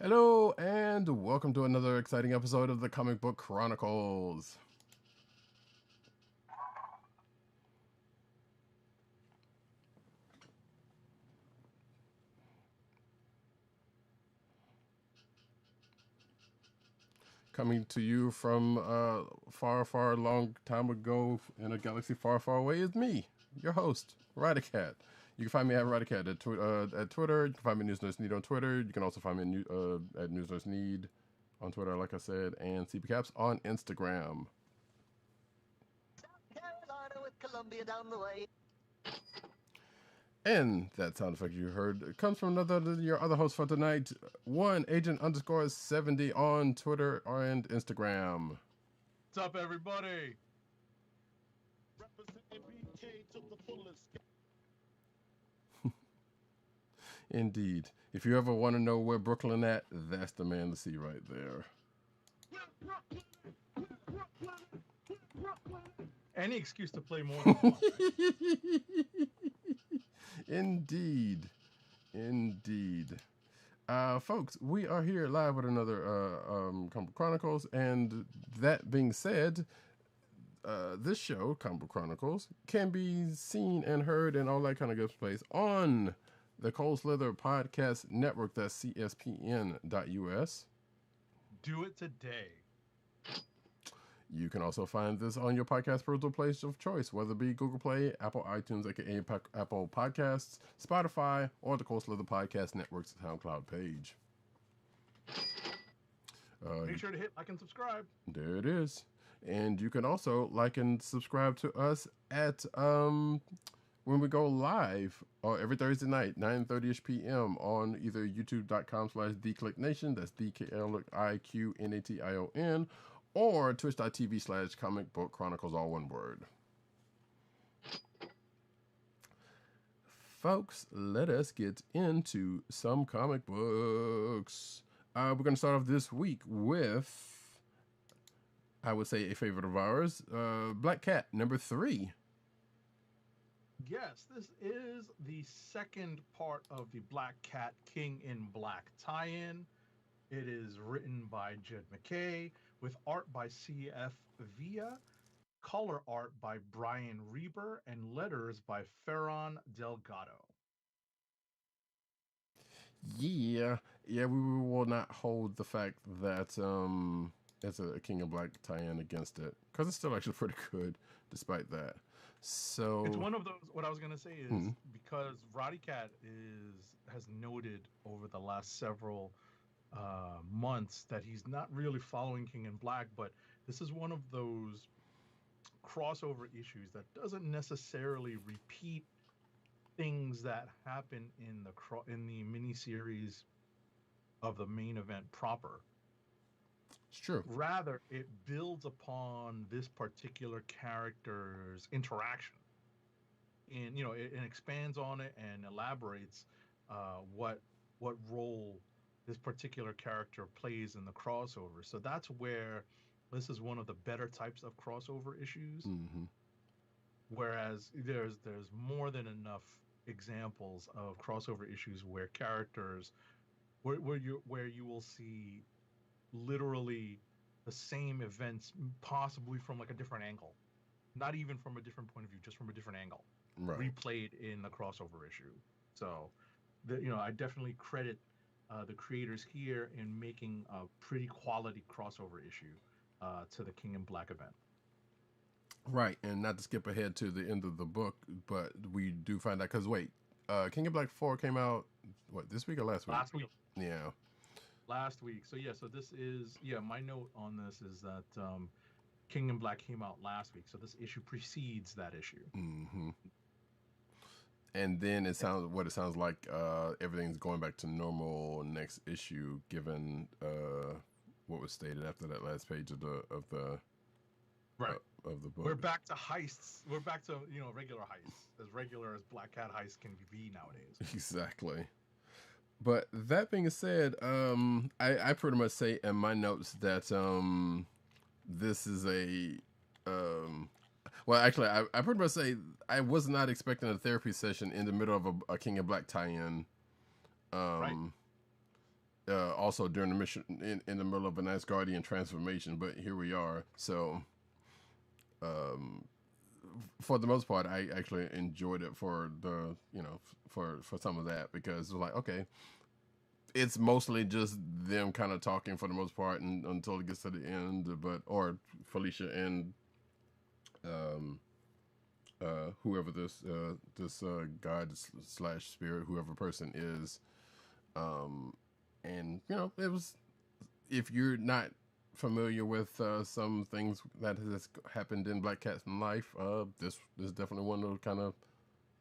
Hello, and welcome to another exciting episode of the Comic Book Chronicles. Coming to you from far, far, long time ago in a galaxy far, far away is me, your host, Radicat. You can find me at Radicat at Twitter. You can find me at News Need on Twitter. You can also find me at News Need on Twitter, like I said, and CPCaps on Instagram. South Carolina with Columbia down the way. And that sound effect you heard comes from your other host for tonight, Agent_70 on Twitter and Instagram. What's up, everybody? Representing BK to the fullest. Indeed. If you ever want to know where Brooklyn at, that's the man to see right there. Any excuse to play more than one. Indeed. Folks, we are here live with another Comic Book Chronicles, and that being said, this show, Comic Book Chronicles, can be seen and heard and all that kind of good space on the Cold Slither Podcast Network. That's cspn.us. Do it today. You can also find this on your podcast portal place of choice, whether it be Google Play, Apple iTunes, aka Apple Podcasts, Spotify, or the Cold Slither Podcast Network's SoundCloud page. Make sure to hit like and subscribe. There it is. And you can also like and subscribe to us at when we go live every Thursday night, 9:30ish p.m. on either youtube.com/DClickNation, that's DKLIQNATION, or twitch.tv/Comic Book Chronicles, all one word. Folks, let us get into some comic books. We're going to start off this week with, I would say, a favorite of ours, Black Cat, number 3. Yes, this is the second part of the Black Cat King in Black tie-in. It is written by Jed MacKay, with art by C.F. Villa, color art by Brian Reber, and letters by Ferran Delgado. Yeah, we will not hold the fact that it's a King of Black tie-in against it, because it's still actually pretty good, despite that. So it's one of those. What I was gonna say is because Roddy Cat has noted over the last several months that he's not really following King in Black, but this is one of those crossover issues that doesn't necessarily repeat things that happen in the miniseries of the main event proper. It's true. Rather, it builds upon this particular character's interaction, and it expands on it and elaborates what role this particular character plays in the crossover. So that's where this is one of the better types of crossover issues. Mm-hmm. Whereas there's more than enough examples of crossover issues where characters where you will see literally the same events, possibly from like a different angle, not even from a different point of view, just from a different angle, Right. replayed in the crossover issue. So I definitely credit the creators here in making a pretty quality crossover issue to the King in Black event. Right, and not to skip ahead to the end of the book, but we do find out, because wait, King in Black 4 came out, what, this week or last week? Last week. Yeah. Last week. So so this is, my note on this is that King in Black came out last week. So this issue precedes that issue. Mm-hmm. And then it sounds like everything's going back to normal next issue, given what was stated after that last page of the right of the book. We're back to heists. We're back to regular heists, as regular as Black Cat heists can be nowadays. Exactly. But that being said, I pretty much say in my notes that this is a well, actually, I pretty much say I was not expecting a therapy session in the middle of a King of Black tie-in. Right. also during the mission in the middle of an Asgardian transformation, but here we are. So, for the most part, I actually enjoyed it for the for some of that, because it was like, okay, it's mostly just them kind of talking for the most part, and until it gets to the end, or Felicia and whoever this god slash spirit, whoever person is, and it was, if you're not familiar with some things that has happened in Black Cat's life, this is definitely one to kind of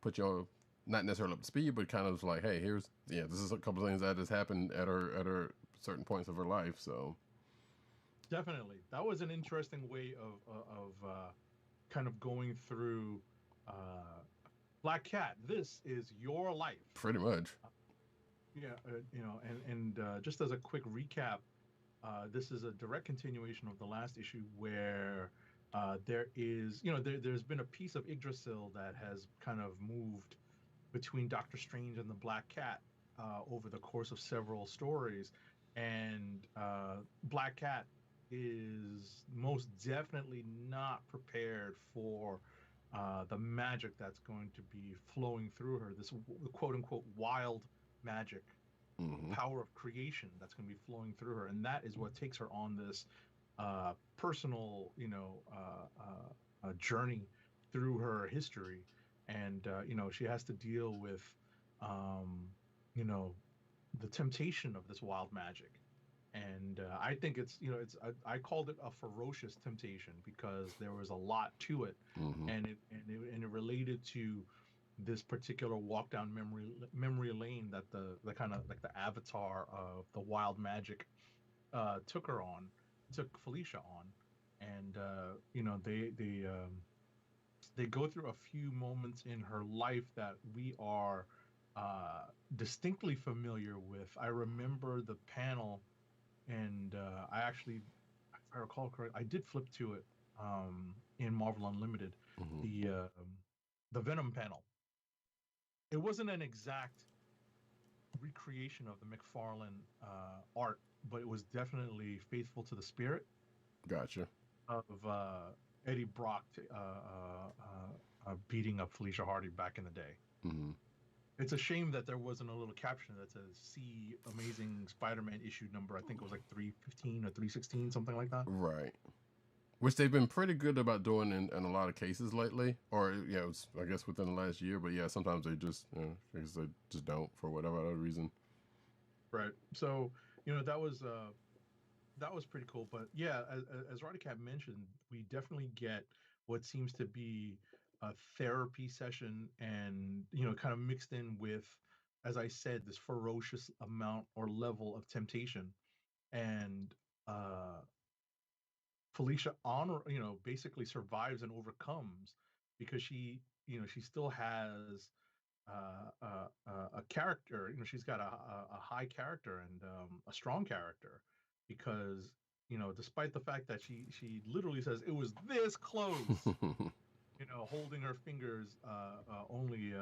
put you not necessarily up to speed, but kind of like, hey, this is a couple of things that has happened at her certain points of her life. So definitely, that was an interesting way of kind of going through Black Cat. This is your life, pretty much. And just as a quick recap, this is a direct continuation of the last issue, where there's been a piece of Yggdrasil that has kind of moved between Doctor Strange and the Black Cat over the course of several stories, and Black Cat is most definitely not prepared for the magic that's going to be flowing through her, this quote unquote wild magic, power of creation that's going to be flowing through her, and that is what takes her on this personal journey through her history. And she has to deal with the temptation of this wild magic. And I think I called it a ferocious temptation, because there was a lot to it, and it related to this particular walk down memory lane that the kind of like the avatar of the wild magic took Felicia on. And they go through a few moments in her life that we are distinctly familiar with. I remember the panel, and if I recall correctly, I did flip to it in Marvel Unlimited, the Venom panel. It wasn't an exact recreation of the McFarlane art, but it was definitely faithful to the spirit. Gotcha. Of Eddie Brock beating up Felicia Hardy back in the day. It's a shame that there wasn't a little caption that says "See Amazing Spider-Man issue number." I think it was like 315 or 316, something like that. Right. Which they've been pretty good about doing in a lot of cases lately, or I guess within the last year. But yeah, sometimes they just they just don't, for whatever other reason. Right. So that was pretty cool. But yeah, as Roddy Cat mentioned, we definitely get what seems to be a therapy session, and kind of mixed in with, as I said, this ferocious amount or level of temptation. And Felicia basically survives and overcomes, because she still has a character. She's got a high character, and a strong character, because despite the fact that she literally says it was this close, holding her fingers only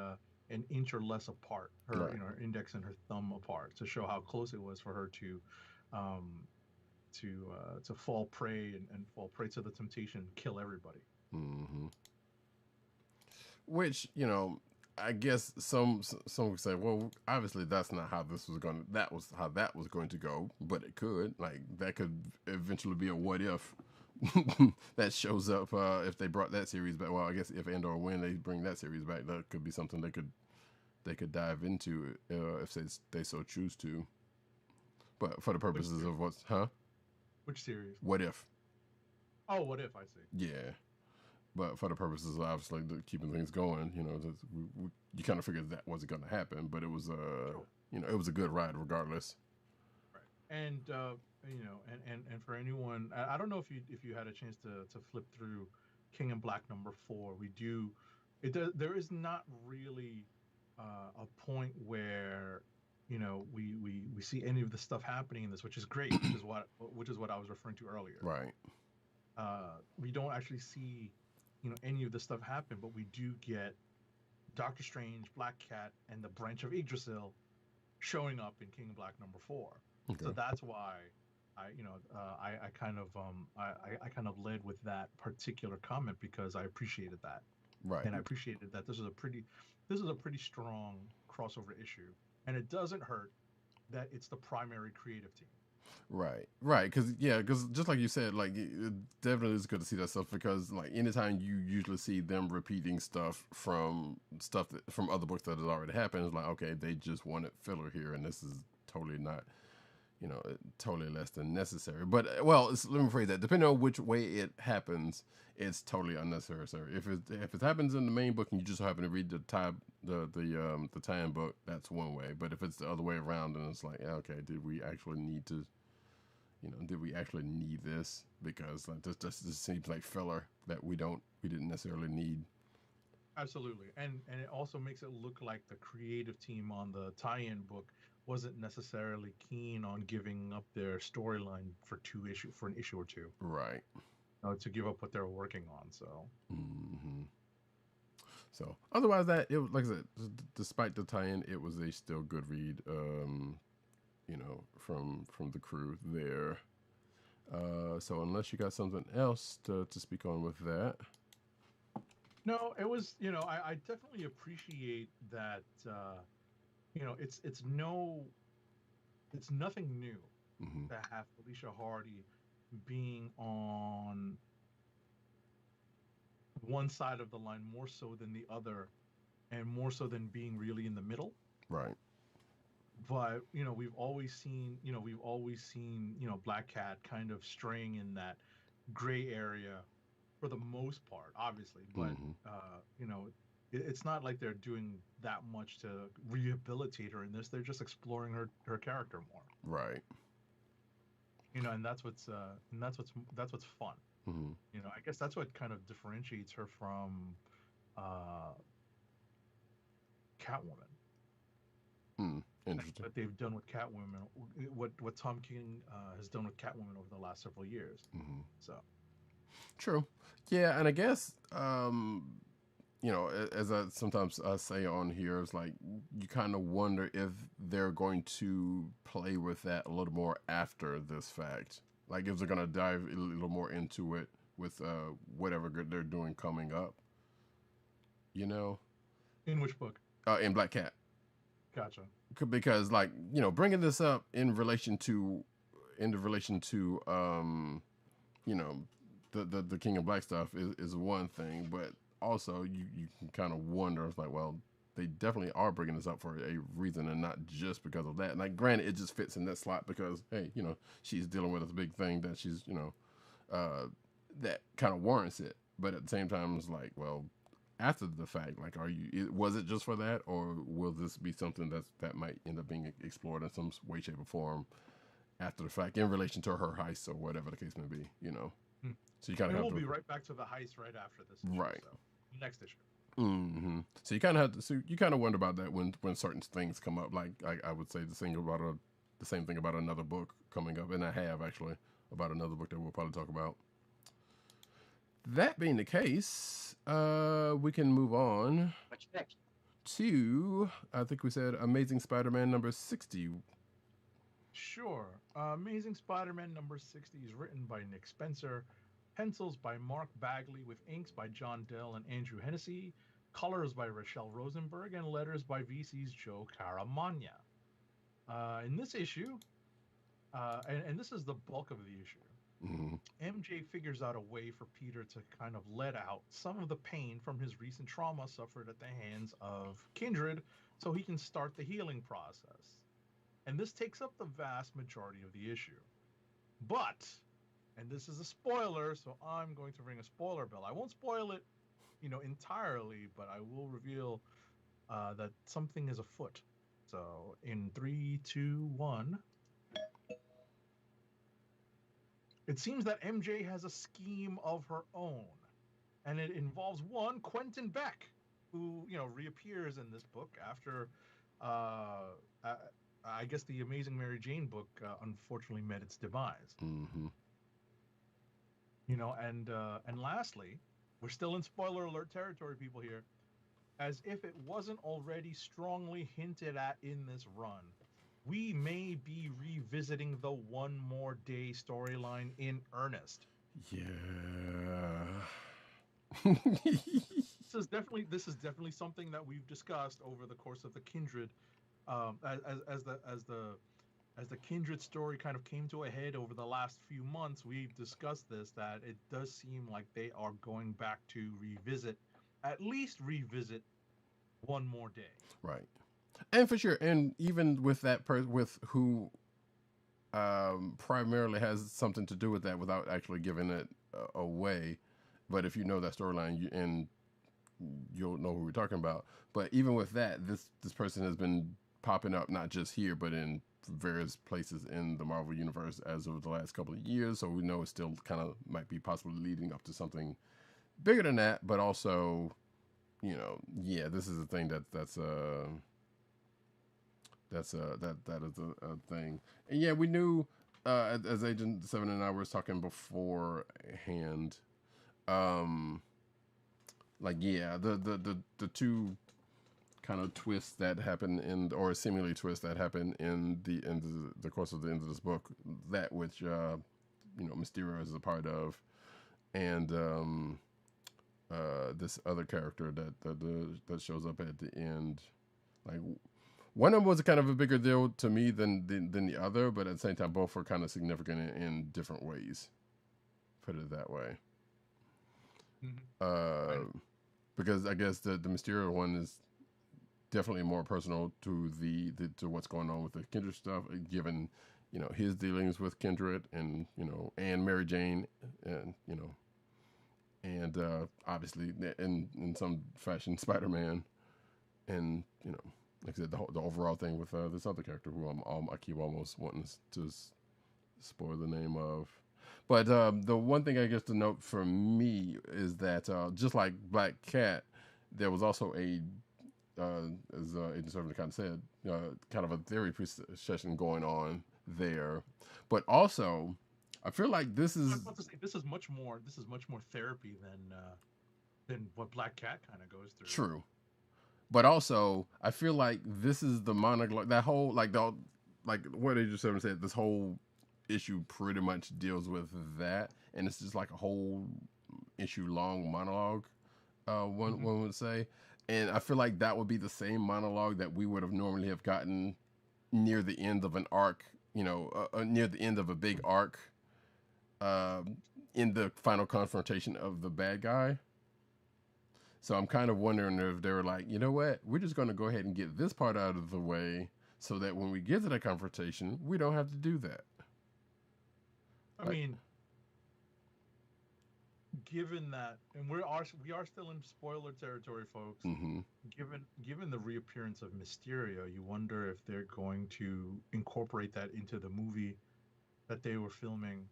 an inch or less apart, her right. her index and her thumb apart, to show how close it was for her to fall prey and fall prey to the temptation, kill everybody. Which I guess some would say, well, obviously that's not how that was how that was going to go, but it could, that could eventually be a what if that shows up if they brought that series back. Well, I guess if and or when they bring that series back, that could be something they could dive into if they so choose to. But for the purposes of Which series? What If? Oh, What If, I see. Yeah. But for the purposes of obviously keeping things going, you kind of figured that wasn't going to happen, but it was sure. It was a good ride regardless. Right. And and for anyone, I don't know if you had a chance to flip through King in Black number 4. There is not really a point where we see any of the stuff happening in this, which is great, which is what I was referring to earlier. Right. We don't actually see any of this stuff happen, but we do get Doctor Strange, Black Cat, and the branch of Yggdrasil showing up in King of Black number 4. Okay. So that's why I kind of I kind of led with that particular comment because I appreciated that, Right. and I appreciated that this is a pretty strong crossover issue, and it doesn't hurt that it's the primary creative team. Right, right, because just like you said, like it definitely is good to see that stuff because like anytime you usually see them repeating stuff from other books that has already happened, it's like okay, they just wanted filler here, and this is totally not, totally less than necessary. But well, let me phrase that. Depending on which way it happens, it's totally unnecessary. If it happens in the main book and you just happen to read the tie-in book, that's one way. But if it's the other way around, then it's like, yeah, okay, did we actually need to? Did we actually need this? Because like, this seems like filler that we didn't necessarily need. Absolutely, and it also makes it look like the creative team on the tie-in book wasn't necessarily keen on giving up their storyline for an issue or two, Right. to give up what they're working on. So. Mm-hmm. So otherwise, that it was like I said, despite the tie-in, it was a still good read. From the crew there. So unless you got something else to speak on with that. No, it was, I definitely appreciate that, it's nothing new Mm-hmm. to have Felicia Hardy being on one side of the line more so than the other, and more so than being really in the middle. Right. But we've always seen Black Cat kind of straying in that gray area for the most part, obviously. But it's not like they're doing that much to rehabilitate her in this. They're just exploring her character more. Right. And that's what's fun. Mm-hmm. I guess that's what kind of differentiates her from Catwoman. Interesting. What they've done with Catwoman, what Tom King has done with Catwoman over the last several years. Mm-hmm. So true. Yeah, and I guess as I sometimes say on here, it's like you kind of wonder if they're going to play with that a little more after this fact. Like if they're going to dive a little more into it with whatever they're doing coming up. in which book? In Black Cat. Gotcha. Because like bringing this up in relation to the King of Black stuff is one thing, but also you can kind of wonder, it's like, well, they definitely are bringing this up for a reason and not just because of that. And like, granted, it just fits in that slot because hey, she's dealing with this big thing that she's that kind of warrants it, but at the same time it's like, well, after the fact, like, was it just for that, or will this be something that might end up being explored in some way, shape, or form after the fact in relation to her heist or whatever the case may be, So you kind of have we'll to be right back to the heist right after this issue, right. So, next issue. Mm-hmm. So you kind of have to. So you kind of wonder about that when certain things come up. Like I would say the same thing about another book coming up, and I have actually about another book that we'll probably talk about. That being the case, we can move on to, I think we said, Amazing Spider-Man number 60. Sure. Amazing Spider-Man number 60 is written by Nick Spencer, pencils by Mark Bagley, with inks by John Dell and Andrew Hennessy, colors by Rochelle Rosenberg, and letters by VC's Joe Caramagna. In this issue, and this is the bulk of the issue, Mm-hmm. MJ figures out a way for Peter to kind of let out some of the pain from his recent trauma suffered at the hands of Kindred so he can start the healing process. And this takes up the vast majority of the issue. But, and this is a spoiler, so I'm going to ring a spoiler bell. I won't spoil it, entirely, but I will reveal that something is afoot. So, in 3, 2, 1... It seems that MJ has a scheme of her own, and it involves one Quentin Beck, who reappears in this book after, I guess the Amazing Mary Jane book unfortunately met its demise. Mm-hmm. And lastly, we're still in spoiler alert territory, people here. As if it wasn't already strongly hinted at in this run, we may be revisiting the One More Day storyline in earnest. Yeah. This is definitely something that we've discussed over the course of the Kindred, as the Kindred story kind of came to a head over the last few months. We've discussed this, that it does seem like they are going back to at least revisit One More Day. Right. And for sure, and even with that with who primarily has something to do with that without actually giving it away. But if you know that storyline, you'll know who we're talking about. But even with that, this person has been popping up not just here, but in various places in the Marvel universe as of the last couple of years. So we know it still kind of might be possibly leading up to something bigger than that. But also, yeah, this is a thing that is a thing. And yeah, we knew as Agent 7 and I were talking beforehand. The two kind of twists that happen or seemingly twists that happen in the course of the end of this book, that which Mysterio is a part of, and this other character that shows up at the end, like one of them was kind of a bigger deal to me than the other, but at the same time both were kind of significant in different ways. Put it that way. Mm-hmm. Because I guess the Mysterio one is definitely more personal to to what's going on with the Kindred stuff, given his dealings with Kindred and and Mary Jane, and and obviously in some fashion Spider-Man, and like I said, the overall thing with this other character who I keep almost wanting to spoil the name of. But the one thing I guess to note for me is that just like Black Cat, there was also as Agent 7 kind of said, kind of a theory session going on there. But also, I feel like this is. I was about to say, this is much more therapy than what Black Cat kind of goes through. True. But also, I feel like this is the monologue. That whole like what Agent 7 said. This whole issue pretty much deals with that, and it's just like a whole issue long monologue. One would say, and I feel like that would be the same monologue that we would have normally have gotten near the end of an arc. Near the end of a big arc. In the final confrontation of the bad guy. So I'm kind of wondering if they were like, you know what, we're just going to go ahead and get this part out of the way so that when we get to that confrontation, we don't have to do that. I mean, given that, and we are still in spoiler territory, folks. Mm-hmm. Given the reappearance of Mysterio, you wonder if they're going to incorporate that into the movie that they were filming,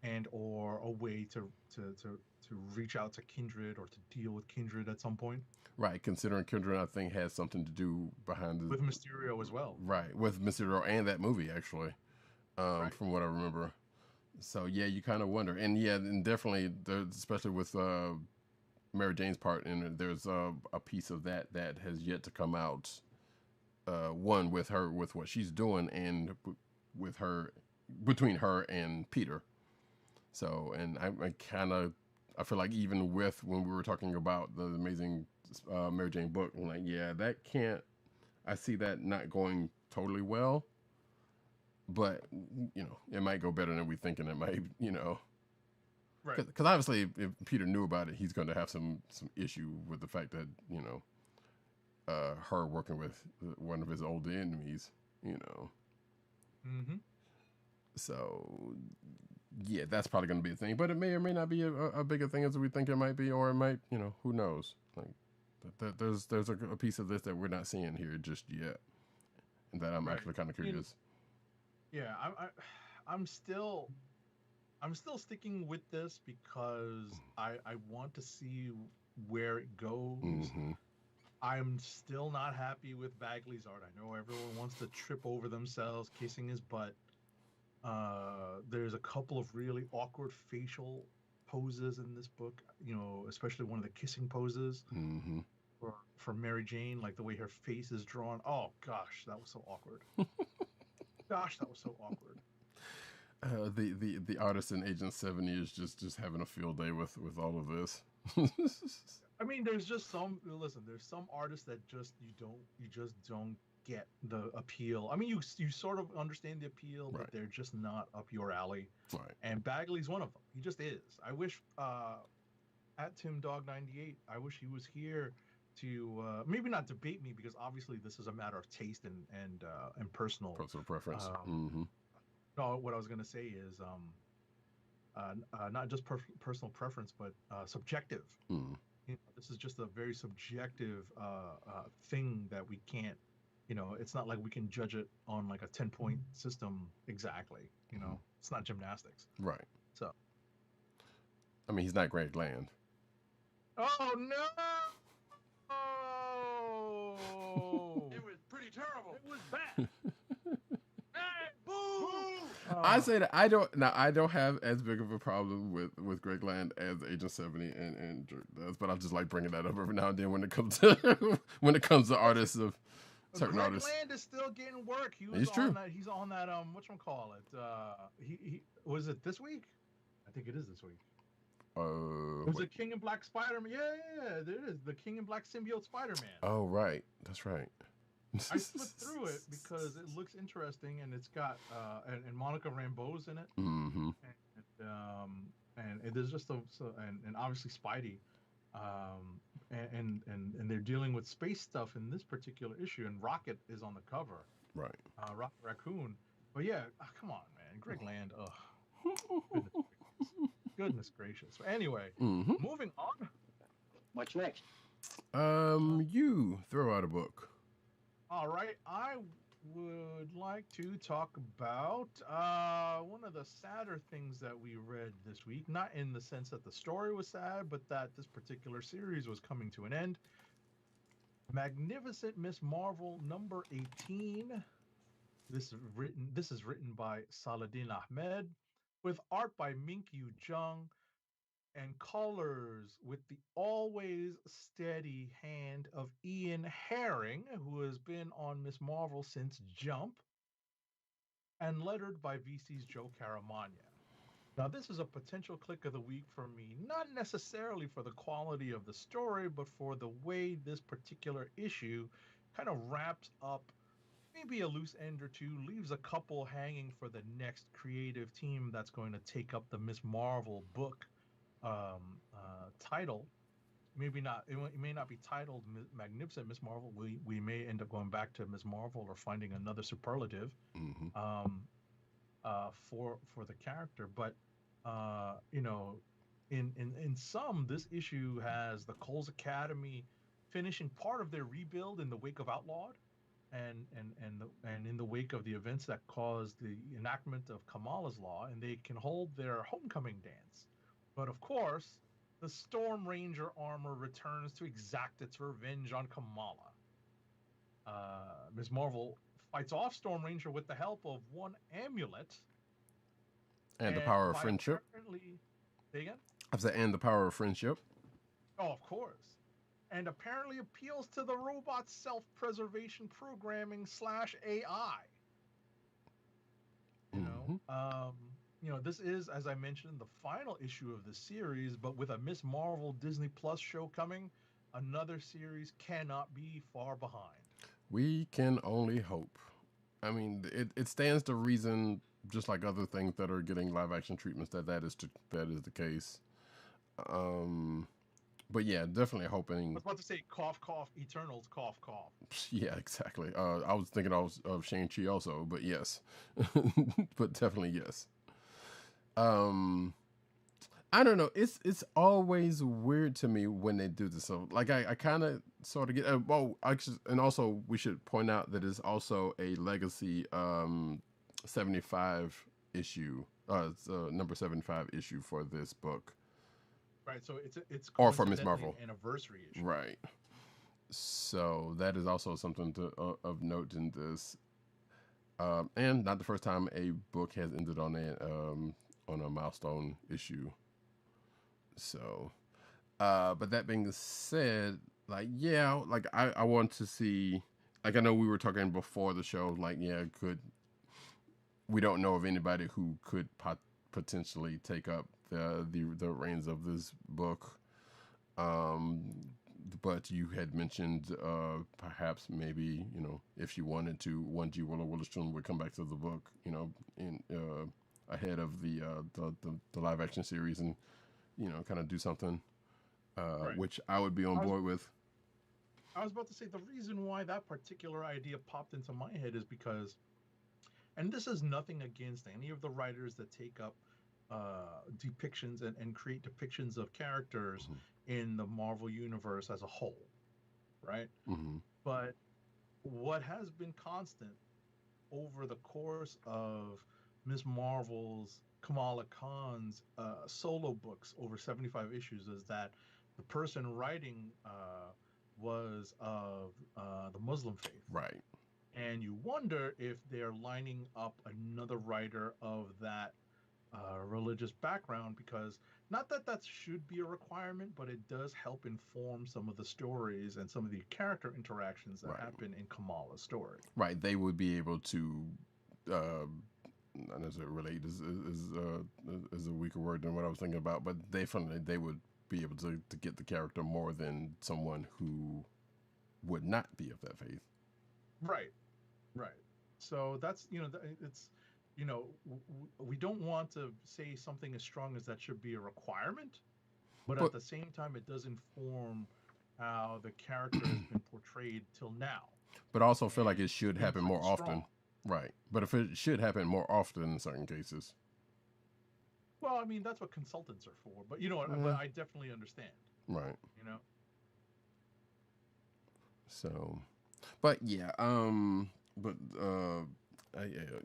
and or a way to reach out to Kindred or to deal with Kindred at some point. Right, considering Kindred, I think, has something to do with Mysterio as well. Right, with Mysterio and that movie, actually, right. From what I remember. So yeah, you kind of wonder, and yeah, and definitely, especially with Mary Jane's part in it, there's a piece of that has yet to come out. One with her, with what she's doing, and with her, between her and Peter. So, and I feel like even with when we were talking about the Amazing Mary Jane book, I'm like, yeah, I see that not going totally well. But, it might go better than we think, and it might, Right. Because obviously, if Peter knew about it, he's going to have some issue with the fact that, her working with one of his old enemies, Mm-hmm. So, yeah, that's probably going to be a thing. But it may or may not be a bigger thing as we think it might be, or it might, who knows? Like, there's a piece of this that we're not seeing here just yet, and that I'm actually kind of curious. Yeah, I'm still sticking with this because I want to see where it goes. Mm-hmm. I'm still not happy with Bagley's art. I know everyone wants to trip over themselves kissing his butt. There's a couple of really awkward facial poses in this book, especially one of the kissing poses for Mary Jane, like the way her face is drawn. Oh gosh, that was so awkward. gosh, that was so awkward. The artist in Agent 70 is just having a field day with all of this. I mean, there's just some. Listen, there's some artists that you just don't get the appeal. I mean, you sort of understand the appeal, but Right. they're just not up your alley. Right. And Bagley's one of them. He just is. I wish at TimDog98, I wish he was here to maybe not debate me, because obviously this is a matter of taste and personal preference. No, what I was going to say is not just personal preference, but subjective. You know, this is just a very subjective thing that we can't, you know, it's not like we can judge it on like a 10-point system exactly. You know, it's not gymnastics. Right. So, I mean, he's not Greg Land. oh no! Oh, It was pretty terrible. it was bad. Hey, boo! I say that I don't have as big of a problem with Greg Land as Agent 70 and Dirk does, but I just like bringing that up every now and then when it comes to artists of certain Greg artists. Land is still getting work. It's true. He's on that whatchamacallit. He was it this week? I think it is this week. It was the King in Black Spider-Man. Yeah, there it is. The King in Black symbiote Spider-Man. Oh, right. That's right. I flipped through it because it looks interesting, and it's got and Monica Rambeau's in it. Mm-hmm. And there's just and obviously Spidey, and they're dealing with space stuff in this particular issue, and Rocket is on the cover. Right. Rocket Raccoon. But yeah, come on, man, Greg Land. Goodness gracious. Anyway, moving on. What's next? You throw out a book. All right, I would like to talk about one of the sadder things that we read this week. Not in the sense that the story was sad, but that this particular series was coming to an end. Magnificent Miss Marvel number 18. This is written by Saladin Ahmed, with art by Minkyu Jung, and colors with the always steady hand of Ian Herring, who has been on Miss Marvel since Jump, and lettered by VC's Joe Caramagna. Now, this is a potential click of the week for me, not necessarily for the quality of the story, but for the way this particular issue kind of wraps up maybe a loose end or two, leaves a couple hanging for the next creative team that's going to take up the Miss Marvel book title. Maybe not. It may not be titled Magnificent Miss Marvel. We may end up going back to Miss Marvel or finding another superlative for the character. But you know, in some, this issue has the Coles Academy finishing part of their rebuild in the wake of Outlawed, and in the wake of the events that caused the enactment of Kamala's Law, and they can hold their homecoming dance. But of course, the Storm Ranger armor returns to exact its revenge on Kamala. Ms. Marvel fights off Storm Ranger with the help of one amulet. And the power of friendship. Say again? I said, and the power of friendship. Oh, of course. And apparently appeals to the robot's self-preservation programming / AI. You know, this is, as I mentioned, the final issue of the series, but with a Miss Marvel Disney Plus show coming, another series cannot be far behind. We can only hope. I mean, it stands to reason, just like other things that are getting live action treatments, that is the case. But yeah, definitely hoping. I was about to say cough, cough, Eternals, cough, cough. Yeah, exactly. I was thinking of Shang-Chi also, but yes. But definitely yes. I don't know. It's always weird to me when they do this. So, like, I kind of sort of get. And also we should point out that it's also a Legacy 75 issue. It's number 75 issue for this book. Right. So it's or for Miss Marvel anniversary issue. Right. So that is also something of note in this. And not the first time a book has ended on a milestone issue. So, but that being said, like, yeah, like I want to see, like, I know we were talking before the show, like, yeah, could we don't know of anybody who could potentially take up the reins of this book. But you had mentioned perhaps maybe, you know, if she wanted to, 1G Willow-Willerstrom would come back to the book, you know, in ahead of the live action series, and, you know, kind of do something, which I would be on board with. I was about to say, the reason why that particular idea popped into my head is because, and this is nothing against any of the writers that take up depictions and create depictions of characters in the Marvel universe as a whole, right? But what has been constant over the course of Ms. Marvel's, Kamala Khan's solo books over 75 issues is that the person writing was of the Muslim faith. Right. And you wonder if they're lining up another writer of that religious background, because not that that should be a requirement, but it does help inform some of the stories and some of the character interactions that happen in Kamala's story. Right. They would be able to, not necessarily relate is a weaker word than what I was thinking about, but they would be able to get the character more than someone who would not be of that faith. Right. So that's, you know, it's, you know, we don't want to say something as strong as that should be a requirement, but at the same time, it does inform how the character has been portrayed till now. But I also feel like it should happen more often. Right. But if it should happen more often in certain cases. Well, I mean, that's what consultants are for. But, you know, but I definitely understand. Right. You know? So, but yeah,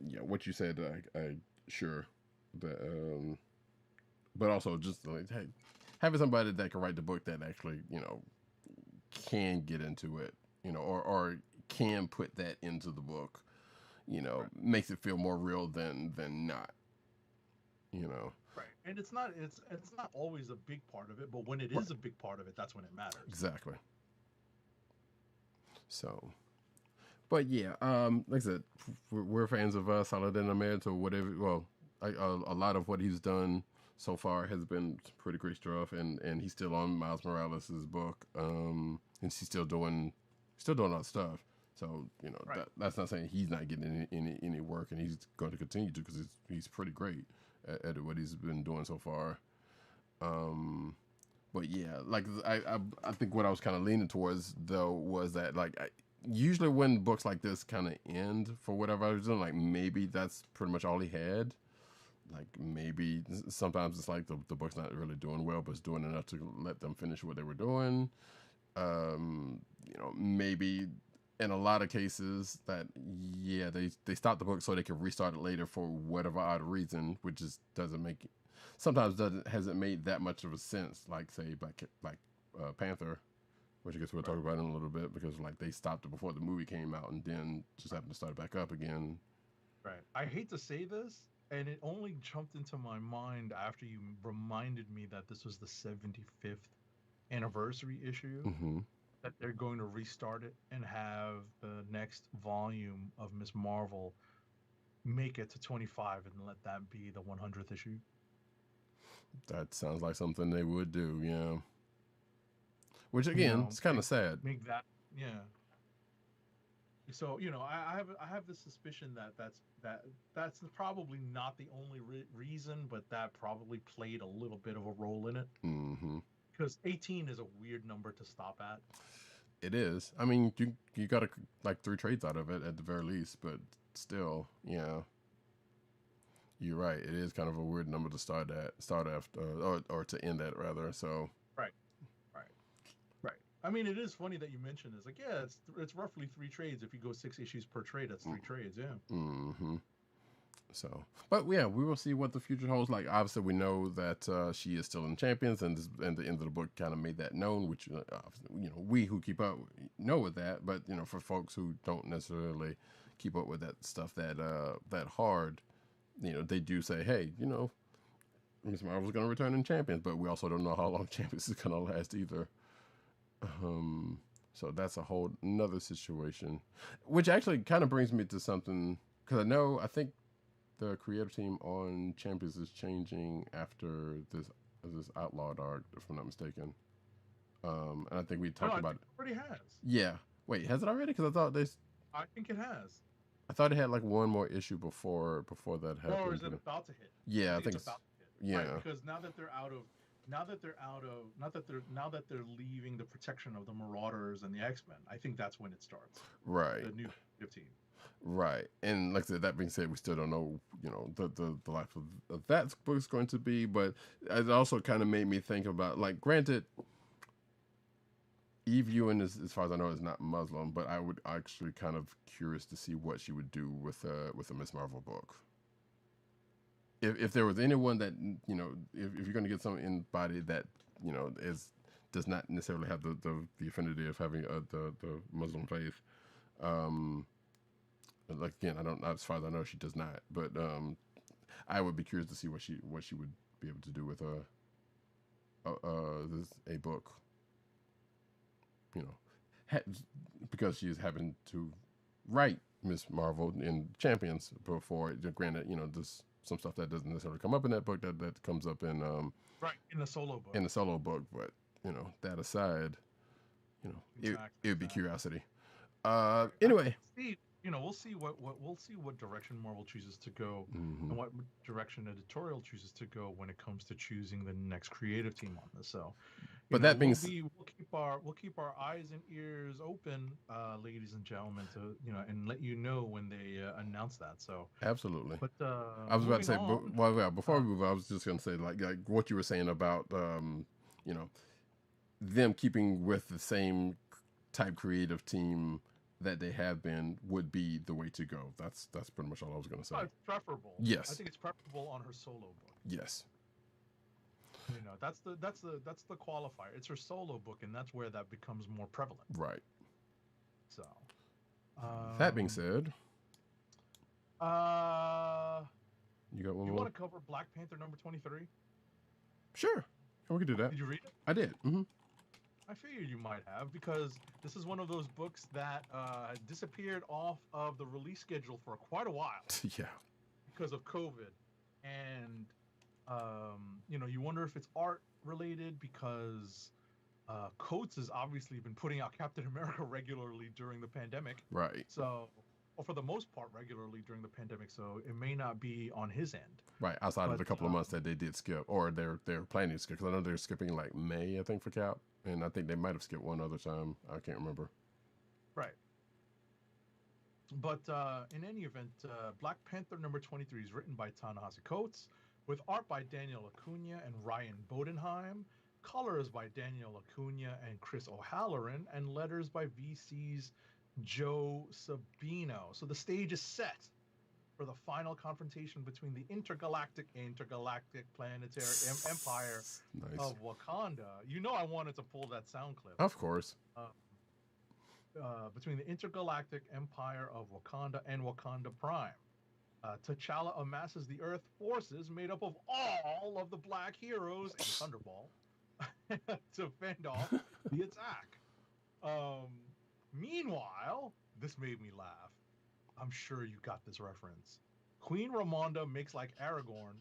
yeah, what you said, I sure, but also just like, hey, having somebody that can write the book that actually, you know, can get into it, you know, or can put that into the book, you know, makes it feel more real than not, you know. Right, and it's not always a big part of it, but when it is a big part of it, that's when it matters. Exactly. So. But yeah, like I said, we're fans of Saladin Ahmed or whatever. Well, a lot of what he's done so far has been pretty great stuff, and he's still on Miles Morales' book, and he's still doing other stuff. So, you know, that's not saying he's not getting any work, and he's going to continue to, because he's pretty great at what he's been doing so far. But yeah, like I think what I was kind of leaning towards though was that, like, usually when books like this kind of end for whatever I was doing, like maybe that's pretty much all he had. Like maybe sometimes it's like the book's not really doing well, but it's doing enough to let them finish what they were doing. You know, maybe in a lot of cases that, yeah, they stop the book so they can restart it later for whatever odd reason, which just hasn't made that much of a sense. Like say Black Panther, which I guess we'll talk about in a little bit, because like they stopped it before the movie came out and then just happened to start it back up again. Right. I hate to say this, and it only jumped into my mind after you reminded me that this was the 75th anniversary issue, that they're going to restart it and have the next volume of Ms. Marvel make it to 25 and let that be the 100th issue. That sounds like something they would do, yeah. Which again, it's kind of sad. Make that, yeah. So, you know, I have the suspicion that's probably not the only reason, but that probably played a little bit of a role in it. Because 18 is a weird number to stop at. It is. I mean, you got like 3 trades out of it at the very least, but still, yeah. You're right. It is kind of a weird number to start after, or to end at rather. So. Right. I mean, it is funny that you mentioned this. Like, yeah, it's roughly 3 trades. If you go 6 issues per trade, that's 3 trades. Yeah. So, but yeah, we will see what the future holds. Like, obviously, we know that she is still in Champions, and the end of the book kind of made that known. Which, you know, we who keep up know with that. But you know, for folks who don't necessarily keep up with that stuff that hard, you know, they do say, hey, you know, Ms. Marvel's going to return in Champions, but we also don't know how long Champions is going to last either. So that's a whole another situation, which actually kind of brings me to something, because I think the creative team on Champions is changing after this Outlawed arc, if I'm not mistaken. And I think we talked about it. Already has. Yeah. Wait, has it already? Because I thought I think it has. I thought it had like one more issue before that happened. Or is it about to hit? Yeah, I think it's about to hit. Yeah. Right, because now that they're leaving the protection of the Marauders and the X-Men, I think that's when it starts. Right. The new team. Right. And like I said, that being said, we still don't know, the life of that book is going to be, but it also kind of made me think about, like, granted, Eve Ewing is, as far as I know, is not Muslim, but I would actually kind of curious to see what she would do with a Miss Marvel book. If there was anyone that, if you're going to get somebody that, does not necessarily have the affinity of having the Muslim faith, like, again, as far as I know, she does not, but I would be curious to see what she would be able to do with a book, because she's having to write Miss Marvel in Champions before. Granted, there's some stuff that doesn't necessarily come up in that book that comes up in in the solo book. In the solo book, but that aside, it would be curiosity. Anyway. We'll see what direction Marvel chooses to go, and what direction editorial chooses to go when it comes to choosing the next creative team on this. So, but that being we'll keep our eyes and ears open, ladies and gentlemen, to and let you know when they announce that. So absolutely. But I was about to say, before we move, I was just going to say, like what you were saying about them keeping with the same type creative team that they have been would be the way to go. That's pretty much all I was going to say. It's preferable. Yes. I think it's preferable on her solo book. Yes. That's the qualifier. It's her solo book, and that's where that becomes more prevalent. Right. So. That being said. You got one more? You want to cover Black Panther number 23? Sure. We could do that. Did you read it? I did. Mm-hmm. I figured you might have, because this is one of those books that disappeared off of the release schedule for quite a while. Yeah. Because of COVID. And, you wonder if it's art related, because Coates has obviously been putting out Captain America regularly during the pandemic. Right. So, or for the most part, regularly during the pandemic. So it may not be on his end. Right. Outside of the couple of months that they did skip, or they're planning to skip, because I know they're skipping like May, I think, for Cap. And I think they might have skipped one other time. I can't remember. Right. But in any event, Black Panther number 23 is written by Ta-Nehisi Coates, with art by Daniel Acuna and Ryan Bodenheim, colors by Daniel Acuna and Chris O'Halloran, and letters by VC's Joe Sabino. So the stage is set for the final confrontation between the intergalactic planetary empire of Wakanda. I wanted to pull that sound clip. Of course. Between the intergalactic empire of Wakanda and Wakanda Prime. T'Challa amasses the Earth forces made up of all of the black heroes and Thunderball to fend off the attack. Meanwhile, this made me laugh. I'm sure you got this reference. Queen Ramonda makes like Aragorn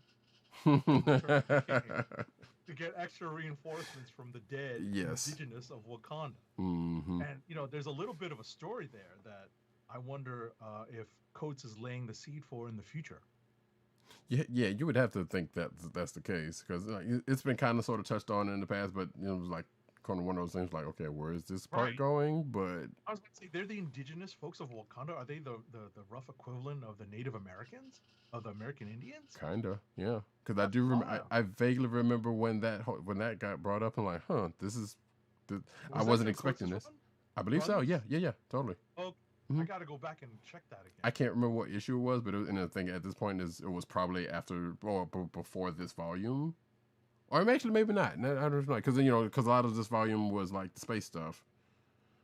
to get extra reinforcements from the dead indigenous of Wakanda. Mm-hmm. And, there's a little bit of a story there that I wonder if Coates is laying the seed for in the future. Yeah, you would have to think that that's the case, because it's been kind of sort of touched on in the past, but it was like kind of one of those things like, okay, where is this part going? But I was going to say, they're the indigenous folks of Wakanda. Are they the rough equivalent of the Native Americans, of the American Indians? Kinda, yeah. Because I do remember, I vaguely remember when that got brought up. I'm like, I wasn't expecting this. I believe so. Yeah, totally. Oh, I got to go back and check that again. I can't remember what issue it was, but I think at this point it was probably after or before this volume. Or maybe not. I don't know, because because a lot of this volume was like the space stuff,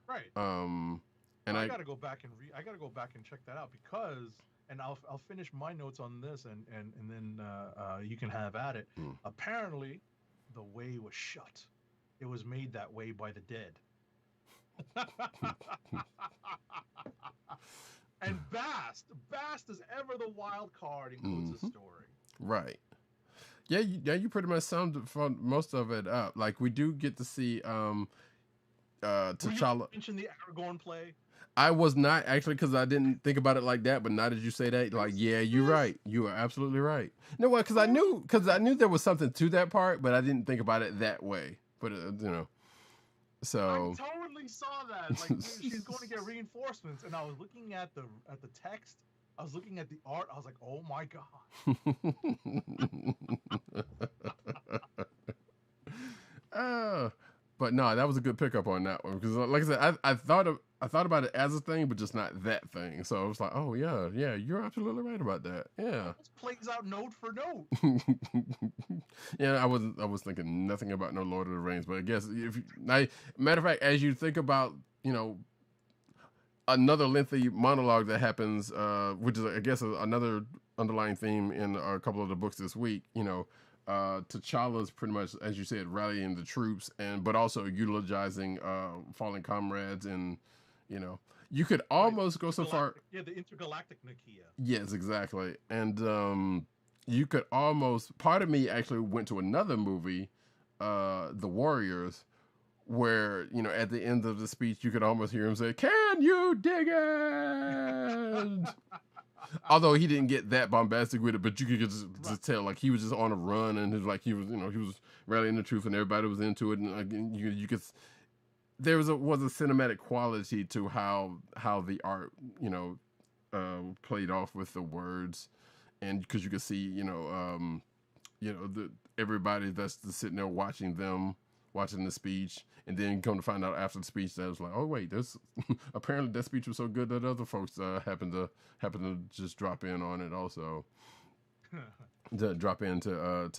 right? And I got to go back and check that out, because, and I'll finish my notes on this, and then you can have at it. Apparently, the way was shut. It was made that way by the dead. And Bast is ever the wild card in Coates' story. Right. Yeah, you pretty much summed most of it up. Like, we do get to see T'Challa. Were you mention the Aragorn play? I was not, actually, because I didn't think about it like that. But now that you say that, like, yeah, you're right. You are absolutely right. No, well, because I knew there was something to that part, but I didn't think about it that way. But so I totally saw that. Like, she's going to get reinforcements, and I was looking at the text. I was looking at the art. I was like, oh my god. But no, that was a good pickup on that one, because, like I said, I thought about it as a thing, but just not that thing. So I was like, oh yeah, you're absolutely right about that. Yeah. This plays out note for note. Yeah, I was thinking nothing about no Lord of the Rings, but I guess matter of fact, as you think about, another lengthy monologue that happens, which is, I guess, another underlying theme in a couple of the books this week, T'Challa's pretty much, as you said, rallying the troops, but also eulogizing fallen comrades, and you could almost go so far. Yeah, the intergalactic Nakia. Yes, exactly, and you could almost. Part of me actually went to another movie, The Warriors, where at the end of the speech you could almost hear him say, "Can you dig it?" Although he didn't get that bombastic with it, but you could just tell, like, he was just on a run, and he was rallying the troops, and everybody was into it, and you could. There was a cinematic quality to how the art played off with the words, and because you could see everybody that's sitting there watching the speech, and then come to find out after the speech that it was like, oh wait, there's apparently that speech was so good that other folks happened to just drop in on it also. To drop in to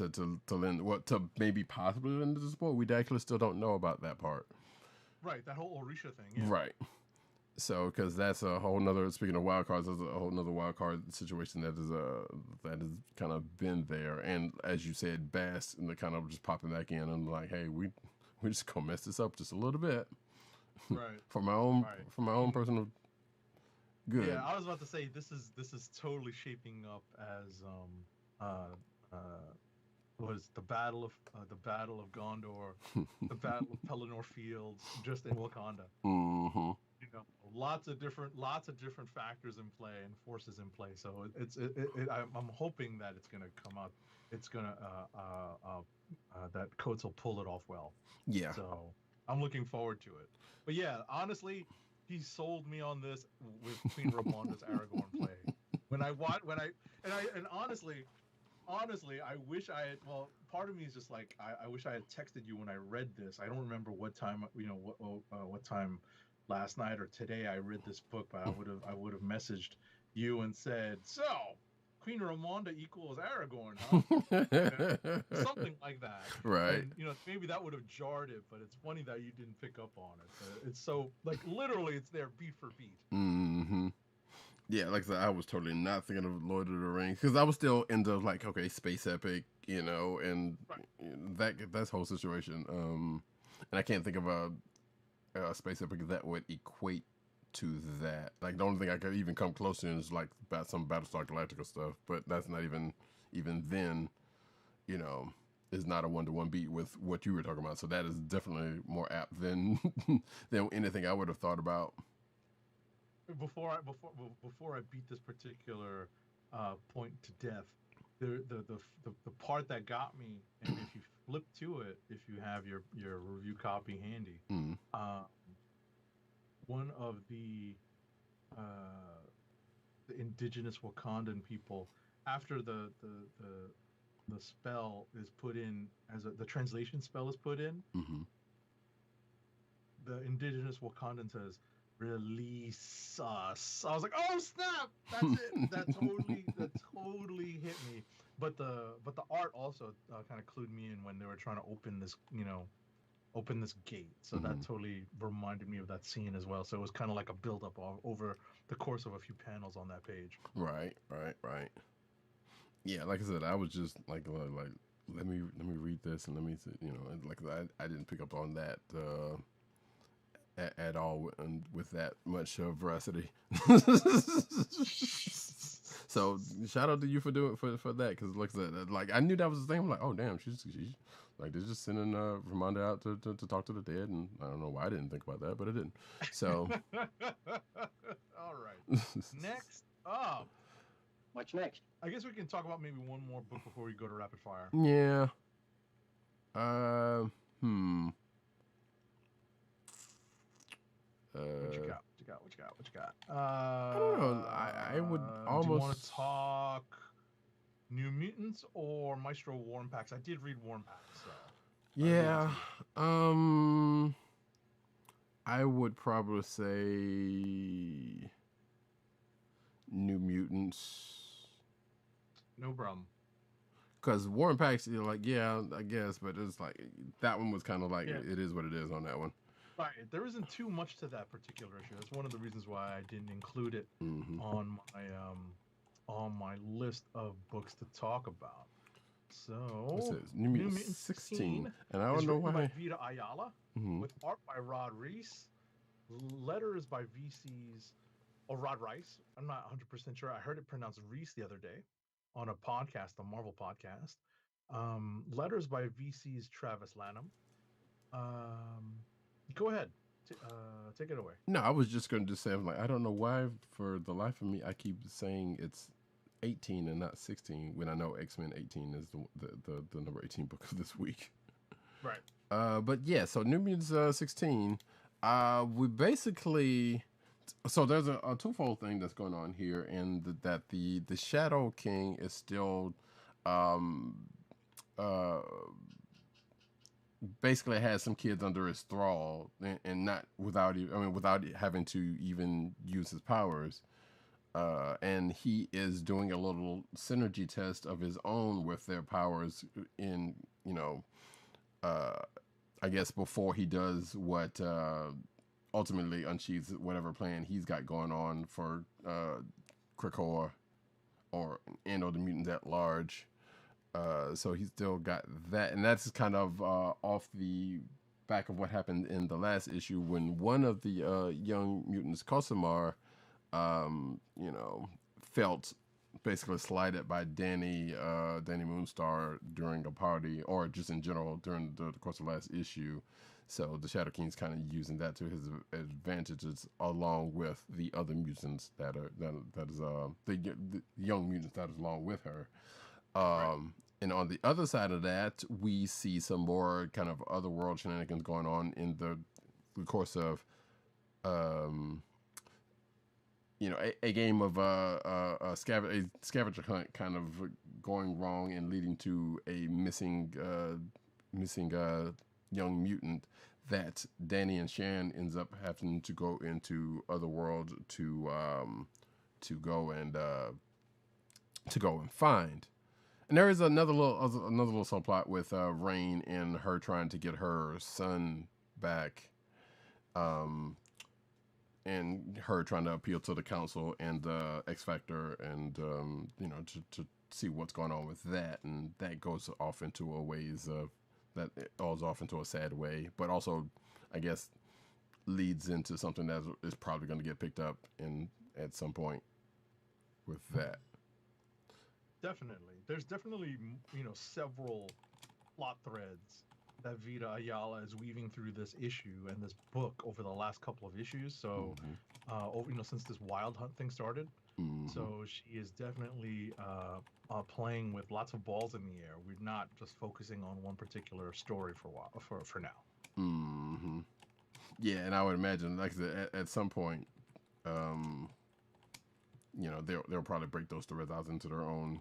lend to maybe possibly lend the support. We actually still don't know about that part. Right, that whole Orisha thing. Yeah. Right. So, because that's a whole nother. Speaking of wild cards, there's a whole nother wild card situation that has kind of been there, and as you said, Bast, and they're kind of just popping back in, and like, hey, we just gonna mess this up just a little bit, right? for my own personal good. Yeah, I was about to say this is totally shaping up as was the battle of Gondor, the battle of Pelennor Fields, just in Wakanda. Mm-hmm. Lots of different factors in play and forces in play. So I'm hoping that it's gonna come out. It's gonna that Coates will pull it off well. Yeah. So I'm looking forward to it. But yeah, honestly, he sold me on this with Queen Ramonda's Aragorn play. Honestly, I wish I had. Well, part of me is just like I wish I had texted you when I read this. I don't remember what time what time last night or today I read this book, but I would have messaged you and said, so Queen Ramonda equals Aragorn, huh? Something like that. Right. And, maybe that would have jarred it, but it's funny that you didn't pick up on it. It's so, like, literally it's there beat for beat. Mm-hmm. Yeah, like I said, I was totally not thinking of Lord of the Rings, because I was still into, like, okay, space epic, and right. That whole situation. And I can't think of a space epic that would equate to that. Like, the only thing I could even come close to is like about some Battlestar Galactica stuff, but that's not even then, is not a 1-to-1 beat with what you were talking about. So that is definitely more apt than anything I would have thought about. Before I beat this particular point to death, the part that got me, and if you flip to it, if you have your review copy handy, one of the indigenous Wakandan people, after the spell is put in, the translation spell is put in, the indigenous Wakandan says, "Release us." I was like, "Oh snap! That's it. That totally hit me." But the art also kind of clued me in when they were trying to open this gate. So that totally reminded me of that scene as well. So it was kind of like a build up over the course of a few panels on that page. Right. Yeah, like I said, I was just like let me read this, and let me, like I didn't pick up on that. at all with that much veracity. So shout out to you for doing for that, because like I said, like I knew that was the thing. I'm like, oh damn, she's like they're just sending Ramonda out to talk to the dead, and I don't know why I didn't think about that, but I didn't. So all right, next up. What's next? I guess we can talk about maybe one more book before we go to rapid fire. Yeah. What you got? I don't know. I would almost. Do you want to talk New Mutants or Maestro War and Pax? I did read War and Pax. So yeah. I would probably say New Mutants. No problem. Because War and Pax, you're like, yeah, I guess, but it's like that one was kind of like it is what it is on that one. Right, there isn't too much to that particular issue. That's one of the reasons why I didn't include it on my list of books to talk about. So New Mutants 16, and I don't know why. By Vita Ayala, with art by Rod Reese, letters by VC's Rod Rice. I'm not 100% sure. I heard it pronounced Reese the other day on a podcast, a Marvel podcast. Letters by VC's Travis Lanham. Go ahead. Take it away. No, I was just going to say, I'm like, I don't know why, for the life of me, I keep saying it's 18 and not 16 when I know X-Men 18 is the number 18 book of this week. Right. But yeah, so New Mutants 16, we basically, so there's a twofold thing that's going on here, and that the Shadow King is still basically has some kids under his thrall, and not without having to even use his powers. And he is doing a little synergy test of his own with their powers in, I guess before he does what ultimately unsheathes whatever plan he's got going on for Krakoa or the mutants at large. So he's still got that, and that's kind of off the back of what happened in the last issue when one of the young mutants, Kosamar, felt basically slighted by Danny Moonstar during a party, or just in general during the course of the last issue. So the Shadow King's kind of using that to his advantages, along with the other mutants that is the young mutants that is along with her. And on the other side of that, we see some more kind of otherworld shenanigans going on in the course of, a game of a scavenger hunt kind of going wrong and leading to a missing young mutant that Danny and Shan ends up having to go into Otherworld to go and find. And there is another little subplot with Rain and her trying to get her son back, and her trying to appeal to the council and the X Factor, and to see what's going on with that, and that goes off into a ways of that it goes off into a sad way, but also I guess leads into something that is probably going to get picked up at some point with that. Definitely. There's definitely, several plot threads that Vita Ayala is weaving through this issue and this book over the last couple of issues. So, since this Wild Hunt thing started. So she is definitely playing with lots of balls in the air. We're not just focusing on one particular story for now. Yeah, and I would imagine, like I said, at some point, they'll probably break those threads out into their own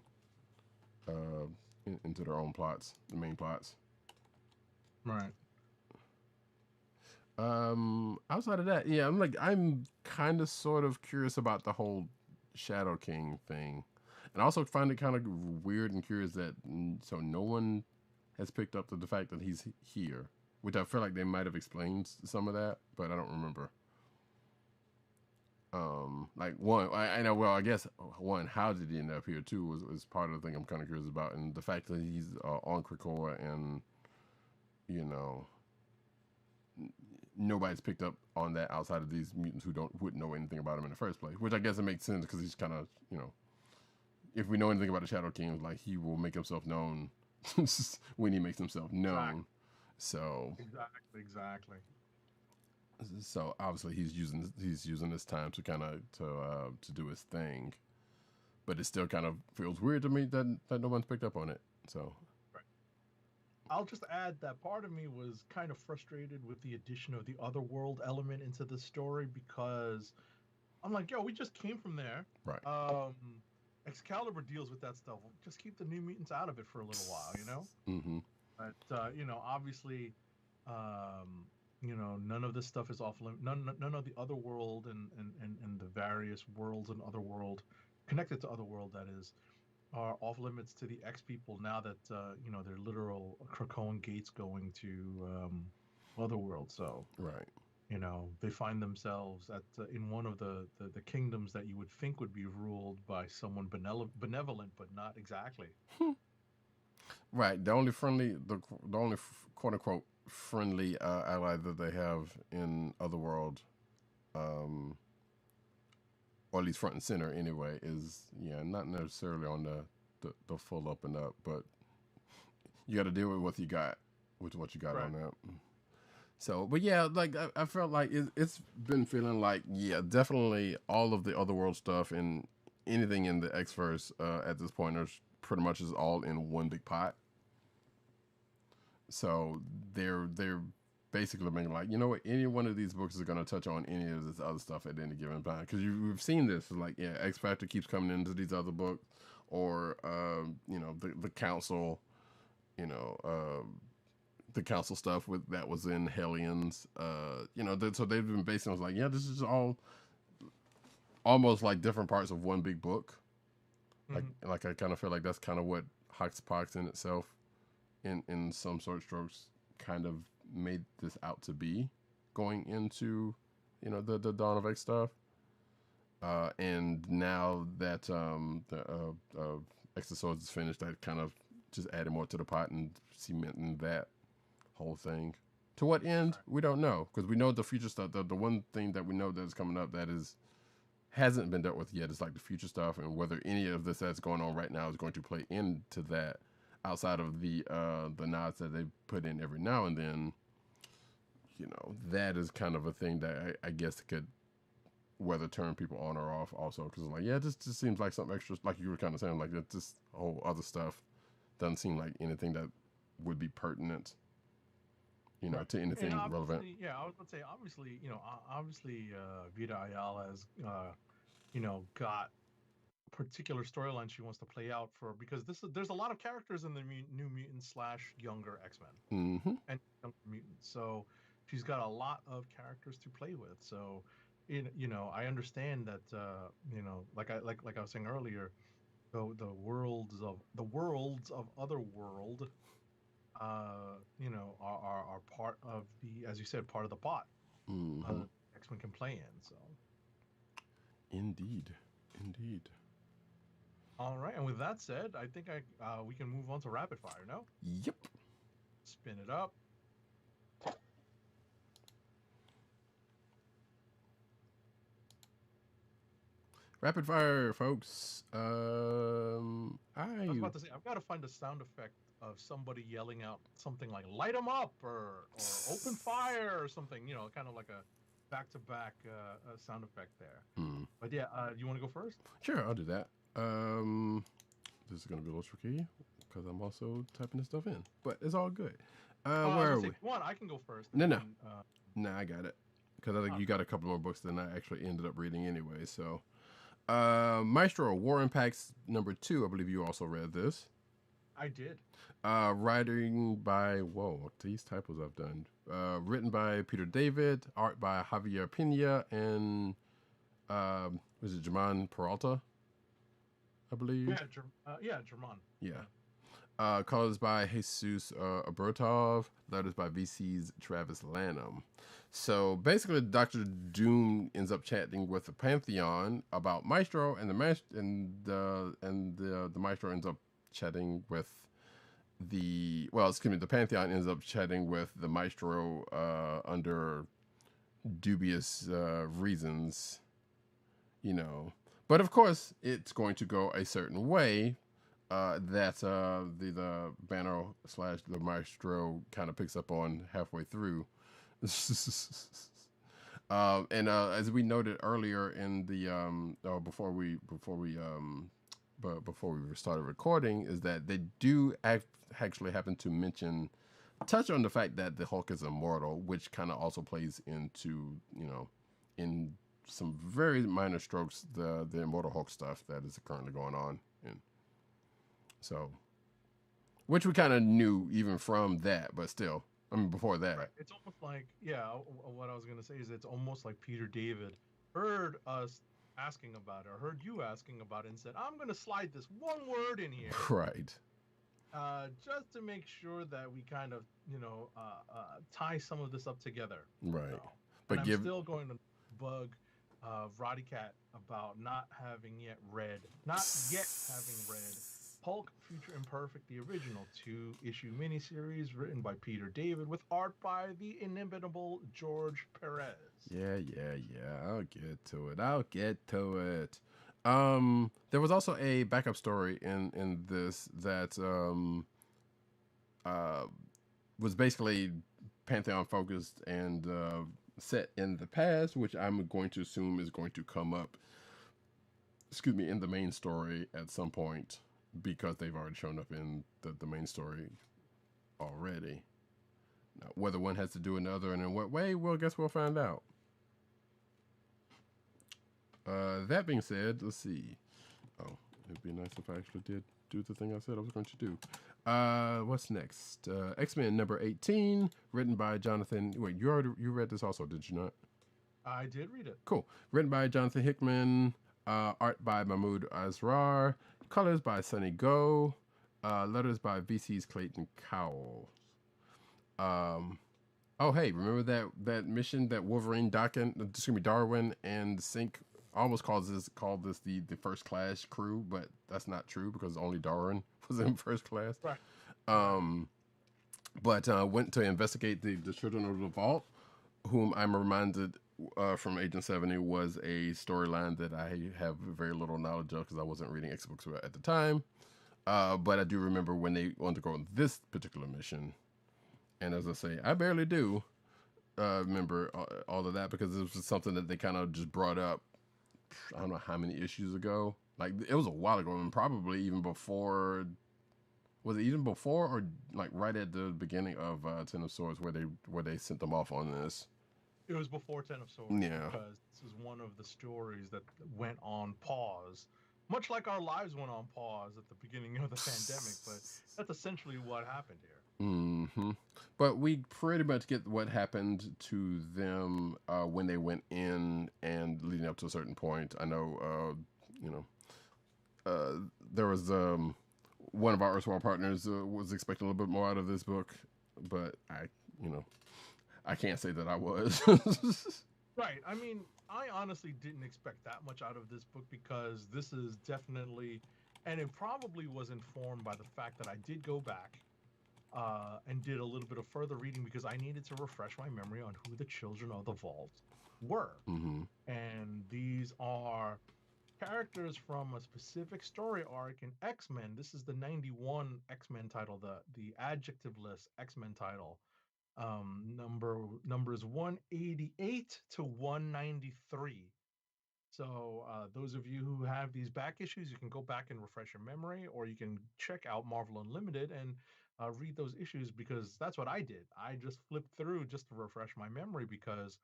plots, the main plots. Right. Outside of that, yeah, I'm kind of sort of curious about the whole Shadow King thing, and I also find it kind of weird and curious that so no one has picked up the fact that he's here, which I feel like they might have explained some of that, but I don't remember. I know. Well, I guess how did he end up here too was part of the thing I'm kind of curious about, and the fact that he's on Krakoa and nobody's picked up on that outside of these mutants who wouldn't know anything about him in the first place. Which I guess it makes sense because he's kind of, if we know anything about the Shadow King, like he will make himself known when he makes himself known. Exactly. So exactly. So obviously he's using this time to kind of to do his thing, but it still kind of feels weird to me that no one's picked up on it. So. I'll just add that part of me was kind of frustrated with the addition of the otherworld element into the story because I'm like, yo, we just came from there. Right. Excalibur deals with that stuff. Just keep the New Mutants out of it for a little while, Mm-hmm. But obviously, none of this stuff is off limit. None of the otherworld and the various worlds and otherworld connected to otherworld that is. Are off limits to the X people now that they're literal Krakoan gates going to Otherworld. So right, they find themselves at in one of the kingdoms that you would think would be ruled by someone benevolent, but not exactly. Right. The only quote unquote friendly ally that they have in Otherworld, or at least front and center anyway, is not necessarily on the full up and up, but you got to deal with what you got right. On that. So, but yeah, like I felt like it's been feeling like definitely all of the Otherworld stuff and anything in the X-verse at this point is pretty much is all in one big pot. So they're basically being like, any one of these books is going to touch on any of this other stuff at any given time. Because we've seen this, like, X Factor keeps coming into these other books, or the council, the council stuff that was in Hellions. So they've been basing it like, this is all almost like different parts of one big book. Mm-hmm. Like I kind of feel like that's kind of what Hoxpox in itself, in some sort of strokes, kind of made this out to be going into the Dawn of X stuff, and now that the X of Swords is finished, that kind of just added more to the pot and cementing that whole thing. To what end, we don't know, because we know the future stuff. The one thing that we know that is coming up that hasn't been dealt with yet is like the future stuff, and whether any of this that's going on right now is going to play into that. Outside of the nods that they put in every now and then, that is kind of a thing that I guess could whether turn people on or off also. Because like, this just seems like something extra, like you were kind of saying, like this whole other stuff doesn't seem like anything that would be pertinent, right. to anything relevant. Yeah, I was going to say, obviously, Vita Ayala has, got particular storyline she wants to play out for, because there's a lot of characters in the New Mutants / younger X-Men, mm-hmm. and younger mutants, so she's got a lot of characters to play with. So I understand that like I was saying earlier, the worlds of Otherworld are part of the, as you said, part of the pot. Mm-hmm. X-Men can play in. So indeed. All right, and with that said, I think we can move on to rapid fire. No? Yep. Spin it up. Rapid fire, folks. I was about to say, I've got to find a sound effect of somebody yelling out something like "light them up" or "open fire" or something. Kind of like a back-to-back sound effect there. But yeah, you want to go first? Sure, I'll do that. This is going to be a little tricky because I'm also typing this stuff in, but it's all good. Where are we? One, I can go first. No, I got it, because I think you got a couple more books than I actually ended up reading anyway. So, Maestro, War Impacts #2. I believe you also read this. I did. Writing by these typos I've done. Written by Peter David, art by Javier Pina, and was it German Peralta? I believe. German. Yeah. Colors by Jesus Aburtov. Letters by VC's Travis Lanham. So basically, Dr. Doom ends up chatting with the Pantheon about Maestro, and the Maestro ends up chatting with the Pantheon ends up chatting with the Maestro under dubious reasons, you know. But of course, it's going to go a certain way that the Banner / the Maestro kind of picks up on halfway through. And as we noted earlier in the before we started recording, is that they do actually happen to touch on the fact that the Hulk is immortal, which kind of also plays into, in some very minor strokes, the Immortal Hulk stuff that is currently going on. And so, which we kind of knew even from that, but still, I mean, before that. Right. It's almost like, what I was going to say is it's almost like Peter David heard us asking about it, or heard you asking about it, and said, I'm going to slide this one word in here. Right. Just to make sure that we kind of, tie some of this up together. Right. So, but I'm still going to bug Roddy Cat about not having yet read Hulk Future Imperfect, the original 2-issue miniseries written by Peter David with art by the inimitable George Perez. Yeah. I'll get to it. There was also a backup story in this that was basically Pantheon focused and set in the past, which I'm going to assume is going to come up, in the main story at some point, because they've already shown up in the main story already. Now, whether one has to do another and in what way, well, I guess we'll find out. That being said, let's see. Oh, it'd be nice if I actually did do the thing I said I was going to do. What's next? X-Men number 18, written by Jonathan. Wait, you read this also, did you not? I did read it. Cool. Written by Jonathan Hickman, art by Mahmoud Asrar, colors by Sonny Go, letters by VC's Clayton Cowles. Oh, hey, remember that mission that Wolverine, Darwin, and Sync almost called this the First Class crew, but that's not true because only Darwin was in First Class. Right. But went to investigate the Children of the Vault, whom I'm reminded from Agent 70 was a storyline that I have very little knowledge of because I wasn't reading X-Books at the time. But I do remember when they wanted to go on this particular mission. And as I say, I barely do remember all of that because it was something that they kind of just brought up, I don't know how many issues ago. Like, it was a while ago, and probably even before... Was it even before or like right at the beginning of Ten of Swords where they sent them off on this? It was before Ten of Swords. Yeah. Because this is one of the stories that went on pause, much like our lives went on pause at the beginning of the pandemic. But that's essentially what happened here. Mm-hmm. But we pretty much get what happened to them when they went in and leading up to a certain point. I know, there was one of our Earthworld partners was expecting a little bit more out of this book, but I can't say that I was. Right. I mean, I honestly didn't expect that much out of this book because this is definitely, and it probably was informed by the fact that I did go back and did a little bit of further reading because I needed to refresh my memory on who the Children of the Vault were. Mm-hmm. And these are characters from a specific story arc in X-Men. This is the 91 X-Men title, the adjectiveless X-Men title. Numbers 188 to 193. So those of you who have these back issues, you can go back and refresh your memory, or you can check out Marvel Unlimited and read those issues because that's what I did. I just flipped through just to refresh my memory because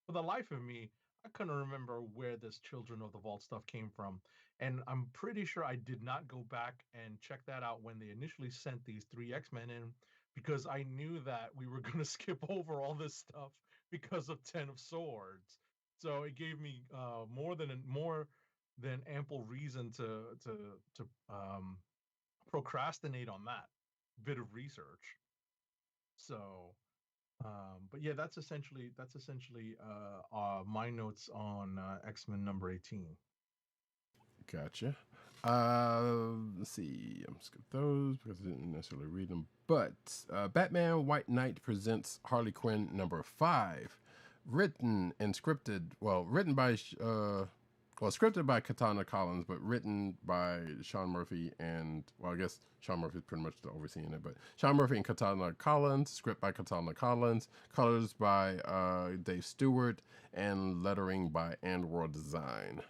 for the life of me, I couldn't remember where this Children of the Vault stuff came from. And I'm pretty sure I did not go back and check that out when they initially sent these 3 X-Men in because I knew that we were going to skip over all this stuff because of Ten of Swords. So it gave me more than ample reason to procrastinate on that bit of research. So but yeah, that's essentially my notes on X-Men number 18. Gotcha. Let's see. I'm skip those because I didn't necessarily read them. But Batman White Knight presents Harley Quinn number 5, written and scripted. Well, scripted by Katana Collins, but written by Sean Murphy and, well, I guess Sean Murphy is pretty much overseeing it, but Sean Murphy and Katana Collins, script by Katana Collins, colors by Dave Stewart, and lettering by And World Design.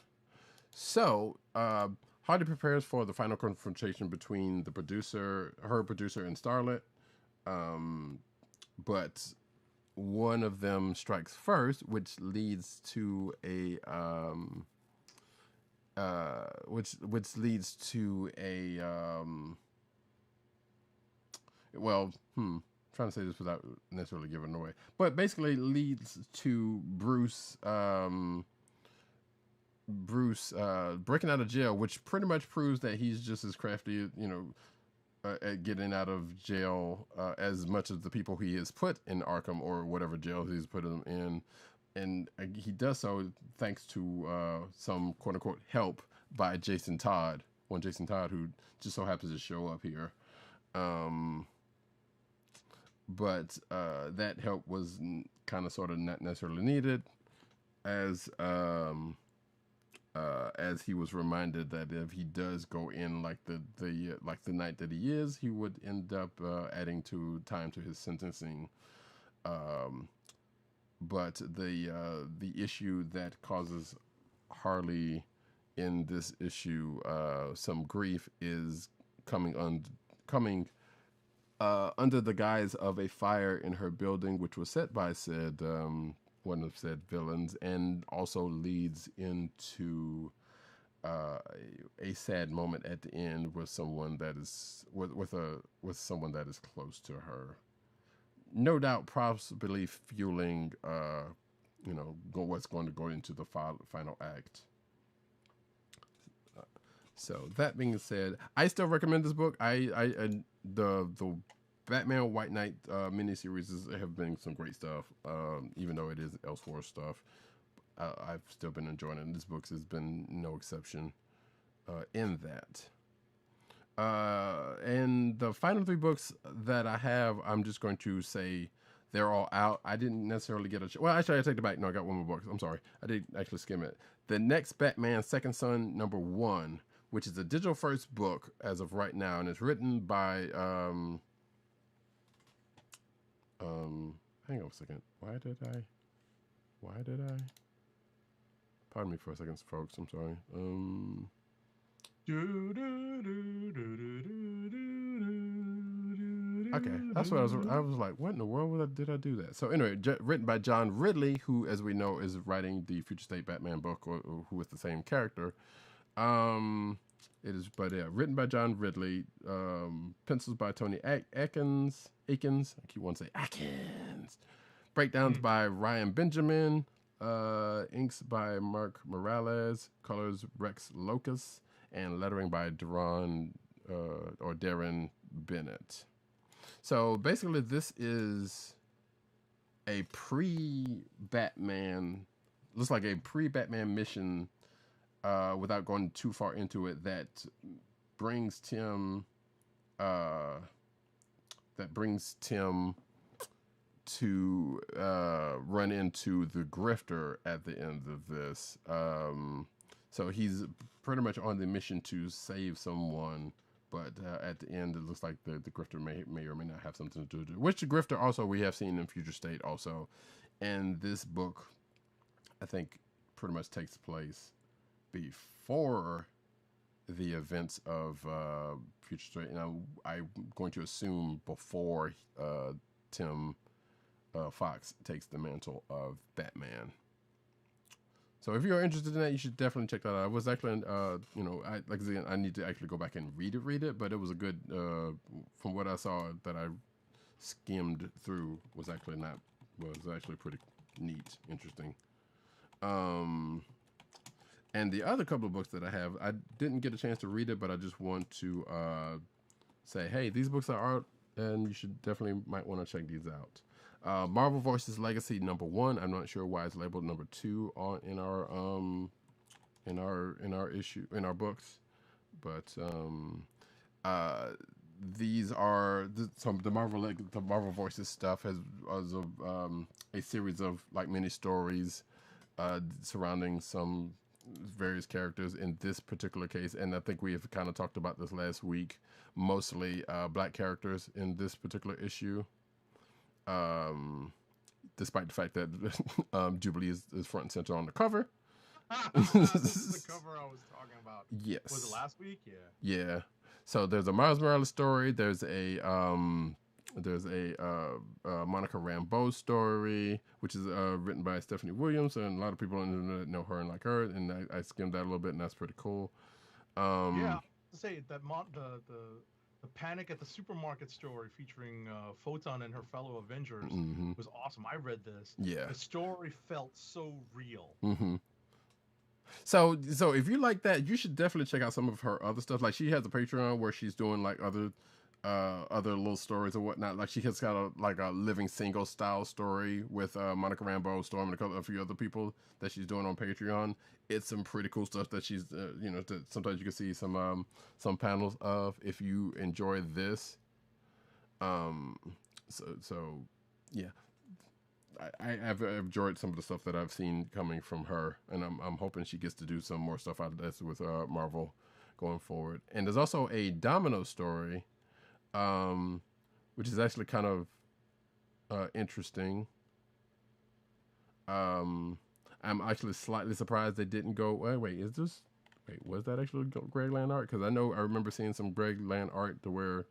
So, Harley prepares for the final confrontation between her producer, and Starlet, but one of them strikes first, which leads to a trying to say this without necessarily giving it away, but basically leads to Bruce breaking out of jail, which pretty much proves that he's just as crafty, at getting out of jail as much as the people he has put in Arkham or whatever jail he's put him in. And he does so thanks to some quote-unquote help by Jason Todd, who just so happens to show up here. But that help was kind of sort of not necessarily needed, as he was reminded that if he does go in like the night that he is, he would end up adding time to his sentencing. But the issue that causes Harley in this issue some grief is coming under the guise of a fire in her building, which was set by one of said villains, and also leads into a sad moment at the end with someone that is with someone that is close to her. No doubt, possibly fueling, what's going to go into the final act. So that being said, I still recommend this book. The Batman White Knight miniseries have been some great stuff, even though it is Elseworlds stuff. I've still been enjoying it, and this book has been no exception in that. And the final 3 books that I have, I'm just going to say they're all out. I didn't necessarily get well, actually, I take it back. No, I got one more book. I'm sorry. I did actually skim it. The Next Batman Second Son number 1, which is a digital first book as of right now, and it's written by hang on a second. Why did I? Pardon me for a second, folks. I'm sorry. Okay, that's what I was like, what in the world did I do that? So anyway, written by John Ridley, who, as we know, is writing the Future State Batman book, or who is the same character. Written by John Ridley, pencils by Tony Akins. I keep wanting to say Akins. Breakdowns by Ryan Benjamin. Inks by Mark Morales. Colors Rex Locus. And lettering by Darren Bennett. So basically, this is a pre-Batman. Looks like a pre-Batman mission. Without going too far into it, that brings Tim to run into the Grifter at the end of this. So he's pretty much on the mission to save someone, but at the end it looks like the Grifter may or may not have something to do. Which the Grifter also we have seen in Future State also, and this book I think pretty much takes place before the events of Future State, and I'm going to assume before Tim Fox takes the mantle of Batman. So if you're interested in that, you should definitely check that out. I was actually, I need to actually go back and read it, but it was a good, from what I saw that I skimmed through, was actually pretty neat, interesting. And the other couple of books that I have, I didn't get a chance to read it, but I just want to say, hey, these books are out, and you should definitely might want to check these out. Marvel Voices Legacy number 1. I'm not sure why it's labeled number 2 in our issue, in our books, But these are some the Marvel Voices stuff has a series of like mini stories surrounding some various characters in this particular case, and I think we have kind of talked about this last week. Mostly black characters in this particular issue. Despite the fact that Jubilee is front and center on the cover. This is the cover I was talking about. Yes. Was it last week? Yeah. Yeah. So there's a Miles Morales story. There's a Monica Rambeau story, which is written by Stephanie Williams, and a lot of people on the internet know her and like her. And I skimmed that a little bit, and that's pretty cool. Yeah. To say that the Panic at the Supermarket story featuring Photon and her fellow Avengers was awesome. I read this. Yeah. The story felt so real. Mm-hmm. So if you like that, you should definitely check out some of her other stuff. Like she has a Patreon where she's doing like other little stories or whatnot. Like she has got a living single style story with Monica Rambeau, Storm, and a few other people that she's doing on Patreon. It's some pretty cool stuff that she's sometimes you can see some panels of if you enjoy this. So yeah. I've enjoyed some of the stuff that I've seen coming from her, and I'm hoping she gets to do some more stuff out of this with Marvel going forward. And there's also a Domino story, which is actually kind of interesting. I'm actually slightly surprised they didn't go. Wait, was that actually Greg Land art? Because I remember seeing some Greg Land art to where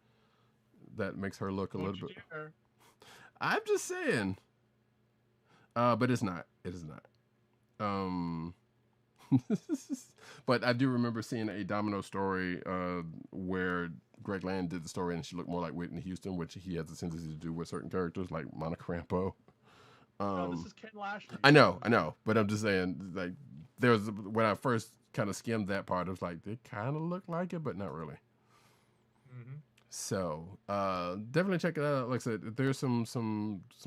that makes her look a little bit. I'm just saying. But it's not. It is not. But I do remember seeing a Domino story where Greg Land did the story and she looked more like Whitney Houston, which he has a tendency to do with certain characters like Monica Rambeau. No, this is Ken Lashley. I know, but I'm just saying, like, when I first kind of skimmed that part, it was like they kind of look like it, but not really. Mm-hmm. So definitely check it out. Like I said, there's some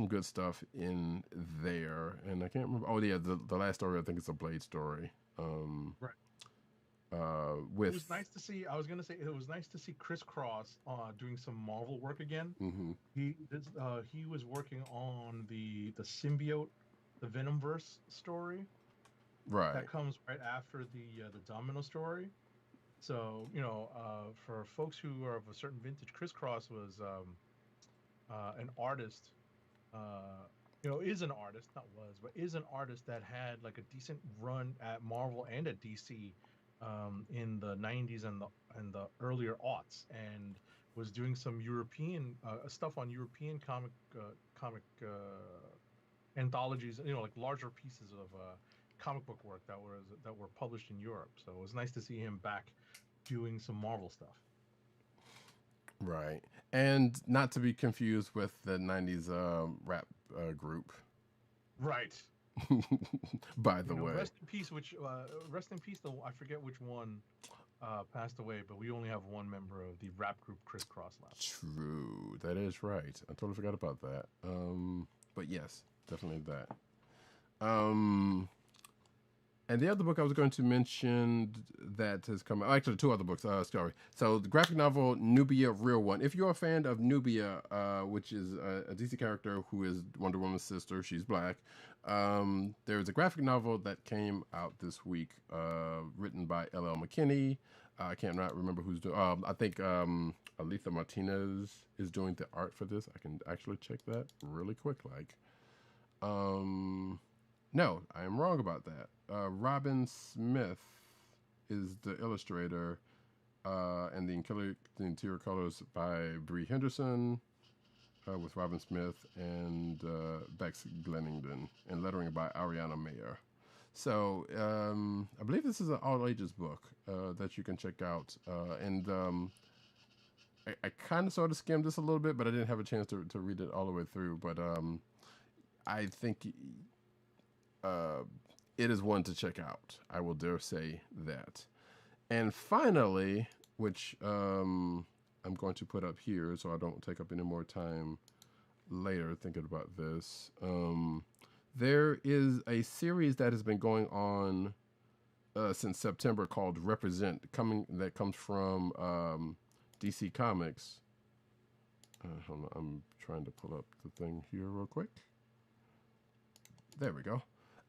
good stuff in there, and I can't remember. Oh yeah, the last story I think it's a Blade story. Right. With it was nice to see. I was gonna say it was nice to see Chris Cross doing some Marvel work again. Mm-hmm. He was working on the symbiote, the Venomverse story. Right. That comes right after the Domino story. So, for folks who are of a certain vintage, Chris Cross was an artist, is an artist, not was, but is an artist that had like a decent run at Marvel and at DC in the 90s and the earlier aughts, and was doing some European stuff on European comic anthologies, like larger pieces of comic book work that were published in Europe. So it was nice to see him back doing some Marvel stuff. Right. And not to be confused with the 90s rap group. Right. By the way. Rest in peace, though, I forget which one passed away, but we only have one member of the rap group Chris Cross left. True. That is right. I totally forgot about that. But yes, definitely that. And the other book I was going to mention that has come out, actually two other books, sorry. So the graphic novel Nubia Real One. If you're a fan of Nubia, which is a DC character who is Wonder Woman's sister, she's black. There's a graphic novel that came out this week, written by L.L. McKinney. I can't remember who's doing. I think Aletha Martinez is doing the art for this. I can actually check that really quick. No, I am wrong about that. Robin Smith is the illustrator, and the interior colors by Bree Henderson, with Robin Smith and Bex Glennington, and lettering by Ariana Mayer. So I believe this is an all ages book that you can check out. And I kind of sort of skimmed this a little bit, but I didn't have a chance to read it all the way through. But I think it is one to check out. I will dare say that. And finally, which I'm going to put up here so I don't take up any more time later thinking about this. There is a series that has been going on since September called Represent, that comes from DC Comics. Hold on, I'm trying to pull up the thing here real quick. There we go.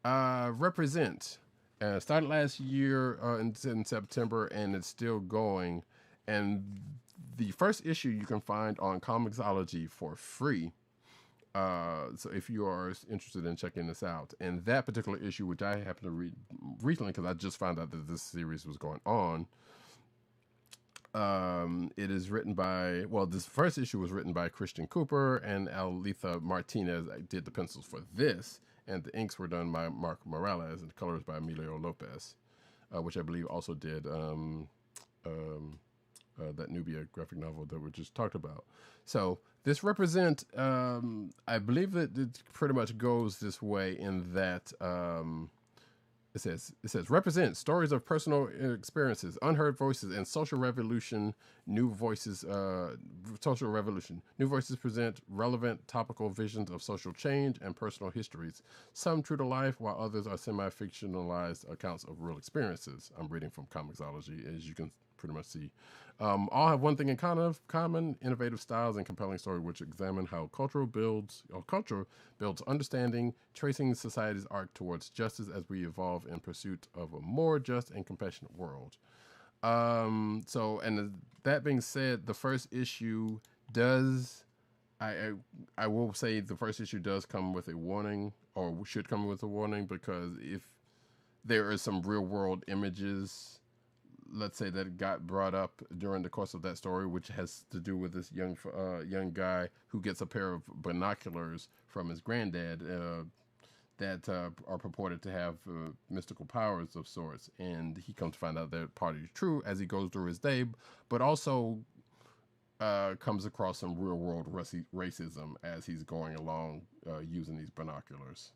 Represent. Started last year in September, and it's still going. And the first issue you can find on Comixology for free. So if you are interested in checking this out, and that particular issue, which I happened to read recently because I just found out that this series was going on, it is written by, well, this first issue was written by Christian Cooper, and Alitha Martinez did the pencils for this, and the inks were done by Mark Morales, and the colors by Emilio Lopez, which I believe also did that Nubia graphic novel that we just talked about. So this Represent, I believe that it pretty much goes this way in that it says Represent, stories of personal experiences, unheard voices, and social revolution. New voices present relevant topical visions of social change and personal histories, some true to life, while others are semi-fictionalized accounts of real experiences. I'm reading from Comixology, as you can pretty much see. All have one thing in common: innovative styles and compelling story, which examine how culture builds understanding, tracing society's arc towards justice as we evolve in pursuit of a more just and compassionate world. That being said, the first issue does, I will say the first issue does come with a warning, or should come with a warning, because if there is some real world images, let's say, that got brought up during the course of that story, which has to do with this young guy who gets a pair of binoculars from his granddad that are purported to have mystical powers of sorts, and he comes to find out that part is true as he goes through his day, but also comes across some real world racism as he's going along using these binoculars.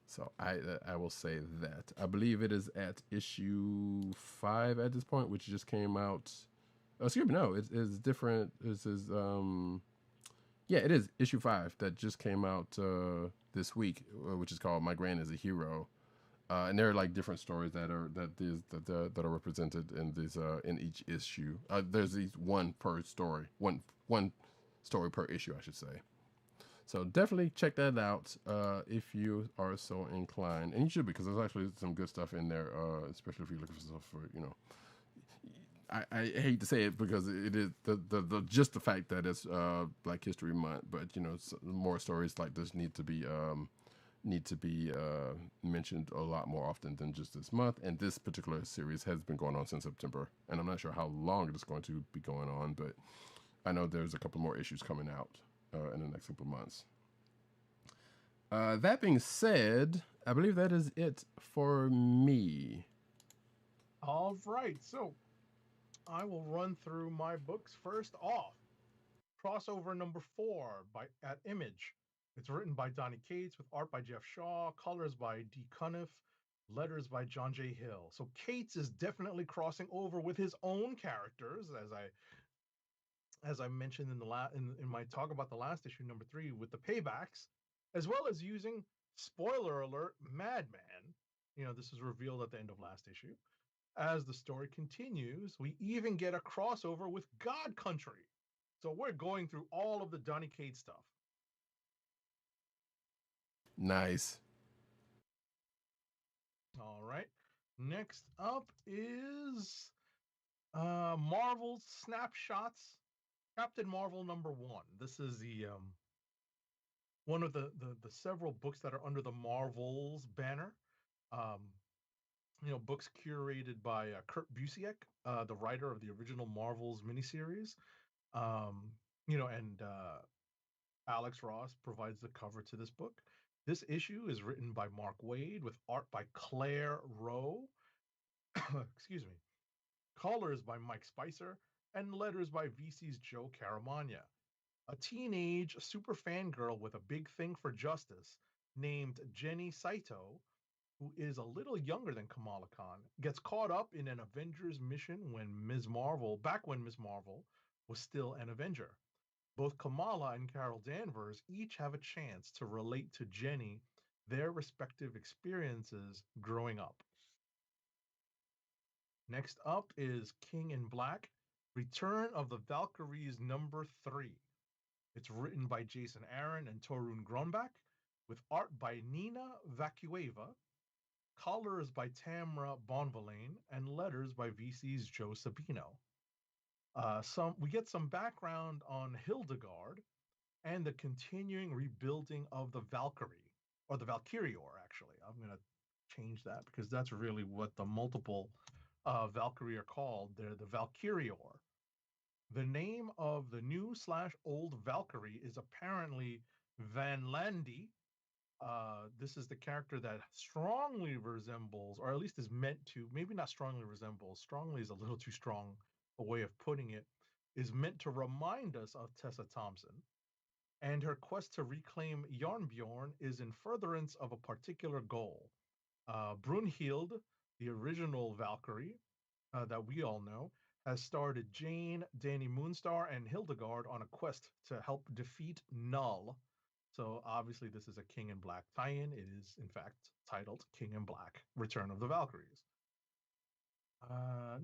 So I will say that. I believe it is at issue 5 at this point, which just came out. Oh, excuse me, no, it's different. This is yeah, it is issue 5 that just came out this week, which is called "My Grand Is a Hero," and there are like different stories that are represented in these in each issue. There's these one per story, one story per issue, I should say. So definitely check that out if you are so inclined, and you should, because there's actually some good stuff in there, especially if you're looking for stuff for, you know. I hate to say it because it is the just the fact that it's Black History Month, but you know, more stories like this need to be mentioned a lot more often than just this month. And this particular series has been going on since September, and I'm not sure how long it is going to be going on, but I know there's a couple more issues coming out in the next couple of months. That being said, I believe that is it for me. All right, so I will run through my books. First off, crossover number 4 at Image. It's written by Donny Cates with art by Jeff Shaw, colors by D. Cuniff, letters by John J. Hill. So Cates is definitely crossing over with his own characters, as I mentioned in my talk about the last issue, number 3, with the paybacks, as well as using, spoiler alert, Madman. You know, this was revealed at the end of last issue. As the story continues, we even get a crossover with God Country. So we're going through all of the Donny Cates stuff. Nice. All right. Next up is Marvel's Snapshots, Captain Marvel number 1. This is the one of the several books that are under the Marvels banner. You know, books curated by Kurt Busiek, the writer of the original Marvels miniseries. You know, and Alex Ross provides the cover to this book. This issue is written by Mark Waid with art by Claire Rowe. Excuse me. Colors by Mike Spicer and letters by VC's Joe Caramagna. A teenage super fangirl with a big thing for justice named Jenny Saito, who is a little younger than Kamala Khan, gets caught up in an Avengers mission when Ms. Marvel was still an Avenger. Both Kamala and Carol Danvers each have a chance to relate to Jenny their respective experiences growing up. Next up is King in Black, Return of the Valkyries number 3. It's written by Jason Aaron and Torun Grönbach, with art by Nina Vacueva, colors by Tamra Bonvillain, and letters by VC's Joe Sabino. We get some background on Hildegard and the continuing rebuilding of the Valkyrie, or the Valkyrior, actually. I'm going to change that because that's really what the multiple Valkyrie are called. They're the Valkyrior. The name of the new / old Valkyrie is apparently Van Landi. This is the character that strongly resembles, or at least is meant to, maybe not strongly resembles, strongly is a little too strong a way of putting it, is meant to remind us of Tessa Thompson. And her quest to reclaim Yarnbjorn is in furtherance of a particular goal. Brunhild, the original Valkyrie that we all know, has started Jane, Danny Moonstar, and Hildegard on a quest to help defeat Null. So obviously this is a King in Black tie-in. It is, in fact, titled King in Black, Return of the Valkyries.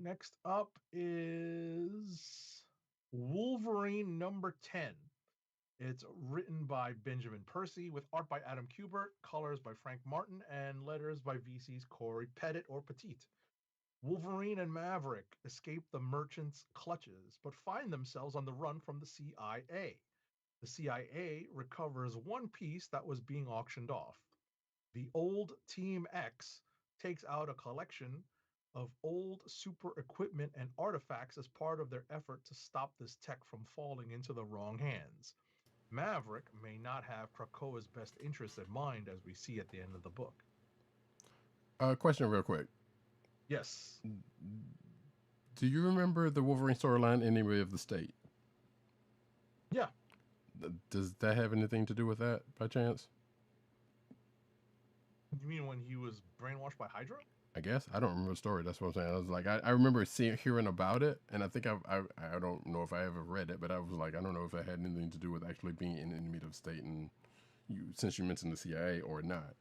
Next up is Wolverine number 10. It's written by Benjamin Percy, with art by Adam Kubert, colors by Frank Martin, and letters by VC's Corey Pettit or Petite. Wolverine and Maverick escape the merchant's clutches, but find themselves on the run from the CIA. The CIA recovers one piece that was being auctioned off. The old Team X takes out a collection of old super equipment and artifacts as part of their effort to stop this tech from falling into the wrong hands. Maverick may not have Krakoa's best interests in mind, as we see at the end of the book. Question real quick. Yes. Do you remember the Wolverine storyline Enemy of the State? Yeah. Does that have anything to do with that, by chance? You mean when he was brainwashed by Hydra? I guess. I don't remember the story. That's what I'm saying. I was like, I remember hearing about it, and I think I don't know if I ever read it, but I was like, I don't know if it had anything to do with actually being in Enemy of the State, and since you mentioned the CIA or not.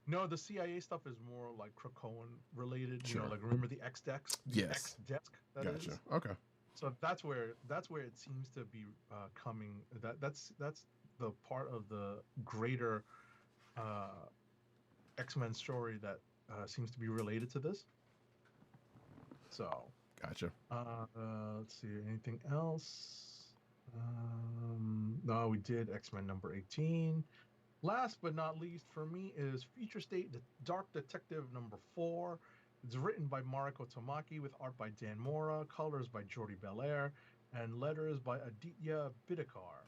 No, the CIA stuff is more like Krakoan related. Sure. You know, like remember the X desk? Yes. X desk. Gotcha. Okay. So that's where it seems to be coming. That's the part of the greater X-Men story that seems to be related to this. So. Gotcha. Let's see. Anything else? No, we did X-Men number 18. Last but not least for me is Future State Dark Detective number 4. It's written by Mariko Tamaki, with art by Dan Mora, colors by Jordi Belair, and letters by Aditya Bidikar.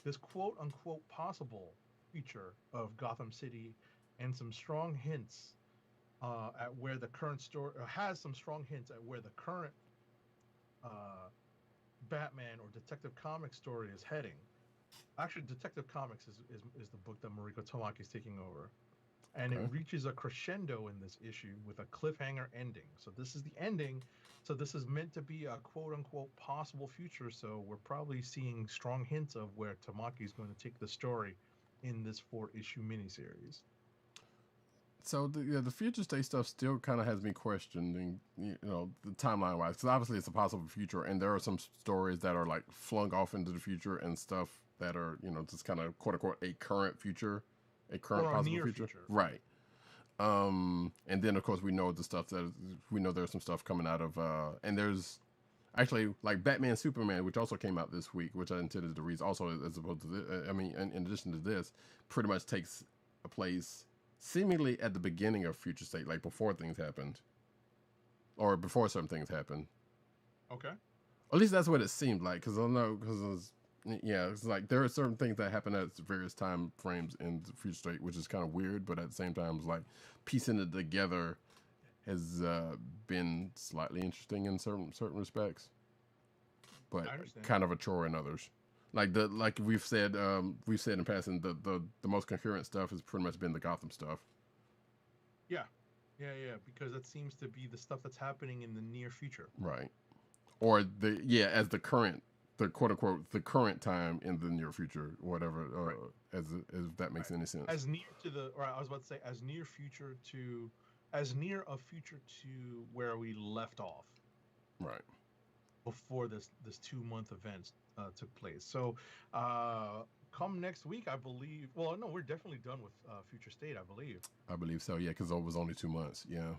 This quote-unquote possible future of Gotham City and some strong hints at where the current story has some strong hints at where the current Batman or Detective Comics story is heading. Actually, Detective Comics is the book that Mariko Tamaki is taking over. And it reaches a crescendo in this issue with a cliffhanger ending. So this is the ending. So this is meant to be a quote-unquote possible future. So we're probably seeing strong hints of where Tamaki is going to take the story in this 4-issue miniseries. So the Future State stuff still kind of has me questioning, the timeline-wise. Because obviously it's a possible future, and there are some stories that are like flung off into the future and stuff that are, just kind of quote-unquote a current future. A current possible future. Right. And then of course we know there's some stuff coming out of and there's actually like Batman Superman, which also came out this week, which I intended to read also as opposed to this, in addition to this, pretty much takes a place seemingly at the beginning of Future State, like before things happened. Or before some things happened. Okay. At least that's what it seemed like, because I don't know, it's like there are certain things that happen at various time frames in the Future State, which is kind of weird, but at the same time, it's like piecing it together has been slightly interesting in certain respects, but kind of a chore in others. Like we've said in passing, the most coherent stuff has pretty much been the Gotham stuff. Yeah, because that seems to be the stuff that's happening in the near future. Right, or as the current. The quote unquote the current time in the near future, whatever, as if that makes any sense. As near to I was about to say as near future to as near a future to where we left off Right. before this 2 month event took place. So come next week, I believe. Well, no, we're definitely done with Future State, I believe. I believe so. Yeah, because it was only 2 months. Yeah.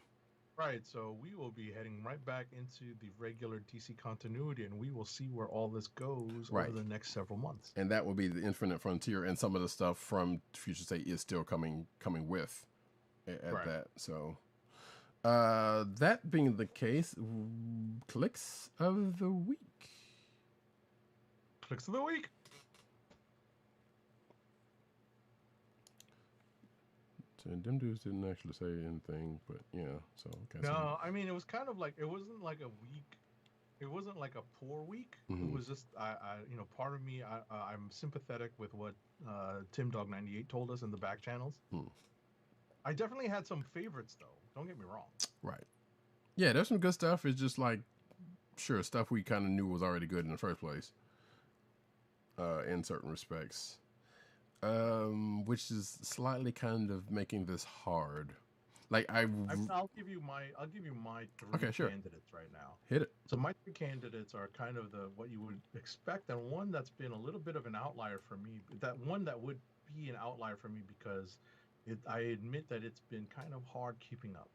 Right. So we will be heading right back into the regular DC continuity, and we will see where all this goes Right. over the next several months. And that will be the Infinite Frontier, and some of the stuff from Future State is still coming with at Right. that. So that being the case, clicks of the week. Clicks of the week. And them dudes didn't actually say anything, but yeah. So okay. No, I mean, it was kind of like, it wasn't like a week. It wasn't like a poor week. Mhm. It was just, part of me, I'm sympathetic with what Tim Dog 98 told us in the back channels. I definitely had some favorites, though. Don't get me wrong. Right. Yeah, there's some good stuff. It's just like, sure, stuff we kind of knew was already good in the first place. In certain respects. Which is slightly kind of making this hard. Like I'll give you my three candidates right now. Hit it. So my three candidates are kind of what you would expect, and one that's been a little bit of an outlier for me. That one that would be an outlier for me because I admit that it's been kind of hard keeping up.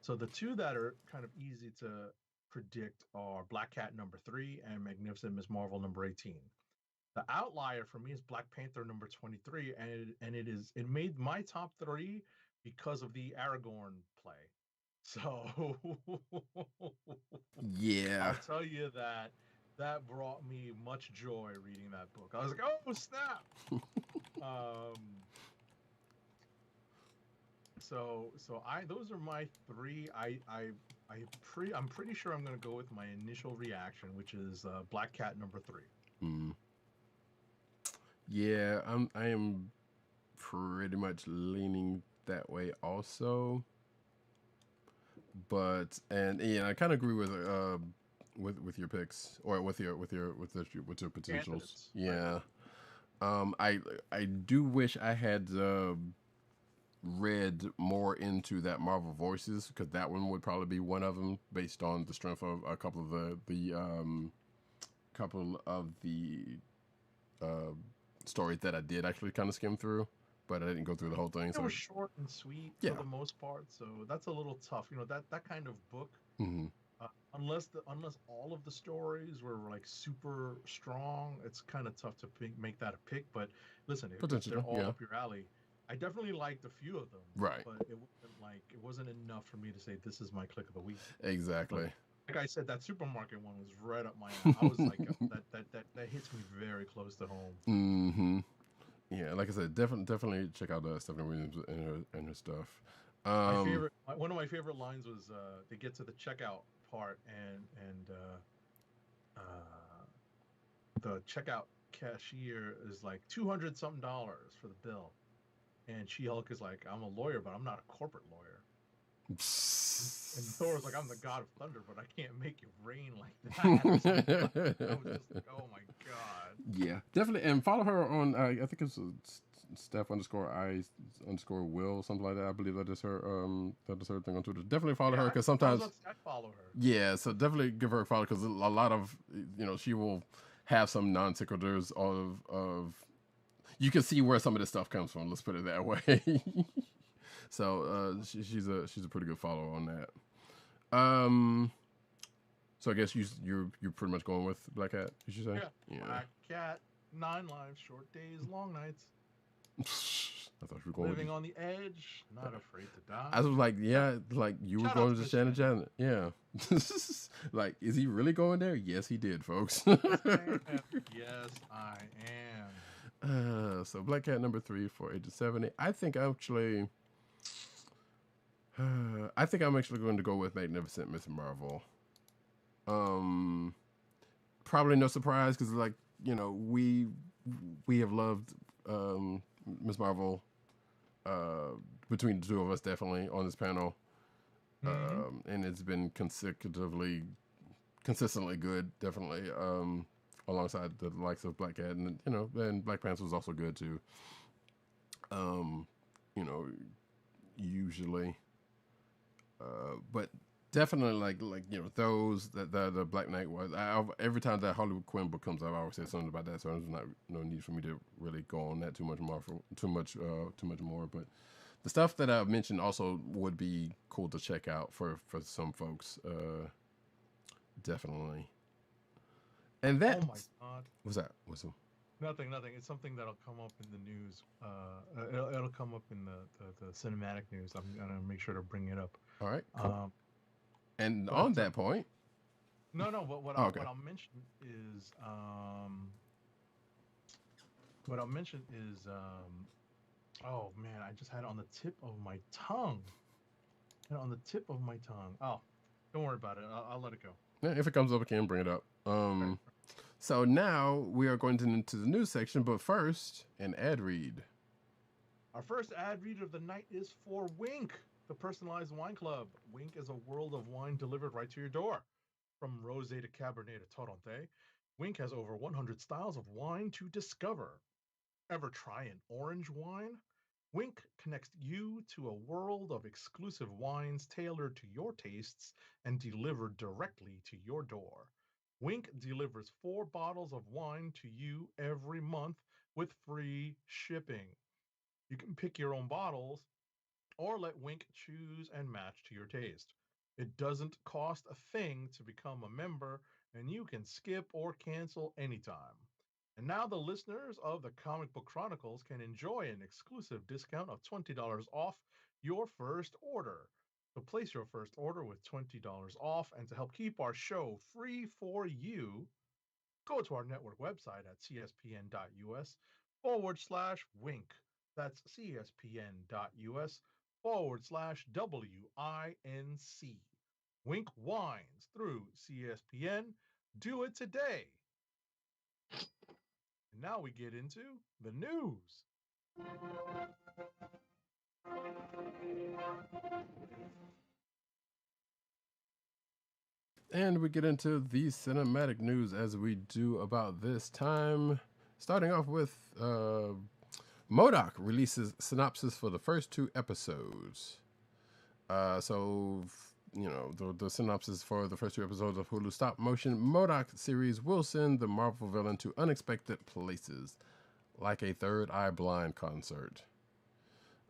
So the two that are kind of easy to predict are Black Cat number 3 and Magnificent Miss Marvel number 18. The outlier for me is Black Panther number 23, and it made my top 3 because of the Aragorn play. So yeah, I'll tell you that brought me much joy reading that book. I was like, oh snap! So those are my 3. I'm pretty sure I'm gonna go with my initial reaction, which is Black Cat number 3. Yeah, I am pretty much leaning that way also. But I kind of agree with your picks or with your potentials. Candidates. Yeah. I do wish I had read more into that Marvel Voices, because that one would probably be one of them based on the strength of a couple of the stories that I did actually kind of skim through, but I didn't go through the whole thing. It was short and sweet for the most part, so that's a little tough. That kind of book, unless all of the stories were like super strong, it's kind of tough to make that a pick. But listen, if they're all up your alley, I definitely liked a few of them. Right. But it wasn't enough for me to say this is my click of the week. Exactly. Like I said, that supermarket one was right up my alley. I was like, that hits me very close to home. Yeah, like I said, definitely check out Stephanie Williams and her stuff. One of my favorite lines was they get to the checkout part and the checkout cashier is like $200 something for the bill, and She-Hulk is like, I'm a lawyer, but I'm not a corporate lawyer. And Thor's like, I'm the god of thunder, but I can't make it rain like that. I was just like, oh my god. Yeah, definitely. And follow her on, I think it's Steph_I_Will, something like that. I believe that is her thing on Twitter. Definitely follow her, because sometimes I follow her. Yeah, so definitely give her a follow, because a lot of, she will have some non sequiturs of you can see where some of this stuff comes from. Let's put it that way. So she's a pretty good follow on that. So I guess you're pretty much going with Black Cat, you should say? Yeah. Black Cat, 9 lives, short days, long nights. I thought you were going living on the edge, not afraid to die. I was like, yeah, like you were going to Shannon Janet. Yeah. Like, is he really going there? Yes, he did, folks. Yes, I am. So Black Cat number 3 for age 70. I think I'm actually going to go with Magnificent Miss Marvel. Probably no surprise, because we have loved Miss Marvel between the two of us, definitely on this panel. And it's been consistently good, definitely, alongside the likes of Black Cat, and and Black Panther was also good too. Usually. But definitely like those that the Black Knight was. Every time that Hollywood Quinn book comes up, I always say something about that. So there's no need for me to really go on that too much more. But the stuff that I mentioned also would be cool to check out for some folks. Definitely. And that. Oh my God. What's that? What's that? Nothing. It's something that'll come up in the news. It'll come up in the cinematic news. I'm gonna make sure to bring it up. All right. Cool. And on that point. No. But what I'll mention is oh man, I just had it on the tip of my tongue. Oh, don't worry about it. I'll let it go. Yeah, if it comes up again, bring it up. Okay. So now we are going into the news section, but first, an ad read. Our first ad read of the night is for Wink, the personalized wine club. Wink is a world of wine delivered right to your door. From rosé to cabernet to torronté, Wink has over 100 styles of wine to discover. Ever try an orange wine? Wink connects you to a world of exclusive wines tailored to your tastes and delivered directly to your door. Wink delivers 4 bottles of wine to you every month with free shipping. You can pick your own bottles or let Wink choose and match to your taste. It doesn't cost a thing to become a member, and you can skip or cancel anytime. And now the listeners of the Comic Book Chronicles can enjoy an exclusive discount of $20 off your first order. So place your first order with $20 off, and to help keep our show free for you, go to our network website at cspn.us/wink. That's cspn.us/WINC. Wink wines through CSPN. Do it today. And now we get into the news. And we get into the cinematic news as we do about this time. Starting off with MODOK releases synopsis for the first 2 episodes. So, the synopsis for the first 2 episodes of Hulu stop motion MODOK series will send the Marvel villain to unexpected places, like a third eye blind concert.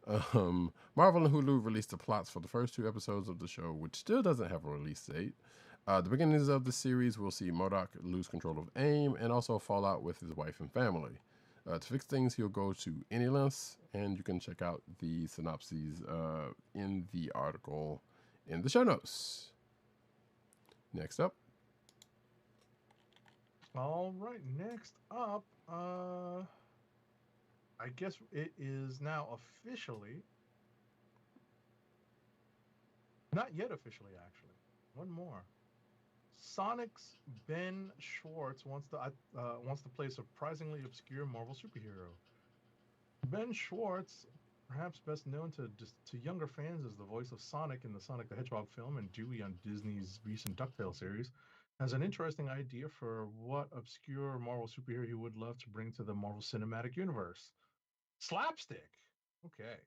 Marvel and Hulu released the plots for the first 2 episodes of the show, which still doesn't have a release date. The beginnings of the series will see MODOK lose control of AIM and also fall out with his wife and family. To fix things, he'll go to any lengths, and you can check out the synopses in the article in the show notes. Next up. All right, next up, I guess it is now officially, not yet officially actually, one more. Sonic's Ben Schwartz wants to play a surprisingly obscure Marvel superhero. Ben Schwartz, perhaps best known to younger fans as the voice of Sonic in the Sonic the Hedgehog film and Dewey on Disney's recent DuckTales series, has an interesting idea for what obscure Marvel superhero he would love to bring to the Marvel Cinematic Universe. Slapstick. Okay.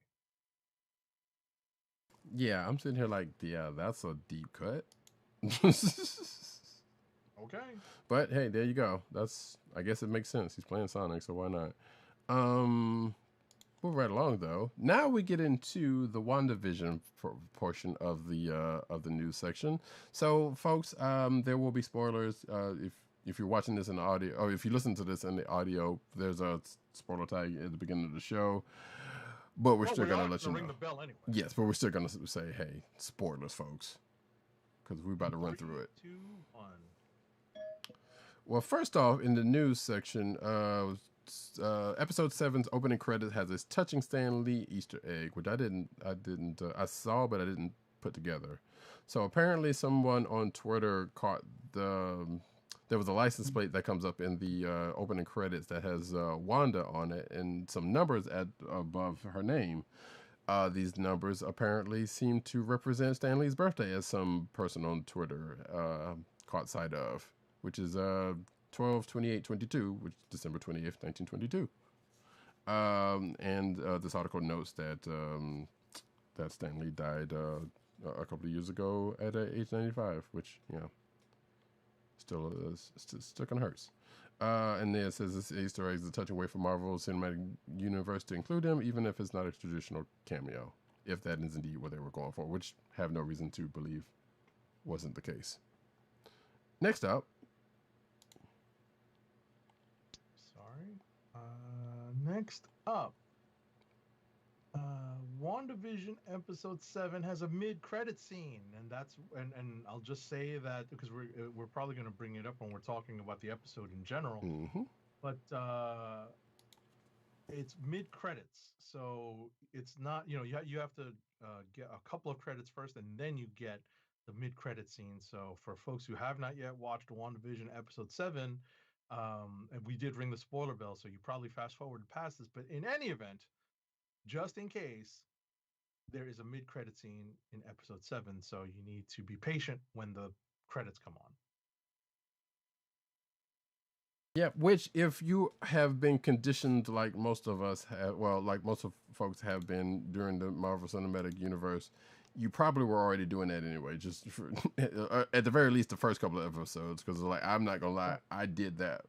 Yeah, I'm sitting here like, yeah, that's a deep cut. Okay. But hey, there you go. I guess it makes sense. He's playing Sonic, so why not? Move right along though. Now we get into the WandaVision portion of the news section. So, folks, there will be spoilers. If you're watching this in the audio, or if you listen to this in the audio, there's a spoiler tag at the beginning of the show. But we're still gonna let you know. Ring the bell anyway. Yes, but we're still gonna say, hey, spoilers, folks, because we're about to run through it. 3, 2, 1. Well, first off, in the news section, episode 7's opening credit has this touching Stan Lee Easter egg, which I saw, but I didn't put together. So apparently, someone on Twitter caught there was a license plate that comes up in the opening credits that has Wanda on it and some numbers above her name. These numbers apparently seem to represent Stan Lee's birthday, as some person on Twitter caught sight of, which is 12/28/22, which is December 28th, 1922. And this article notes that Stan Lee died a couple of years ago at age 95, which still kind of hurts. And then it says this Easter egg is a touching way for Marvel Cinematic Universe to include him, even if it's not a traditional cameo, if that is indeed what they were going for, which I have no reason to believe wasn't the case. Next up. Next up, WandaVision episode 7 has a mid-credit scene, and I'll just say that because we're probably going to bring it up when we're talking about the episode in general. Mm-hmm. But it's mid-credits, so it's not, you have to get a couple of credits first, and then you get the mid-credit scene. So for folks who have not yet watched WandaVision episode 7, and we did ring the spoiler bell, so you probably fast forwarded past this, but in any event, just in case, there is a mid-credit scene in episode 7, so you need to be patient when the credits come on. Yeah, which if you have been conditioned like most of us have, like most of folks have been during the Marvel Cinematic Universe, you probably were already doing that anyway, just for, at the very least the first couple of episodes, because like, I'm not gonna lie, I did that.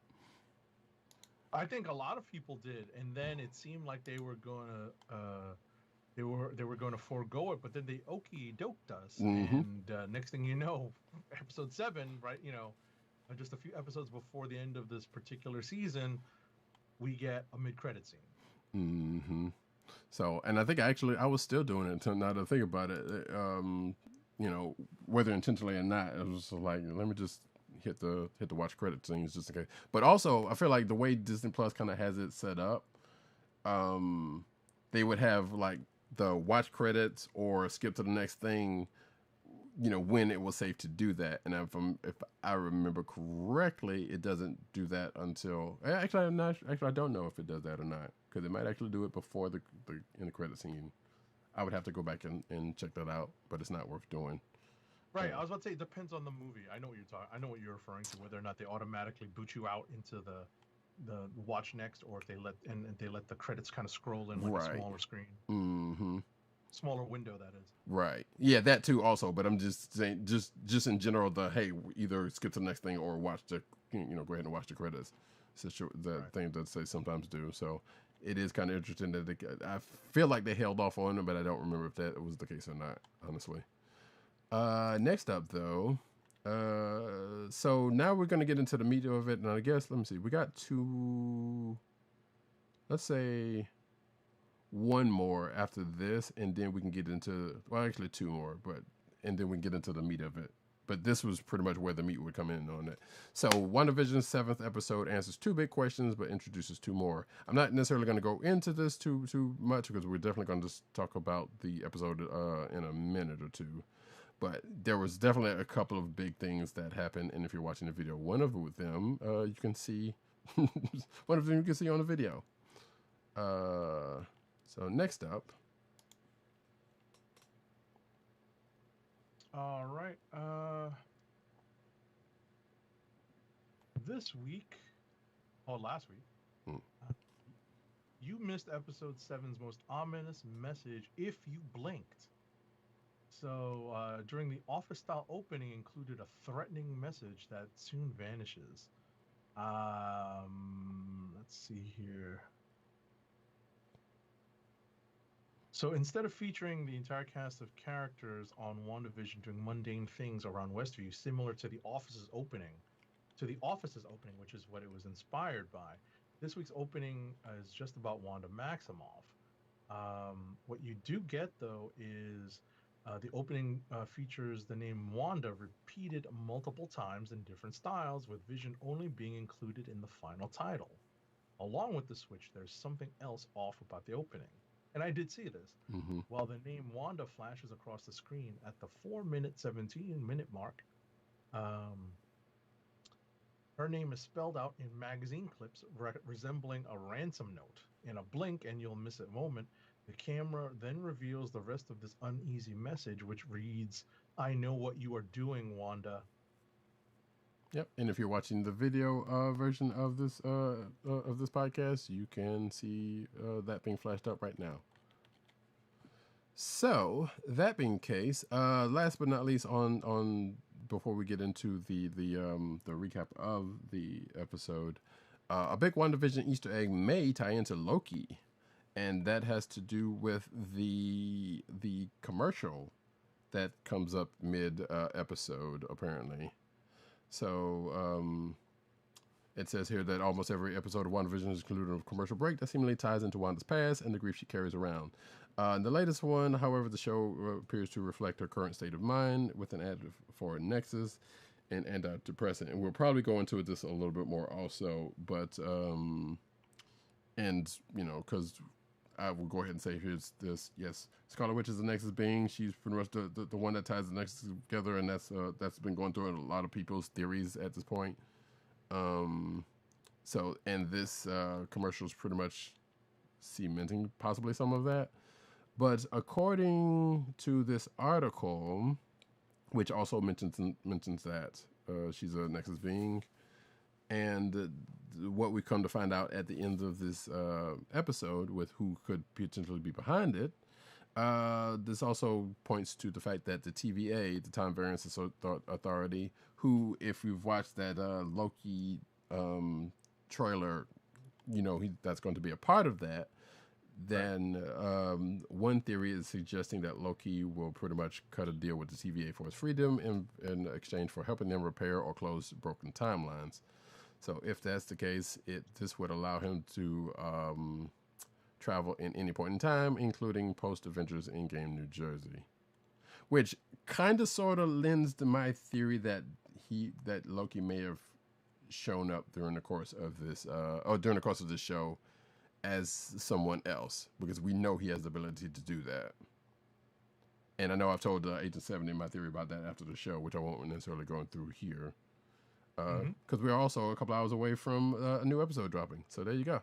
I think a lot of people did, and then it seemed like they were gonna they were going to forego it, but then they okey-doked us, and next thing you know, episode 7, right? Just a few episodes before the end of this particular season, we get a mid-credit scene. Mm-hmm. So, and I think I was still doing it until now that I think about it. Whether intentionally or not, it was like, let me just hit the watch credit scenes just in case. But also, I feel like the way Disney Plus kind of has it set up, they would have like the watch credits or skip to the next thing, when it was safe to do that. And if I remember correctly, it doesn't do that until actually I don't know if it does that or not, because it might actually do it before the in the credit scene. I would have to go back and check that out, but it's not worth doing. Right, I was about to say it depends on the movie. I know what you're talking. I know what you're referring to, whether or not they automatically boot you out into the watch next, or if they let the credits kind of scroll in like a smaller screen. Mm-hmm. Smaller window, that is. Right. Yeah, that too also, but I'm just saying, just in general, either skip to the next thing or watch go ahead and watch the credits. It's the thing that they sometimes do. So it is kind of interesting that I feel like they held off on them, but I don't remember if that was the case or not, honestly. Next up though, so now we're going to get into the meat of it, and I guess, let me see, we got let's say one more after this, and then we can get into, actually two more, and then we can get into the meat of it. But this was pretty much where the meat would come in on it. So WandaVision's 7th episode answers 2 big questions, but introduces 2 more. I'm not necessarily going to go into this too much, because we're definitely going to just talk about the episode in a minute or two. But there was definitely a couple of big things that happened, and if you're watching the video, one of them you can see, one of them you can see on the video. So next up. All right. Last week, you missed episode 7's most ominous message, if you blinked. So during the office-style opening included a threatening message that soon vanishes. Let's see here. So instead of featuring the entire cast of characters on WandaVision doing mundane things around Westview, similar to The Office's opening, which is what it was inspired by, this week's opening is just about Wanda Maximoff. What you do get, though, is the opening features the name Wanda repeated multiple times in different styles, with Vision only being included in the final title. Along with the switch, there's something else off about the opening. And I did see this. Mm-hmm. While the name Wanda flashes across the screen at the 17-minute mark, her name is spelled out in magazine clips resembling a ransom note. In a blink and you'll miss it moment, the camera then reveals the rest of this uneasy message, which reads, "I know what you are doing, Wanda." Yep, and if you're watching the video version of this podcast, you can see that being flashed up right now. So that being the case, last but not least, on before we get into the recap of the episode, a big WandaVision Easter egg may tie into Loki, and that has to do with the commercial that comes up mid episode apparently. So it says here that almost every episode of WandaVision is included a commercial break that seemingly ties into Wanda's past and the grief she carries around. In the latest one, however, the show appears to reflect her current state of mind with an ad for Nexus and antidepressant. And we'll probably go into this a little bit more also, but, and, you know, because I will go ahead and say here's this. Yes, Scarlet Witch is the Nexus being. She's pretty much the one that ties the Nexus together, and that's been going through a lot of people's theories at this point. So, and this commercial is pretty much cementing possibly some of that. But according to this article, which also mentions that she's a Nexus being, and what we come to find out at the end of this episode with who could potentially be behind it, this also points to the fact that the TVA, the Time Variance Authority, who, if you've watched that Loki trailer, you know that's going to be a part of that. Then one theory is suggesting that Loki will pretty much cut a deal with the TVA for his freedom in exchange for helping them repair or close broken timelines. So if that's the case, this would allow him to travel in any point in time, including post-Avengers Endgame New Jersey. Which kind of sort of lends to my theory that Loki may have shown up during the course of this show as someone else, because we know he has the ability to do that. And I know I've told Agent 70 my theory about that after the show, which I won't necessarily go through here. Because we're also a couple hours away from a new episode dropping. So there you go.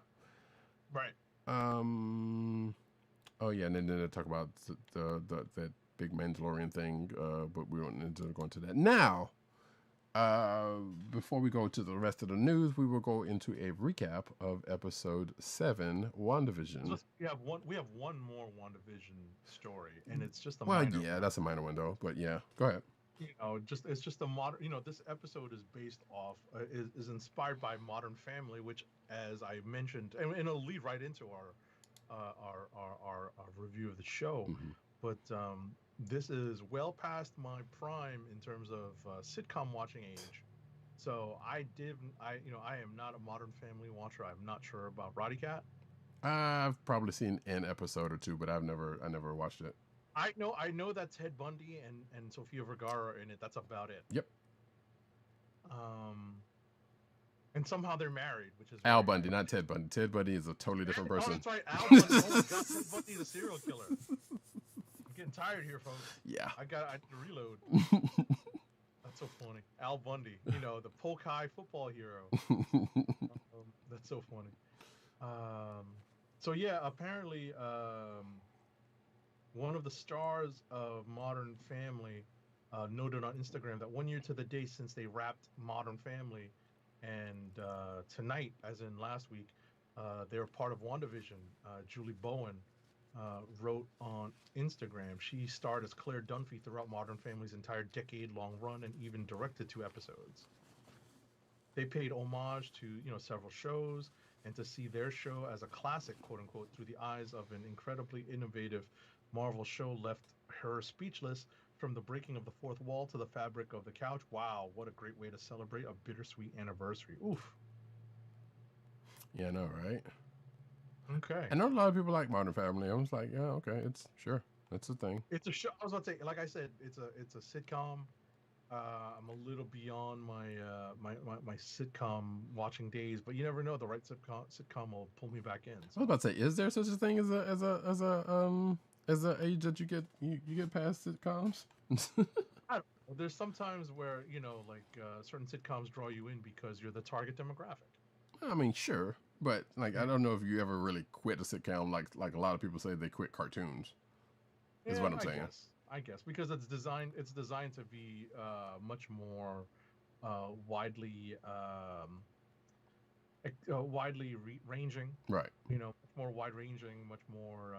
Right. Oh, yeah, and then they talk about that big Mandalorian thing, but we won't need to go into that. Now, before we go to the rest of the news, we will go into a recap of episode 7, WandaVision. We have one more WandaVision story, and it's just a minor. Well, yeah, that's a minor one though. But yeah, go ahead. You know, it's just a modern. You know, this episode is based off is inspired by Modern Family, which, as I mentioned, and it'll lead right into our review of the show. Mm-hmm. But this is well past my prime in terms of sitcom watching age. So I am not a Modern Family watcher. I'm not sure about Roddy Cat. I've probably seen an episode or two, but I never watched it. I know that Ted Bundy and Sofia Vergara are in it. That's about it. Yep. And somehow they're married, which is Al Bundy, not Ted Bundy. Ted Bundy is a totally different person. Oh, that's right. Al Bundy. Oh my God, Ted Bundy's a serial killer. I'm getting tired here, folks. Yeah. I need to reload. That's so funny. Al Bundy, you know, the Polk High football hero. That's so funny. So yeah, apparently, one of the stars of Modern Family noted on Instagram that 1 year to the day since they wrapped Modern Family, and tonight, as in last week, they were part of WandaVision. Julie Bowen wrote on Instagram, she starred as Claire Dunphy throughout Modern Family's entire decade-long run and even directed 2 episodes. They paid homage to, you know, several shows, and to see their show as a classic, quote-unquote, through the eyes of an incredibly innovative Marvel show left her speechless. From the breaking of the fourth wall to the fabric of the couch. Wow, what a great way to celebrate a bittersweet anniversary. Oof. Yeah, I know, right? Okay. I know a lot of people like Modern Family. I was like, yeah, okay, it's sure. That's the thing. It's a show. I was about to say, like I said, it's a sitcom. I'm a little beyond my sitcom watching days, but you never know. The right sitcom will pull me back in. So. I was about to say, is there such a thing as an age that you get past sitcoms? I don't know. There's sometimes where, you know, like certain sitcoms draw you in because you're the target demographic. I mean, sure, but like I don't know if you ever really quit a sitcom like a lot of people say they quit cartoons. Is what I'm saying. I guess because it's designed to be much more widely widely ranging. Right. You know, much more wide ranging, much more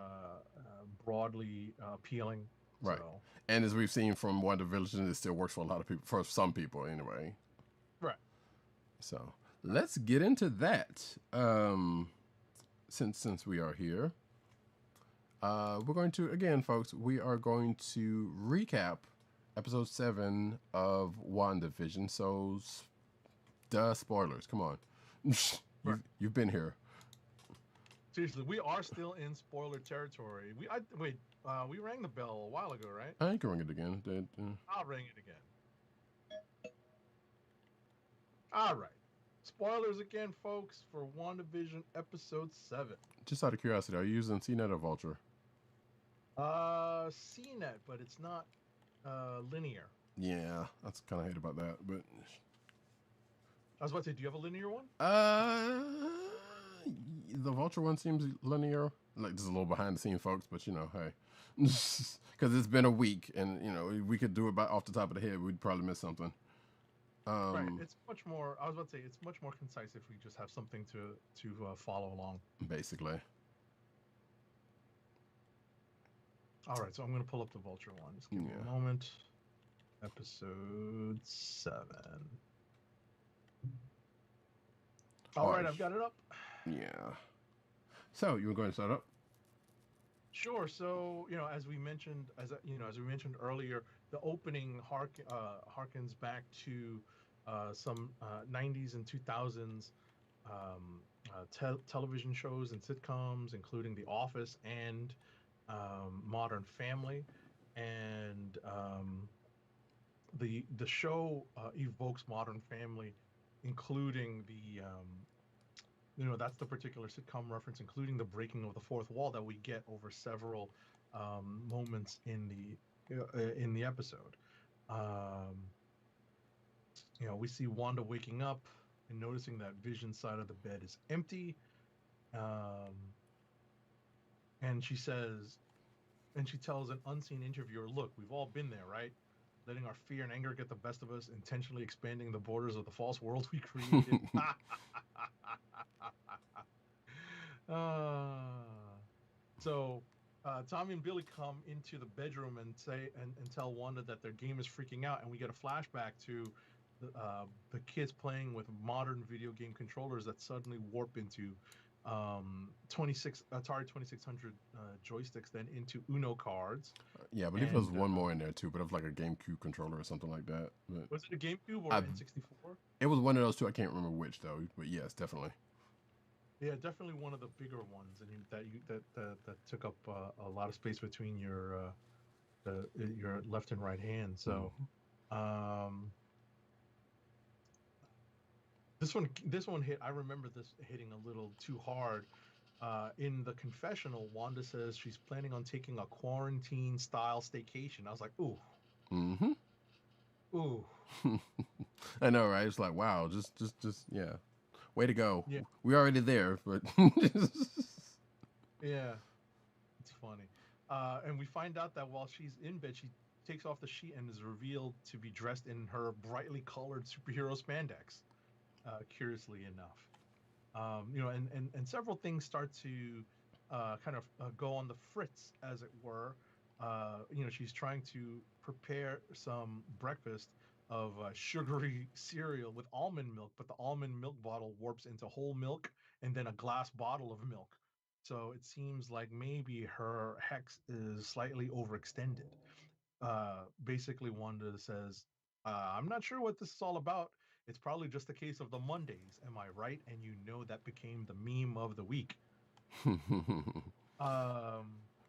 broadly appealing. Right. So, And as we've seen from WandaVision, it still works for a lot of people, for some people anyway. right. So let's get into that. Since we are here, we're going to, again, folks, we are going to recap episode 7 of WandaVision. So, spoilers. Come on. You've been here. Seriously, we are still in spoiler territory. We rang the bell a while ago, right? I can ring it again. I'll ring it again. All right. Spoilers again, folks, for WandaVision episode 7. Just out of curiosity, are you using CNET or Vulture? CNET, but it's not linear. Yeah, that's kind of hate about that, but I was about to say, do you have a linear one? The Vulture one seems linear. Like, just a little behind the scenes, folks, but you know, hey, because it's been a week, and you know, we could do it off the top of the head. We'd probably miss something. Right. It's much more. I was about to say it's much more concise if we just have something to follow along. Basically. All right, so I'm going to pull up the Vulture one. Just give me a moment. Episode 7. All right, I've got it up. Yeah. So you were going to start up? Sure. So as we mentioned, as we mentioned earlier, the opening harkens back to some 90s and 2000s television shows and sitcoms, including The Office and Modern Family, and the show evokes Modern Family, including the that's the particular sitcom reference, including the breaking of the fourth wall that we get over several moments in the episode. We see Wanda waking up and noticing that Vision's side of the bed is empty, and she tells an unseen interviewer, "Look, we've all been there, right? Letting our fear and anger get the best of us, intentionally expanding the borders of the false world we created." So Tommy and Billy come into the bedroom and say and tell Wanda that their game is freaking out, and we get a flashback to the kids playing with modern video game controllers that suddenly warp into Atari 2600 joysticks, then into Uno cards. Yeah, I believe there was one more in there too, but it was like a GameCube controller or something like that. But was it a GameCube or N64? It was one of those two. I can't remember which though, but yes, definitely. Yeah, definitely one of the bigger ones, and that took up a lot of space between your left and right hand. So, this one hit. I remember this hitting a little too hard. In the confessional, Wanda says she's planning on taking a quarantine-style staycation. I was like, ooh. Mm-hmm. Ooh. I know, right? It's like, wow, just yeah. Way to go. Yeah. We're already there, but yeah. It's funny. And we find out that while she's in bed, she takes off the sheet and is revealed to be dressed in her brightly colored superhero spandex. Curiously enough, and several things start to kind of go on the fritz, as it were. She's trying to prepare some breakfast of sugary cereal with almond milk, but the almond milk bottle warps into whole milk and then a glass bottle of milk. So it seems like maybe her hex is slightly overextended. Basically, Wanda says, "I'm not sure what this is all about. It's probably just a case of the Mondays. Am I right?" And that became the meme of the week.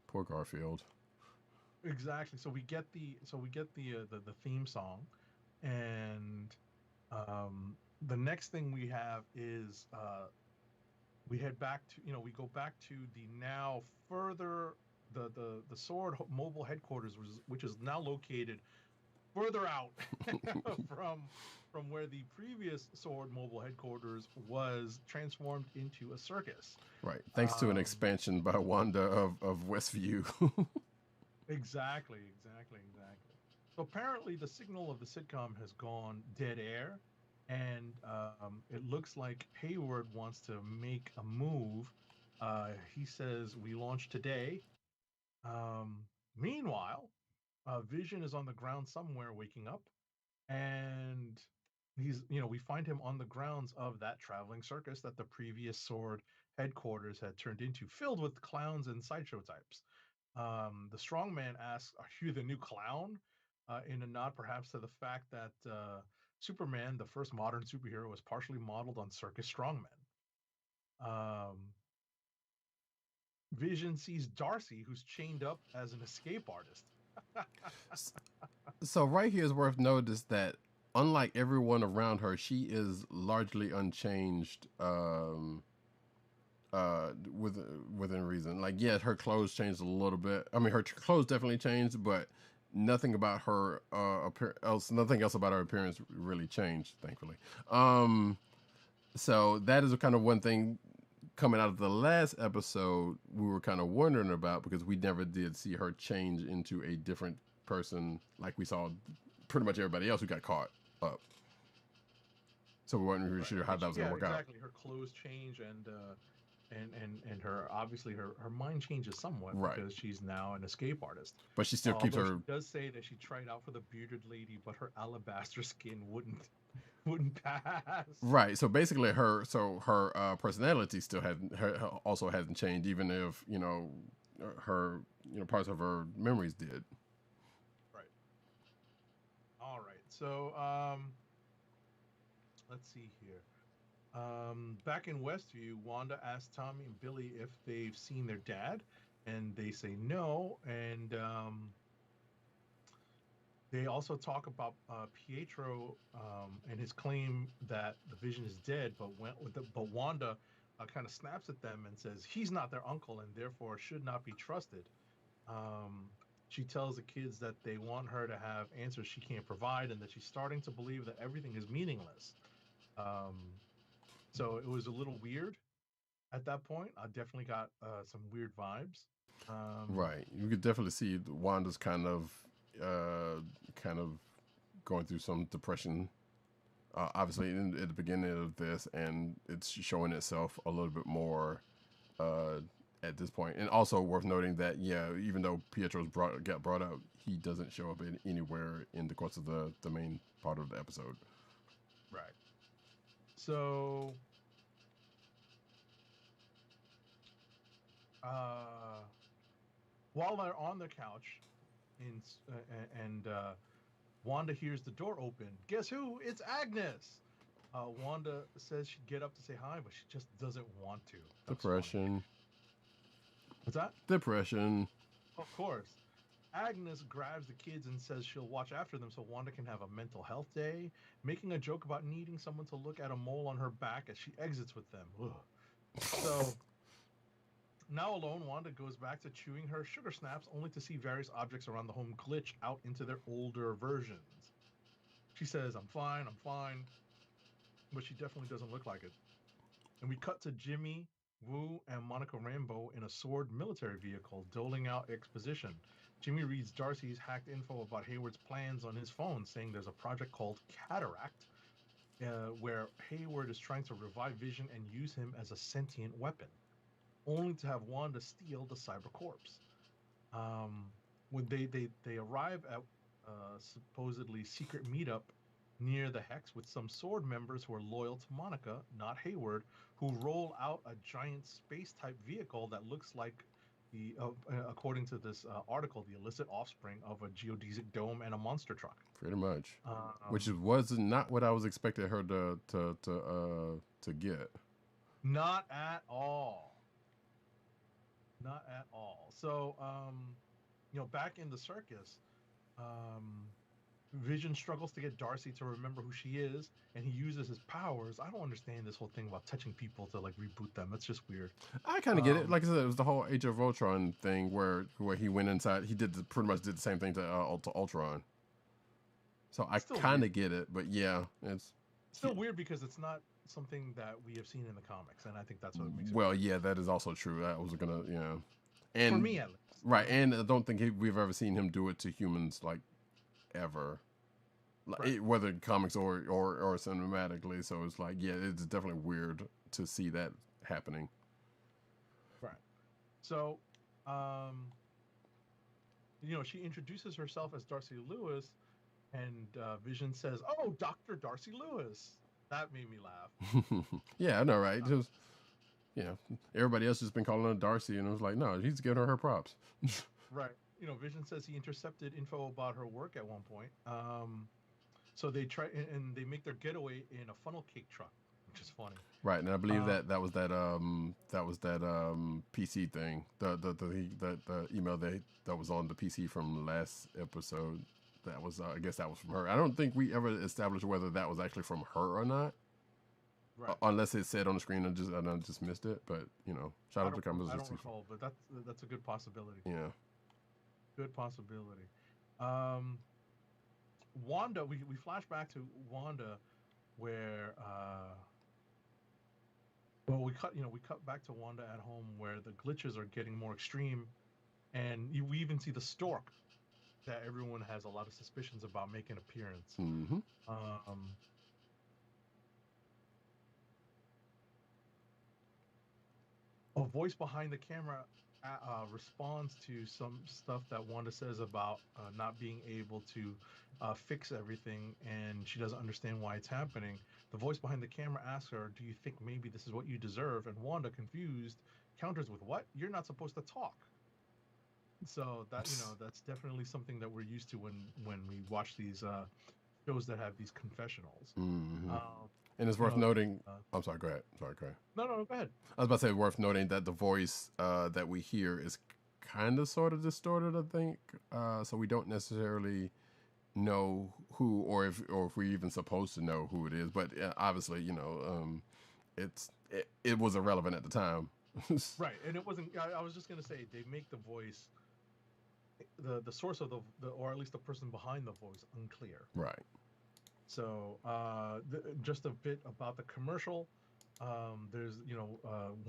Poor Garfield. Exactly. So we get the theme song, and the next thing we have is we head back to we go back to the now further the Sword mobile headquarters, which is now located further out from where the previous Sword mobile headquarters was transformed into a circus. Right. Thanks to an expansion by Wanda of Westview. Exactly. So apparently the signal of the sitcom has gone dead air, and it looks like Hayward wants to make a move. He says, "We launch today." Um, Meanwhile, Vision is on the ground somewhere, waking up, and we find him on the grounds of that traveling circus that the previous Sword headquarters had turned into, filled with clowns and sideshow types. The strongman asks, "Are you the new clown?" In a nod, perhaps, to the fact that Superman, the first modern superhero, was partially modeled on circus strongmen. Um, Vision sees Darcy, who's chained up as an escape artist. So right here is worth notice that unlike everyone around her, she is largely unchanged. Within reason, like, yeah, her clothes changed a little bit. I mean, her clothes definitely changed, but nothing about her nothing else about her appearance really changed, thankfully. So that is kind of one thing coming out of the last episode we were kind of wondering about, because we never did see her change into a different person like we saw pretty much everybody else who got caught up. So we weren't really sure how that was going to work out. Exactly. Her clothes change, and her, obviously, her mind changes somewhat, Right, because she's now an escape artist. but she still keeps Although her. she does say that she tried out for the bearded lady, but her alabaster skin wouldn't pass. Right. So basically, her personality still also hasn't changed, even if her parts of her memories did. Right. All right. So let's see here. Back in Westview, Wanda asks Tommy and Billy if they've seen their dad, and they say no. And they also talk about Pietro and his claim that the Vision is dead, but Wanda kind of snaps at them and says he's not their uncle and therefore should not be trusted. She tells the kids that they want her to have answers she can't provide, and that she's starting to believe that everything is meaningless. So it was a little weird at that point. I definitely got some weird vibes. Right. You could definitely see Wanda's kind of going through some depression. Obviously, at the beginning of this, and it's showing itself a little bit more at this point. And also worth noting that, yeah, even though Pietro's got brought out, he doesn't show up anywhere in the course of the main part of the episode. Right. So, while they're on the couch, and Wanda hears the door open. Guess who? It's Agnes. Wanda says she'd get up to say hi, but she just doesn't want to. That's Depression. funny. What's that? Depression. Of course. Agnes grabs the kids and says she'll watch after them so Wanda can have a mental health day, making a joke about needing someone to look at a mole on her back as she exits with them. Ugh. So, now alone, Wanda goes back to chewing her sugar snaps, only to see various objects around the home glitch out into their older versions. She says, I'm fine, but she definitely doesn't look like it. And we cut to Jimmy, Woo, and Monica Rambeau in a Sword military vehicle, doling out exposition. Jimmy reads Darcy's hacked info about Hayward's plans on his phone, saying there's a project called Cataract, where Hayward is trying to revive Vision and use him as a sentient weapon, only to have Wanda steal the cyber corpse. When they arrive at supposedly secret meetup near the Hex with some Sword members who are loyal to Monica, not Hayward, who roll out a giant space-type vehicle that looks like according to this article, the illicit offspring of a geodesic dome and a monster truck. Pretty much. Which was not what I was expecting her to get. Not at all. Not at all. So, back in the circus, Vision struggles to get Darcy to remember who she is, and he uses his powers. I don't understand this whole thing about touching people to reboot them. That's just weird. I kind of get it. Like I said, it was the whole Age of Ultron thing where he went inside. He pretty much did the same thing to Ultron. So I kind of get it, but yeah, it's still weird because it's not something that we have seen in the comics, and I think that's what makes it weird. Yeah, that is also true. I was gonna, and for me at least, right? And I don't think we've ever seen him do it to humans ever. Right. whether comics or cinematically. So it's like, yeah, it's definitely weird to see that happening. Right. So, she introduces herself as Darcy Lewis, and Vision says, "Oh, Dr. Darcy Lewis." That made me laugh. Yeah, I know, right? Just everybody else has been calling her Darcy, and it was like, no, he's giving her props. Right. Vision says he intercepted info about her work at one point. So they try and they make their getaway in a funnel cake truck, which is funny. Right, and I believe that was that PC thing, the email that was on the PC from last episode. That was I guess that was from her. I don't think we ever established whether that was actually from her or not. Right. Unless it said on the screen and I just missed it. But shout out to Kamala. I don't recall, but that's a good possibility. Yeah. Good possibility. Wanda, we flash back to Wanda, where we cut back to Wanda at home where the glitches are getting more extreme, and we even see the stork that everyone has a lot of suspicions about make an appearance. Mm-hmm. A voice behind the camera responds to some stuff that Wanda says about not being able to fix everything, and she doesn't understand why it's happening. The voice behind the camera asks her, "Do you think maybe this is what you deserve?" And Wanda, confused, counters with, "What? You're not supposed to talk." So that's definitely something that we're used to when we watch these shows that have these confessionals. Mm-hmm. And it's worth noting. I'm sorry. Go ahead. Sorry. Go ahead. No, go ahead. I was about to say, worth noting that the voice that we hear is kind of sort of distorted. I think so. We don't necessarily know who, or if we're even supposed to know who it is. But obviously, it was irrelevant at the time. Right, and it wasn't. I was just gonna say they make the voice, the source of the or at least the person behind the voice, unclear. Right. So just a bit about the commercial. There's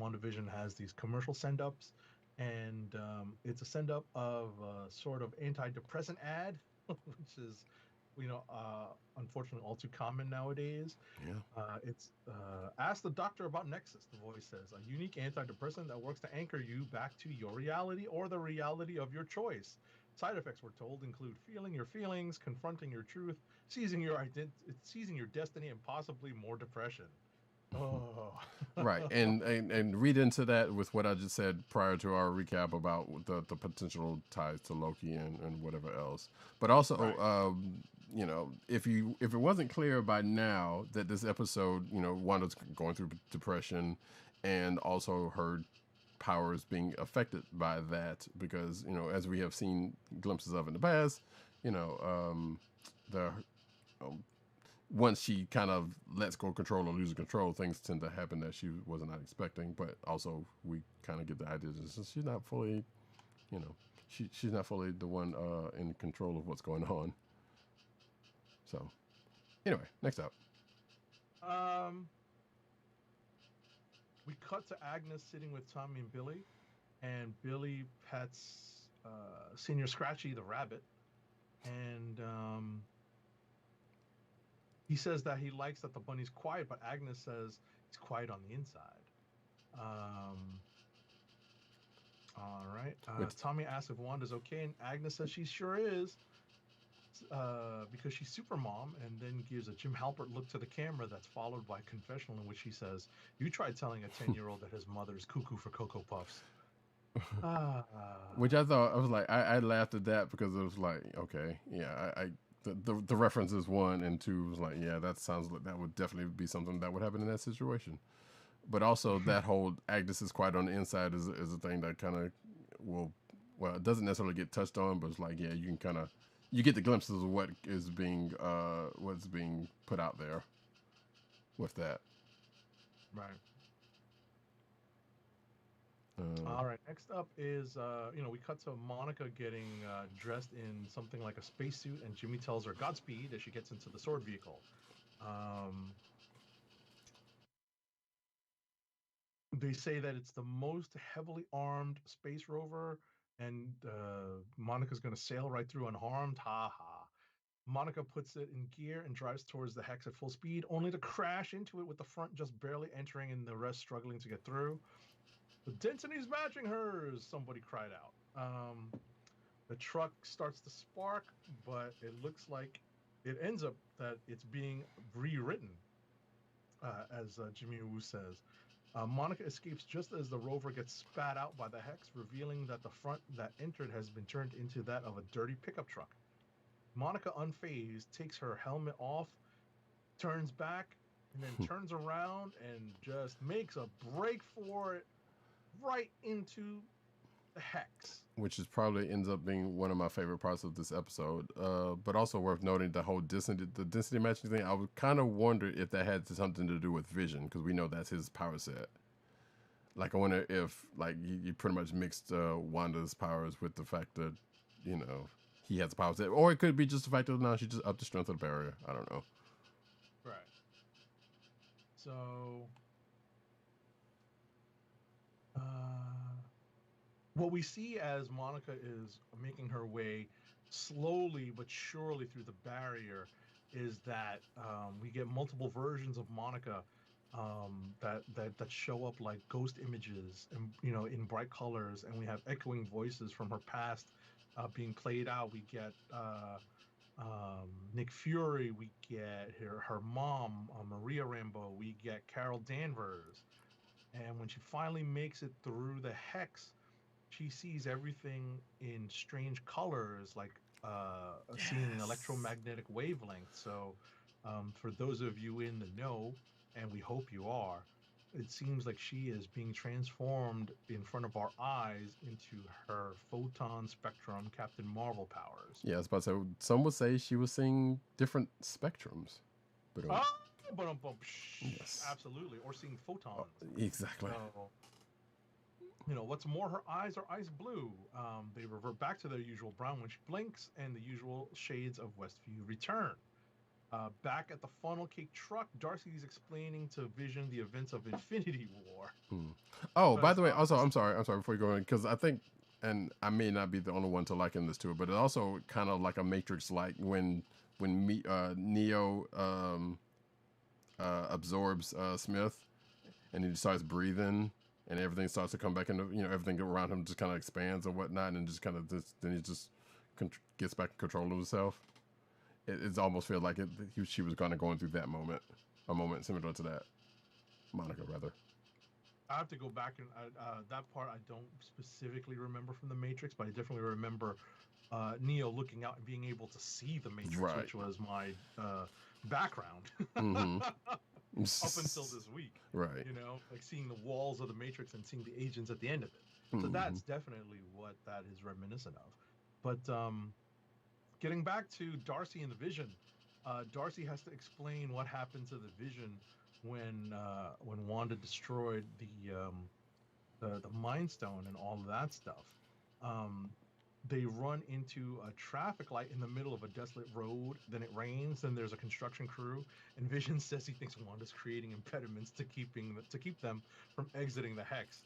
WandaVision has these commercial send-ups, and it's a send-up of a sort of antidepressant ad, which is unfortunately all too common nowadays. Yeah. It's ask the doctor about Nexus, the voice says, a unique antidepressant that works to anchor you back to your reality or the reality of your choice. Side effects, we're told, include feeling your feelings, confronting your truth, seizing your destiny, and possibly more depression. Oh. Right, and read into that with what I just said prior to our recap about the potential ties to Loki and whatever else. But also, right. If it wasn't clear by now that this episode, Wanda's going through depression, and also her powers being affected by that, because as we have seen glimpses of in the past, once she kind of lets go of control or loses control, things tend to happen that she was not expecting. But also, we kind of get the idea that she's not fully, she's not fully the one in control of what's going on. So, anyway, next up. We cut to Agnes sitting with Tommy and Billy, and Billy pets Senior Scratchy the rabbit, and he says that he likes that the bunny's quiet, but Agnes says he's quiet on the inside. All right. Tommy asks if Wanda's okay, and Agnes says she sure is, because she's super mom, and then gives a Jim Halpert look to the camera that's followed by a confessional in which he says, "You tried telling a 10-year-old that his mother's cuckoo for Cocoa Puffs." Which I thought, I was like, I laughed at that because it was like, okay, yeah, the reference is 1, and 2 was like, yeah, that sounds like that would definitely be something that would happen in that situation. But also that whole Agnes is quiet on the inside is a thing that kind of it doesn't necessarily get touched on, but it's like, yeah, you can kind of, you get the glimpses of what's being put out there with that. Right. All right. Next up is, we cut to Monica getting dressed in something like a spacesuit, and Jimmy tells her Godspeed as she gets into the sword vehicle. They say that it's the most heavily armed space rover, and Monica's going to sail right through unharmed. Ha ha. Monica puts it in gear and drives towards the hex at full speed, only to crash into it with the front just barely entering and the rest struggling to get through. The density's matching hers, somebody cried out. The truck starts to spark, but it looks like it ends up that it's being rewritten, as Jimmy Woo says. Monica escapes just as the rover gets spat out by the hex, revealing that the front that entered has been turned into that of a dirty pickup truck. Monica, unfazed, takes her helmet off, turns back, and then turns around and just makes a break for it right into the hex. Which is probably ends up being one of my favorite parts of this episode. But also worth noting the whole density matching thing. I would kind of wonder if that had something to do with Vision, because we know that's his power set. Like, I wonder if like you pretty much mixed Wanda's powers with the fact that, you know, he has a power set, or it could be just the fact that now she just upped the strength of the barrier. I don't know. Right. So, what we see as Monica is making her way slowly but surely through the barrier is that we get multiple versions of Monica that show up like ghost images and, you know, in bright colors, and we have echoing voices from her past being played out. We get Nick Fury, we get her mom, Maria Rambeau, we get Carol Danvers, and when she finally makes it through the hex, she sees everything in strange colors, like seeing electromagnetic wavelength. So for those of you in the know, and we hope you are, it seems like she is being transformed in front of our eyes into her photon spectrum Captain Marvel powers. Yeah, I was about to say, some would say she was seeing different spectrums. But yes, absolutely, or seeing photons. Exactly. So, you know, what's more, her eyes are ice blue. They revert back to their usual brown when she blinks, and the usual shades of Westview return. Back at the funnel cake truck, Darcy is explaining to Vision the events of Infinity War. Oh, by the way, also, I'm sorry before you go in, because I think, and I may not be the only one to liken this to it, but it also kind of like a Matrix, like when Neo absorbs Smith, and he starts breathing, and everything starts to come back into, you know, everything around him just kind of expands and whatnot, and just kind of then he just gets back in control of himself. It almost feels like she was kind of going through that moment, a moment similar to that. Monica, rather. I have to go back and that part I don't specifically remember from the Matrix, but I definitely remember Neo looking out and being able to see the Matrix, right, which was my background up until this week. Right. You know, like seeing the walls of the Matrix and seeing the agents at the end of it. So that's definitely what that is reminiscent of. But getting back to Darcy and the Vision, Darcy has to explain what happened to the Vision when Wanda destroyed the Mind Stone and all of that stuff. They run into a traffic light in the middle of a desolate road. Then it rains. Then there's a construction crew, and Vision says he thinks Wanda's creating impediments to keep them from exiting the hex.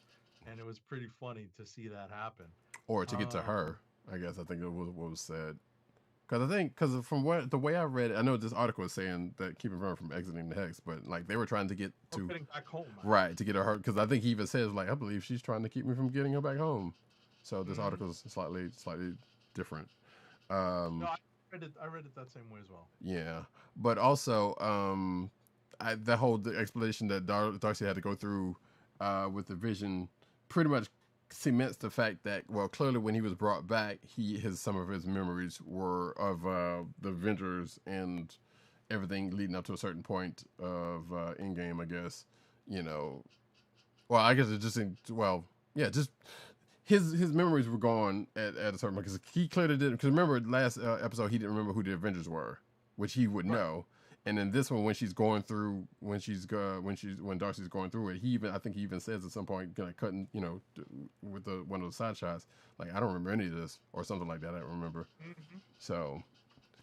And it was pretty funny to see that happen. Or to get to her, I guess. I think it was what was said. Because from the way I read it, I know this article is saying that keeping her from exiting the hex, but like they were trying to get to getting back home, right, to get her. Because I think he even says, like, I believe she's trying to keep me from getting her back home. So this article is slightly different. No, I read it that same way as well. Yeah, but also the whole explanation that Darcy had to go through with the Vision pretty much cements the fact that, well, clearly when he was brought back, some of his memories were of the Avengers and everything leading up to a certain point of Endgame, I guess. You know, well, I guess it just just his memories were gone at a certain point, because he clearly didn't. Because remember last episode, he didn't remember who the Avengers were, which he would know. And then this one, when Darcy's going through it, I think he even says at some point, like, cutting, you know, with one of those side shots, like, I don't remember any of this, or something like that. I don't remember. So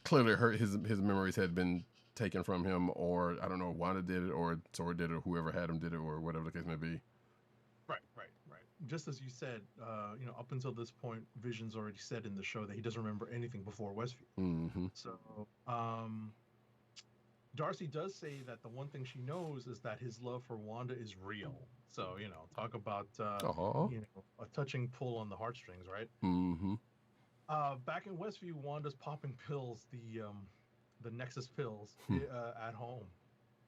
clearly, his memories had been taken from him, or I don't know, Wanda did it, or Thor did it, or whoever had him did it, or whatever the case may be. Right. just as you said, up until this point, Vision's already said in the show that he doesn't remember anything before Westview. Mm-hmm. So, Darcy does say that the one thing she knows is that his love for Wanda is real. So, talk about a touching pull on the heartstrings, right? Mm-hmm. Back in Westview, Wanda's popping pills, the Nexus pills, at home.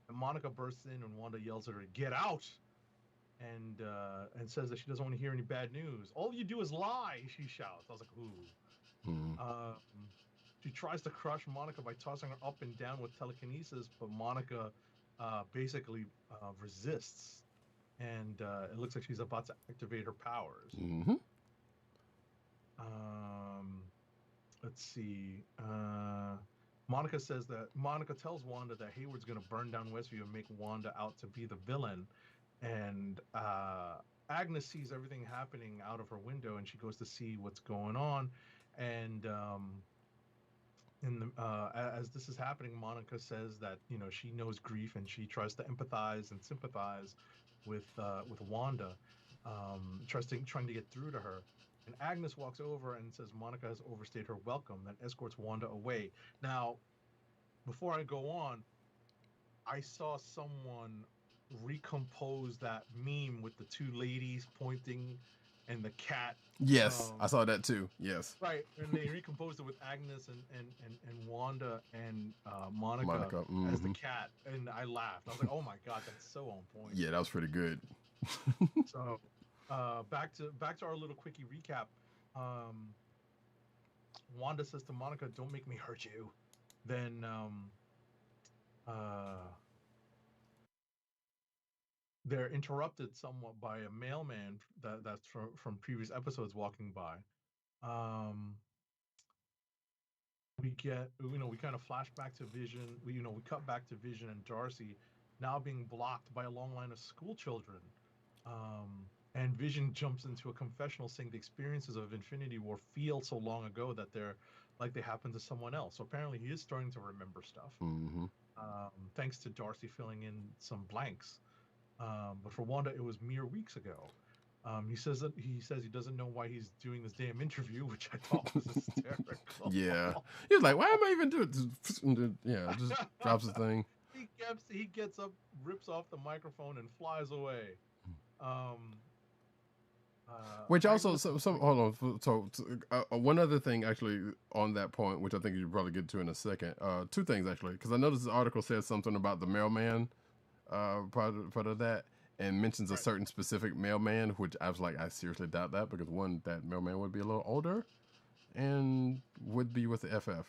And Monica bursts in and Wanda yells at her, "Get out!" And says that she doesn't want to hear any bad news. "All you do is lie," she shouts. I was like, ooh. Mm-hmm. She tries to crush Monica by tossing her up and down with telekinesis, but Monica basically resists. And it looks like she's about to activate her powers. Mm-hmm. Let's see. Monica tells Wanda that Hayward's going to burn down Westview and make Wanda out to be the villain. And Agnes sees everything happening out of her window, and she goes to see what's going on. And as this is happening, Monica says that she knows grief, and she tries to empathize and sympathize with Wanda, trying to get through to her. And Agnes walks over and says Monica has overstayed her welcome, then escorts Wanda away. Now, before I go on, I saw someone recompose that meme with the two ladies pointing and the cat. Yes, I saw that too. Yes. Right, and they recomposed it with Agnes and Wanda and Monica as the cat, and I laughed. I was like, "Oh my god, that's so on point." Yeah, that was pretty good. So, back to our little quickie recap. Wanda says to Monica, "Don't make me hurt you." Then they're interrupted somewhat by a mailman that's from previous episodes walking by. We kind of flash back to Vision. We cut back to Vision and Darcy now being blocked by a long line of school children. And Vision jumps into a confessional saying the experiences of Infinity War feel so long ago that they're like they happened to someone else. So apparently he is starting to remember stuff. Mm-hmm. Thanks to Darcy filling in some blanks. But for Wanda, it was mere weeks ago. He says he doesn't know why he's doing this damn interview, which I thought was hysterical. Yeah, he was like, "Why am I even doing this?" Yeah, just drops the thing. He gets up, rips off the microphone, and flies away. Which also, hold on. So one other thing actually on that point, which I think you probably get to in a second. Two things actually, because I noticed the article says something about the mailman part of that, and mentions a certain specific mailman, which I was like, I seriously doubt that, because one, that mailman would be a little older, and would be with the FF.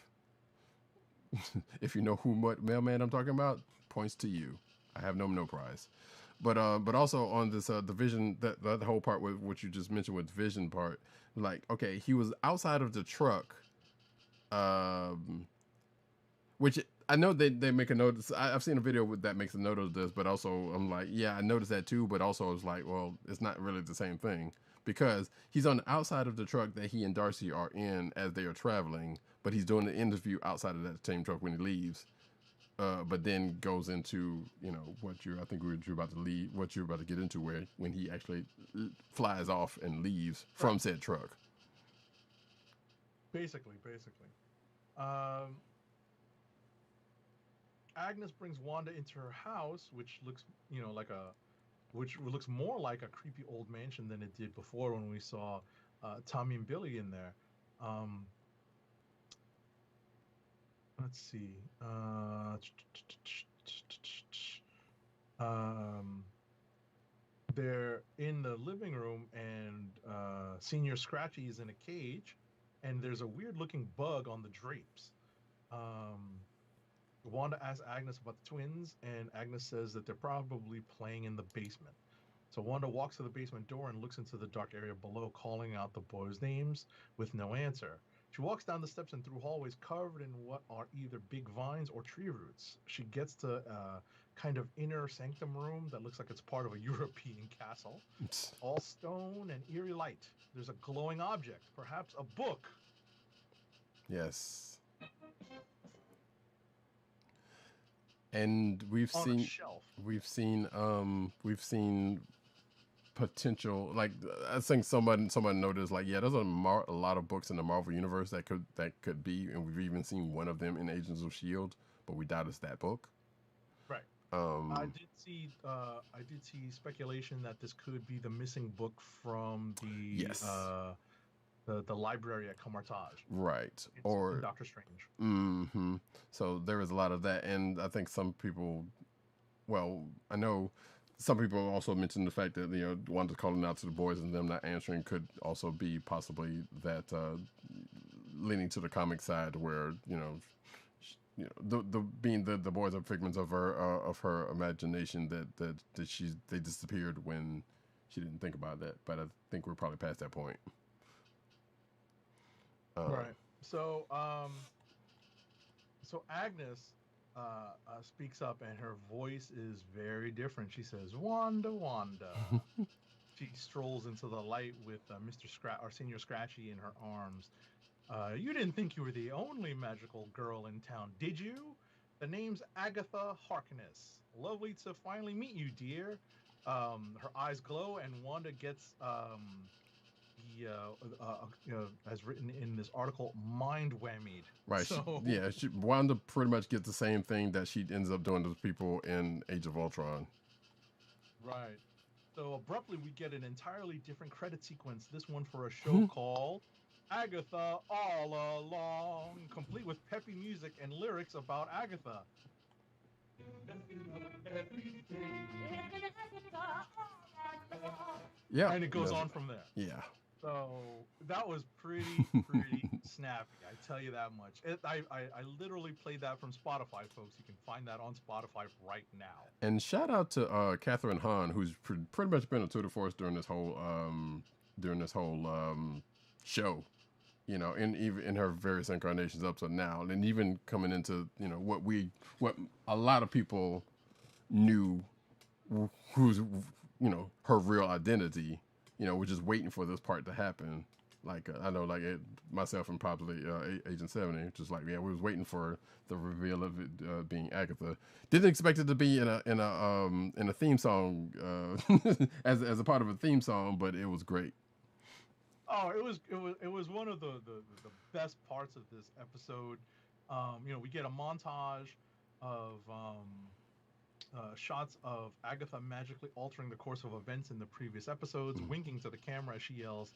If you know what mailman I'm talking about, points to you. I have no prize. But also on this the Vision, that whole part with what you just mentioned with Vision part, like, okay, he was outside of the truck, which I know they make a note. I've seen a video that makes a note of this, but also I'm like, yeah, I noticed that too. But also I was like, well, it's not really the same thing, because he's on the outside of the truck that he and Darcy are in as they are traveling, but he's doing the interview outside of that same truck when he leaves. But then goes into what you're about to get into, where when he actually flies off and leaves from said truck. Basically. Agnes brings Wanda into her house, which looks which looks more like a creepy old mansion than it did before when we saw Tommy and Billy in there. Let's see. They're in the living room, and Senior Scratchy is in a cage, and there's a weird-looking bug on the drapes. Wanda asks Agnes about the twins, and Agnes says that they're probably playing in the basement. So Wanda walks to the basement door and looks into the dark area below, calling out the boys' names with no answer. She walks down the steps and through hallways covered in what are either big vines or tree roots. She gets to a kind of inner sanctum room that looks like it's part of a European castle. All stone and eerie light. There's a glowing object, perhaps a book. Yes. And we've seen potential. Like I think someone noticed, like, yeah, there's a lot of books in the Marvel universe that could be, and we've even seen one of them in Agents of Shield, but we doubt it's that book. Right. I did see speculation that this could be the missing book from the library at Camartage. Right. Or Doctor Strange. Mm-hmm. So there is a lot of that, and I think some people, well, I know some people also mentioned the fact that, you know, Wanda's calling out to the boys and them not answering could also be possibly that leaning to the comic side where, you know, the boys are figments of her imagination that they disappeared when she didn't think about that. But I think we're probably past that point. Right. So Agnes speaks up, and her voice is very different. She says, "Wanda, Wanda." She strolls into the light with Senior Scratchy in her arms. You didn't think you were the only magical girl in town, did you? The name's Agatha Harkness. Lovely to finally meet you, dear. Her eyes glow, and Wanda gets as written in this article, mind whammied. Right. So, Wanda pretty much gets the same thing that she ends up doing to people in Age of Ultron. Right. So abruptly, we get an entirely different credit sequence. This one for a show called Agatha All Along, complete with peppy music and lyrics about Agatha. Yeah. And it goes on from there. Yeah. So that was pretty snappy. I tell you that much. I literally played that from Spotify, folks. You can find that on Spotify right now. And shout out to Catherine Hahn, who's pretty much been a tour de force during this whole show. You know, even in her various incarnations up to now, and even coming into, you know, what a lot of people knew, who's, you know, her real identity. You know, we're just waiting for this part to happen. Like I know, like myself and probably Agent 70, just like, yeah, we was waiting for the reveal of it being Agatha. Didn't expect it to be in a theme song as a part of a theme song, but it was great. Oh, it was one of the best parts of this episode. You know, we get a montage of shots of Agatha magically altering the course of events in the previous episodes, winking to the camera as she yells,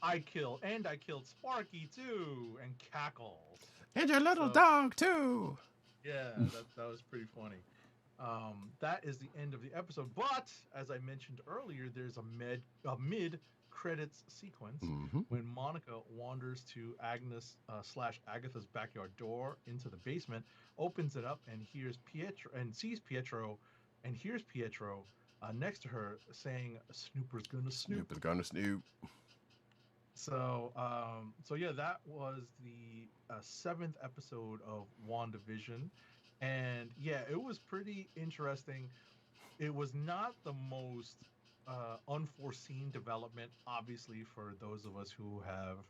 I killed Sparky too, and cackles. And your little dog too. Yeah, that was pretty funny. That is the end of the episode. But as I mentioned earlier, there's a mid-credits sequence when Monica wanders to Agnes / Agatha's backyard door into the basement, opens it up, and sees Pietro, and hears Pietro next to her saying, "Snooper's gonna snoop." Snooper's gonna snoop. So yeah, that was the 7th episode of WandaVision, and yeah, it was pretty interesting. It was not the most unforeseen development, obviously, for those of us who have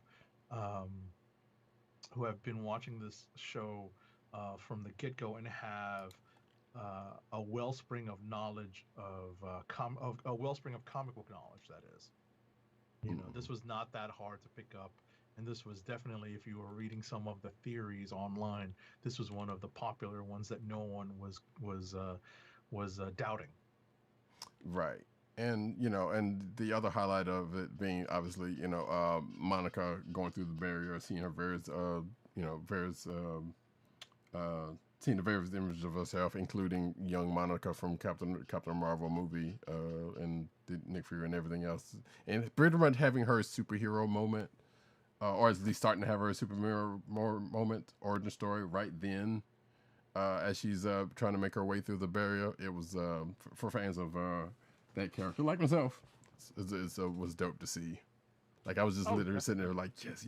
been watching this show from the get-go and have a wellspring of knowledge a wellspring of comic book knowledge, that is. You know, this was not that hard to pick up, and this was definitely, if you were reading some of the theories online, this was one of the popular ones that no one was doubting. Right. And, you know, and the other highlight of it being, obviously, you know, Monica going through the barrier, seeing her seeing the various images of herself, including young Monica from Captain Marvel movie, and Nick Fury and everything else. And pretty much having her superhero moment, or at least starting to have her superhero moment, origin story right then, as she's trying to make her way through the barrier. It was, for fans of that character, like myself, it was dope to see. Like, I was just literally sitting there like, yes.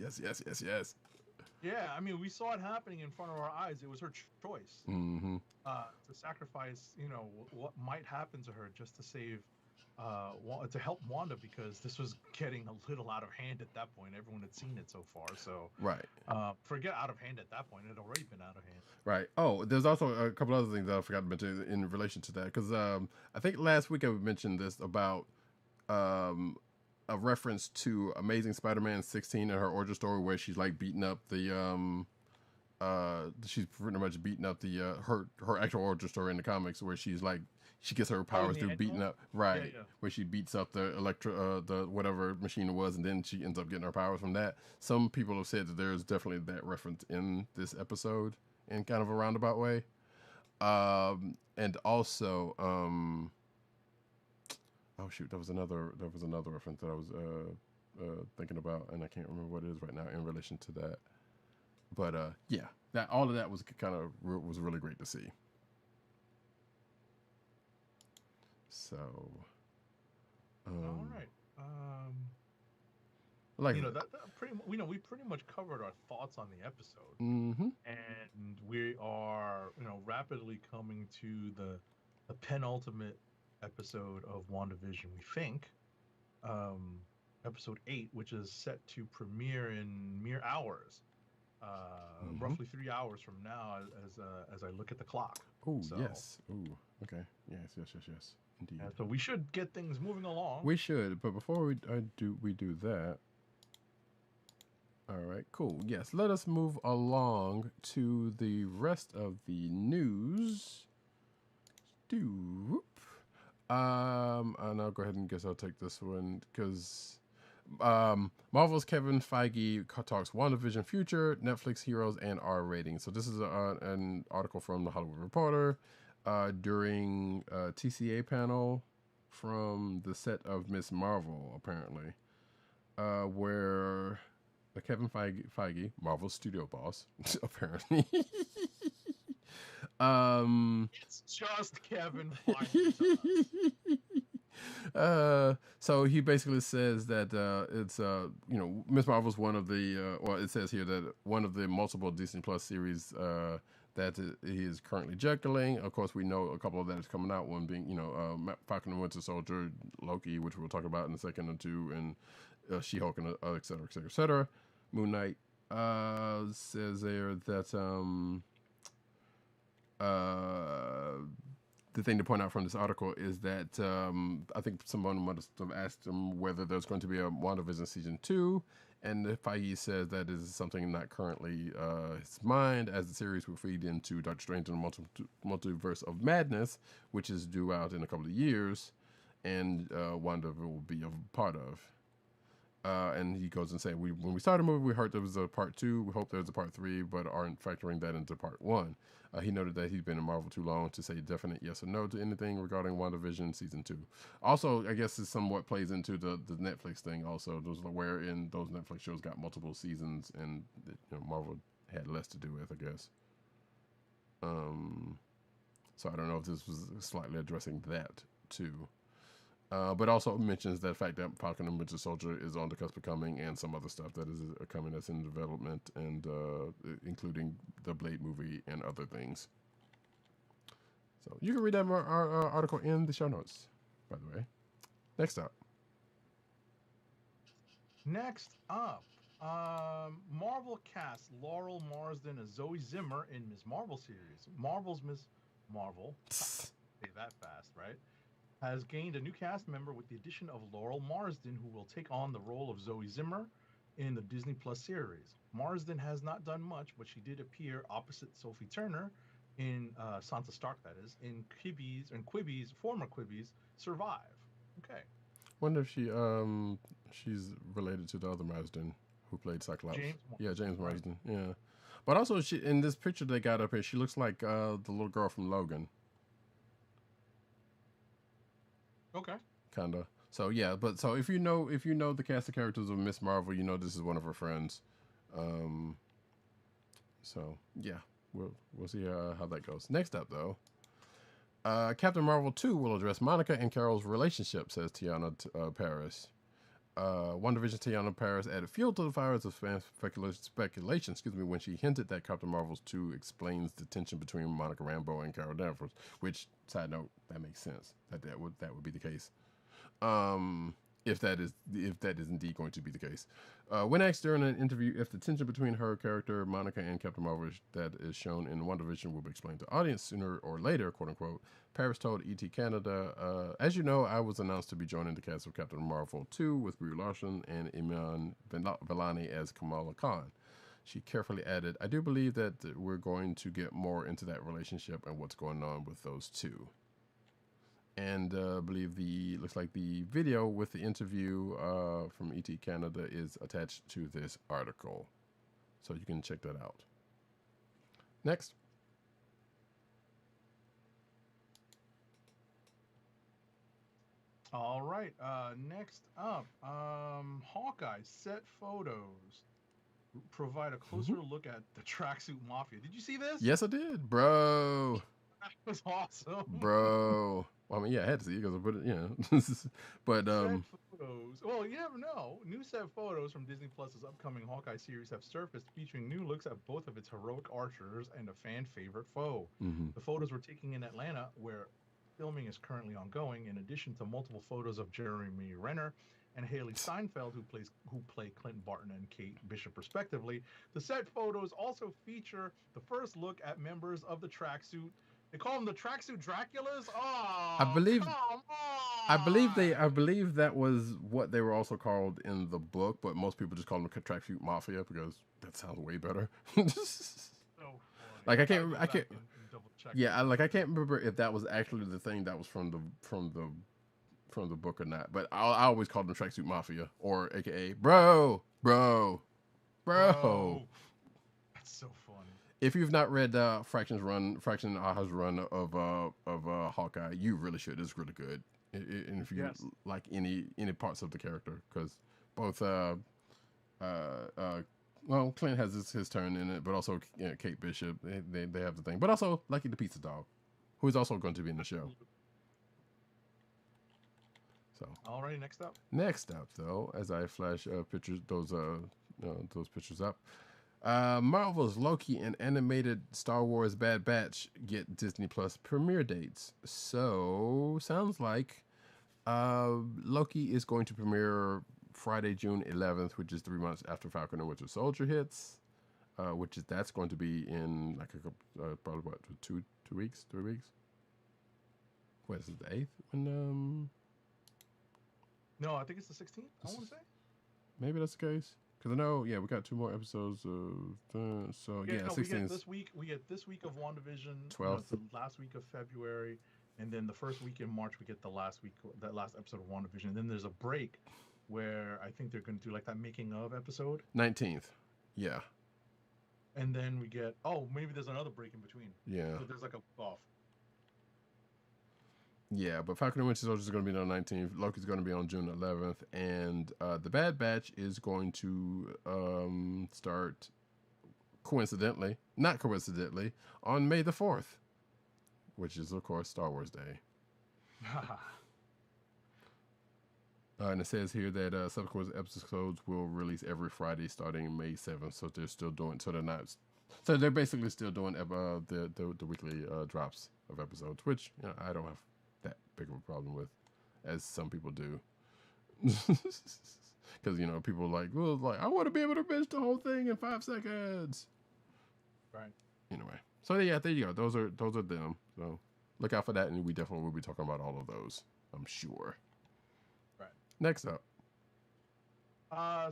Yeah, I mean, we saw it happening in front of our eyes. It was her choice to sacrifice, you know, what might happen to her just to save, to help Wanda, because this was getting a little out of hand at that point. Everyone had seen it so far, so right. Forget out of hand at that point. It had already been out of hand. Right. Oh, there's also a couple other things that I forgot to mention in relation to that, because I think last week I mentioned this about a reference to Amazing Spider-Man 16 and her origin story, where she's like beating up the she's pretty much beating up the her actual origin story in the comics, where she's like she gets her powers through beating up, right? Yeah. Where she beats up the the whatever machine it was, and then she ends up getting her powers from that. Some people have said that there's definitely that reference in this episode in kind of a roundabout way. And also, oh shoot, there was another reference that I was thinking about, and I can't remember what it is right now in relation to that. But yeah, that all of that was kind of was really great to see. So, all right. like that we pretty much covered our thoughts on the episode, mm-hmm. and we are rapidly coming to the penultimate episode of WandaVision. We think, episode 8, which is set to premiere in mere hours, mm-hmm. roughly 3 hours from now, as I look at the clock. Oh yes. Oh okay. Yes. Indeed. So we should get things moving along. We should, but before we do that. All right, cool. Yes, let us move along to the rest of the news. And I'll go ahead and guess I'll take this one because Marvel's Kevin Feige talks WandaVision future, Netflix heroes, and R rating. So this is an article from the Hollywood Reporter during a TCA panel from the set of Miss Marvel, apparently, where Kevin Feige, Marvel's studio boss, apparently. It's just Kevin Feige. So he basically says that it's Miss Marvel's one of the it says here that one of the multiple Disney Plus series that he is currently juggling. Of course, we know a couple of that is coming out. One being Falcon and Winter Soldier, Loki, which we'll talk about in a second or two, and She-Hulk, and et cetera, et cetera, et cetera. Moon Knight says there that the thing to point out from this article is that I think someone might have asked him whether there's going to be a WandaVision season 2, and Feige says that is something not currently his mind, as the series will feed into Doctor Strange and the Multiverse of Madness, which is due out in a couple of years, and Wanda will be a part of. And he goes and says, when we started the movie, we heard there was a part 2. We hope there's a part 3, but aren't factoring that into part 1. He noted that he's been in Marvel too long to say definite yes or no to anything regarding WandaVision season 2. Also, I guess this somewhat plays into the Netflix thing. Also, those wherein those Netflix shows got multiple seasons, and Marvel had less to do with, I guess. So I don't know if this was slightly addressing that too. But also mentions that fact that Falcon and Winter Soldier is on the cusp of coming, and some other stuff that is coming that's in development, and including the Blade movie and other things. So you can read that our article in the show notes, by the way. Next up, Marvel cast Laurel Marsden as Zoe Zimmer in Ms. Marvel series. Marvel's Ms. Marvel, say that fast, right? Has gained a new cast member with the addition of Laurel Marsden, who will take on the role of Zoe Zimmer in the Disney Plus series. Marsden has not done much, but she did appear opposite Sophie Turner in Sansa Stark, that is, in Quibi's former Quibi's Survive. Okay. Wonder if she's related to the other Marsden who played Cyclops. James Marsden. Right. Yeah, but also she in this picture they got up here, she looks like the little girl from Logan. Okay. Kinda. So yeah, but so if you know the cast of characters of Miss Marvel, you know this is one of her friends. So yeah, we'll see how that goes. Next up though, Captain Marvel 2 will address Monica and Carol's relationship, says Tiana Paris. WandaVision Tiana Paris added fuel to the fires of speculation, when she hinted that Captain Marvel 2 explains the tension between Monica Rambeau and Carol Danvers, which, side note, that makes sense. That would be the case. if that is indeed going to be the case. When asked during an interview if the tension between her character Monica and Captain Marvel that is shown in WandaVision will be explained to audience sooner or later, quote unquote, Paris told ET Canada, "As you know, I was announced to be joining the cast of Captain Marvel 2 with Brie Larson and Iman Vellani as Kamala Khan." She carefully added, "I do believe that we're going to get more into that relationship and what's going on with those two." And I believe looks like the video with the interview from ET Canada is attached to this article, so you can check that out. Next. All right. Next up, Hawkeye set photos provide a closer look at the tracksuit mafia. Did you see this? Yes, I did, bro. That was awesome, bro. Well, I mean, yeah, I had to see it because I put it, but set photos. Well, you never know. New set photos from Disney Plus's upcoming Hawkeye series have surfaced, featuring new looks at both of its heroic archers and a fan favorite foe. The photos were taken in Atlanta, where filming is currently ongoing, in addition to multiple photos of Jeremy Renner and Haley Steinfeld, who play Clinton Barton and Kate Bishop respectively. The set photos also feature the first look at members of the tracksuit. They call them the tracksuit Draculas. Oh, I believe come on. I believe that was what they were also called in the book, but most people just call them tracksuit mafia because that sounds way better. So funny. Like I can't Double check. yeah, I can't remember if that was actually the thing that was from the book or not, but I always called them tracksuit mafia, or AKA bro. That's so funny. If you've not read Fraction Aha's run of Hawkeye, you really should. It's really good. And if you like any parts of the character, because both well, Clint has his turn in it, but also Kate Bishop, they have the thing, but also Lucky the Pizza Dog, who is also going to be in the show. So, all right, next up, though, as I flash pictures, those pictures up, Marvel's Loki and animated Star Wars Bad Batch get Disney Plus premiere dates. So, sounds like Loki is going to premiere Friday, June 11th, which is 3 months after Falcon and Winter Soldier hits. That's going to be in like probably what 2 weeks, 3 weeks. What is it, the 8th? When No, I think it's the 16th. I want to say. Maybe that's the case. Because I know, we got 2 more episodes. So yeah, 16th. We get this week of WandaVision. 12th. The last week of February, and then the first week in March we get that last episode of WandaVision. And then there's a break where I think they're going to do like that making of episode. 19th. Yeah. And then we get maybe there's another break in between. Yeah. So there's like a off. Yeah, but Falcon and Winter Soldier is going to be on the 19th. Loki's going to be on June 11th, and the Bad Batch is going to start not coincidentally, on May the 4th, which is of course Star Wars Day. And it says here that subsequent episodes will release every Friday starting May 7th. So they're still doing. So they're basically still doing the weekly drops of episodes, which I don't have that big of a problem with, as some people do. Because people are like, I want to be able to binge the whole thing in 5 seconds. Right. Anyway, so yeah, there you go. Those are them. So look out for that, and we definitely will be talking about all of those, I'm sure. Right. Next up.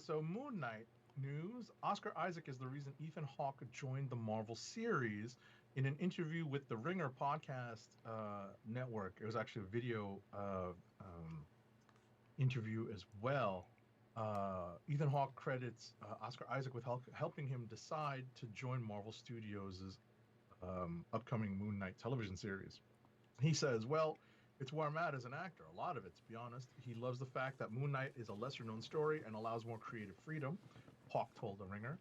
So Moon Knight news. Oscar Isaac is the reason Ethan Hawke joined the Marvel series. In an interview with the Ringer podcast network, it was actually a video interview as well. Ethan Hawke credits Oscar Isaac with helping him decide to join Marvel Studios' upcoming Moon Knight television series. He says, well, it's where I'm at as an actor. A lot of it, to be honest. He loves the fact that Moon Knight is a lesser-known story and allows more creative freedom, Hawke told The Ringer.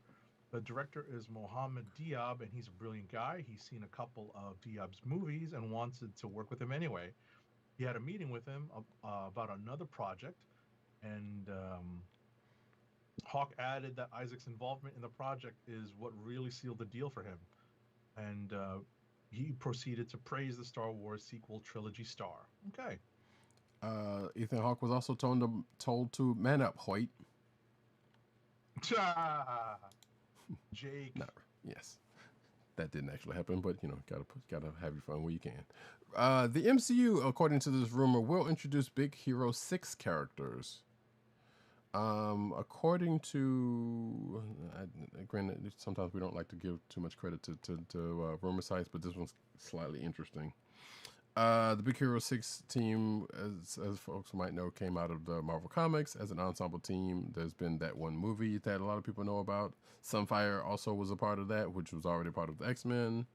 The director is Mohammed Diab, and he's a brilliant guy. He's seen a couple of Diab's movies and wanted to work with him anyway. He had a meeting with him about another project, and Hawke added that Isaac's involvement in the project is what really sealed the deal for him. And he proceeded to praise the Star Wars sequel trilogy star. Okay. Ethan Hawke was also told to man up, Hoyt. Jake. No, yes, that didn't actually happen, but gotta have your fun where you can. The MCU, according to this rumor, will introduce Big Hero 6 characters. According to, granted, sometimes we don't like to give too much credit to rumor sites, but this one's slightly interesting. The Big Hero 6 team, as folks might know, came out of the Marvel Comics as an ensemble team. There's been that one movie that a lot of people know about. Sunfire also was a part of that, which was already part of the X-Men.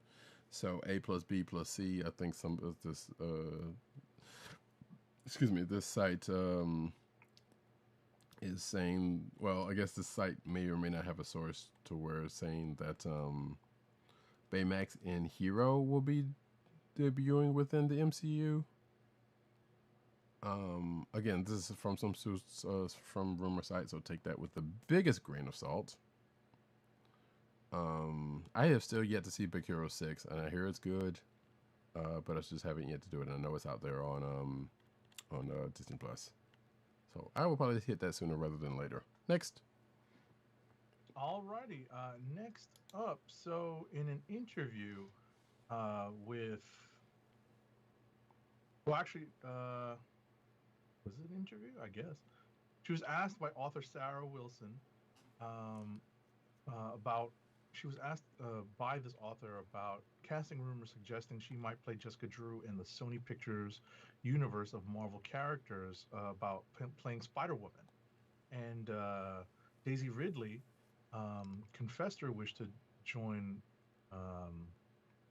So A plus B plus C, I think some of this, this site is saying, well, I guess this site may or may not have a source to where it's saying that Baymax and Hero will be debuting within the MCU. Again, this is from some from rumor sites, so take that with the biggest grain of salt. I have still yet to see Big Hero 6, and I hear it's good, but I just haven't yet to do it, and I know it's out there on Disney Plus. So I will probably hit that sooner rather than later. Next. Alrighty. Next up, so in an interview with, well, actually, was it an interview? I guess she was asked by author Sarah Wilson about. She was asked by this author about casting rumors suggesting she might play Jessica Drew in the Sony Pictures universe of Marvel characters about playing Spider-Woman. And Daisy Ridley confessed her wish to join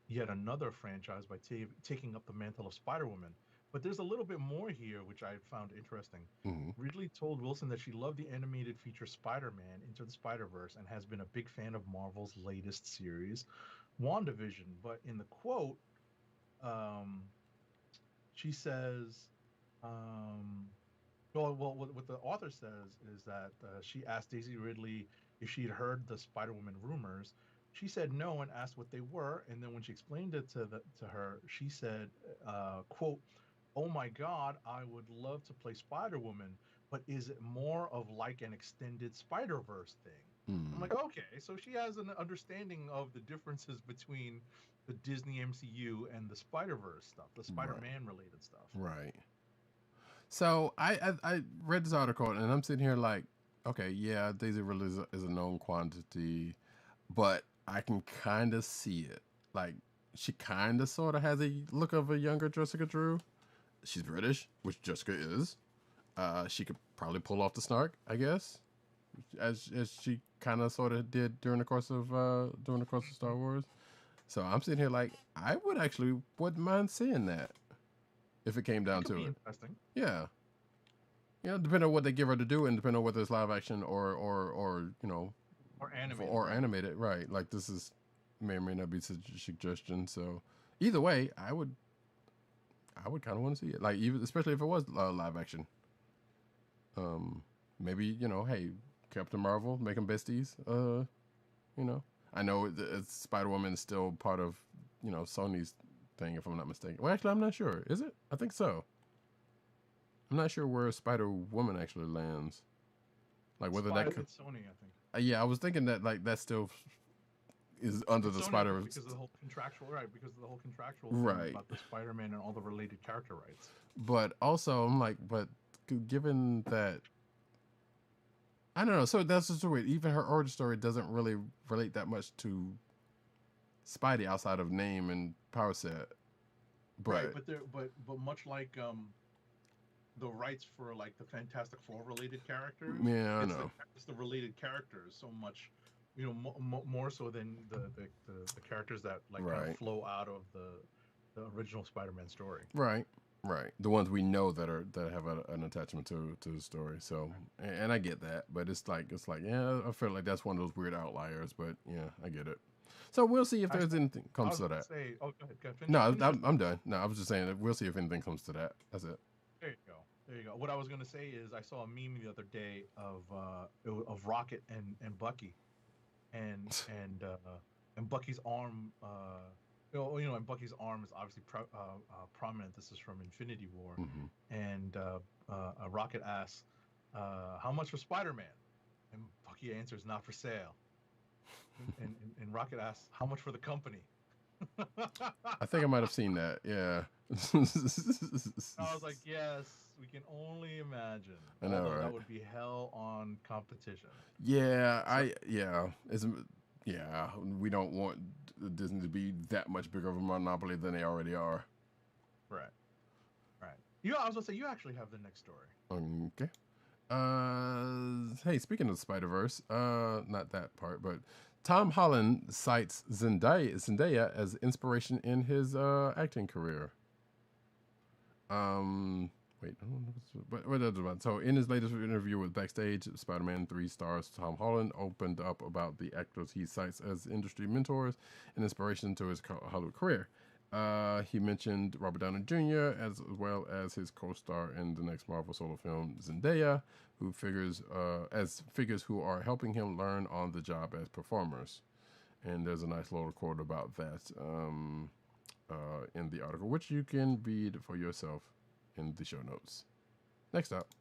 yet another franchise by taking up the mantle of Spider-Woman. But there's a little bit more here, which I found interesting. Mm-hmm. Ridley told Wilson that she loved the animated feature Spider-Man Into the Spider-Verse and has been a big fan of Marvel's latest series, WandaVision. But in the quote, she says, what the author says is that she asked Daisy Ridley if she had heard the Spider-Woman rumors. She said no and asked what they were. And then when she explained it to her, she said, quote, "Oh my God, I would love to play Spider-Woman, but is it more of like an extended Spider-Verse thing?" I'm like, okay, so she has an understanding of the differences between the Disney MCU and the Spider-Verse stuff, the Spider-Man related stuff. Right. So I read this article and I'm sitting here like, okay, yeah, Daisy Ridley is a known quantity, but I can kind of see it. Like, she kind of sort of has a look of a younger Jessica Drew. She's British, which Jessica is. She could probably pull off the snark, I guess, as she kind of sort of did during the course of Star Wars. So I'm sitting here like, I wouldn't mind seeing that if it came down to it. Interesting. Yeah. Depending on what they give her to do, and depending on whether it's live action or animated, right? Like, this is may or may not be such a suggestion. So either way, I would kind of want to see it. Like, even especially if it was live action. Maybe hey, Captain Marvel, make them besties. I know Spider-Woman is still part of Sony's thing, if I'm not mistaken. Well, actually, I'm not sure. Is it? I think so. I'm not sure where Spider-Woman actually lands. Like, whether that could... It's Sony, I think. Yeah, I was thinking that that still is under the Spider... Because of the whole contractual, right? Because of the whole contractual right thing about the Spider-Man and all the related character rights. But also, I'm like, given that, I don't know. So that's just weird. Even her origin story doesn't really relate that much to Spidey outside of name and power set. But right, but much like the rights for like the Fantastic Four related characters. Yeah, I know. It's the related characters so much, more so than the characters that kind of flow out of the original Spider-Man story. Right. The ones we know that have an attachment to the story. So, and I get that, but it's like yeah, I feel like that's one of those weird outliers. But yeah, I get it. So we'll see if there's anything comes to that. Go ahead. No, I'm done. No, I was just saying that we'll see if anything comes to that. That's it. There you go. What I was gonna say is I saw a meme the other day of Rocket and Bucky, and Bucky's arm And Bucky's arm is obviously prominent. This is from Infinity War, Mm-hmm. and Rocket asks, "How much for Spider-Man?" And Bucky answers, "Not for sale." And Rocket asks, "How much for the company?" I think I might have seen that. Yeah. I was like, "Yes, we can only imagine." I know, Although right? that would be hell on competition. Yeah, So, yeah. We don't want Disney to be that much bigger of a monopoly than they already are. right, right. I was gonna say you actually have the next story. Okay. Hey, speaking of Spider-Verse, not that part, but Tom Holland cites Zendaya as inspiration in his acting career. Wait, I don't know what that's about. So, in his latest interview with Backstage, Spider-Man 3 stars Tom Holland opened up about the actors he cites as industry mentors and inspiration to his Hollywood career. He mentioned Robert Downey Jr. as well as his co-star in the next Marvel solo film, Zendaya, who figures who are helping him learn on the job as performers. And there's a nice little quote about that in the article, which you can read for yourself in the show notes. Next up.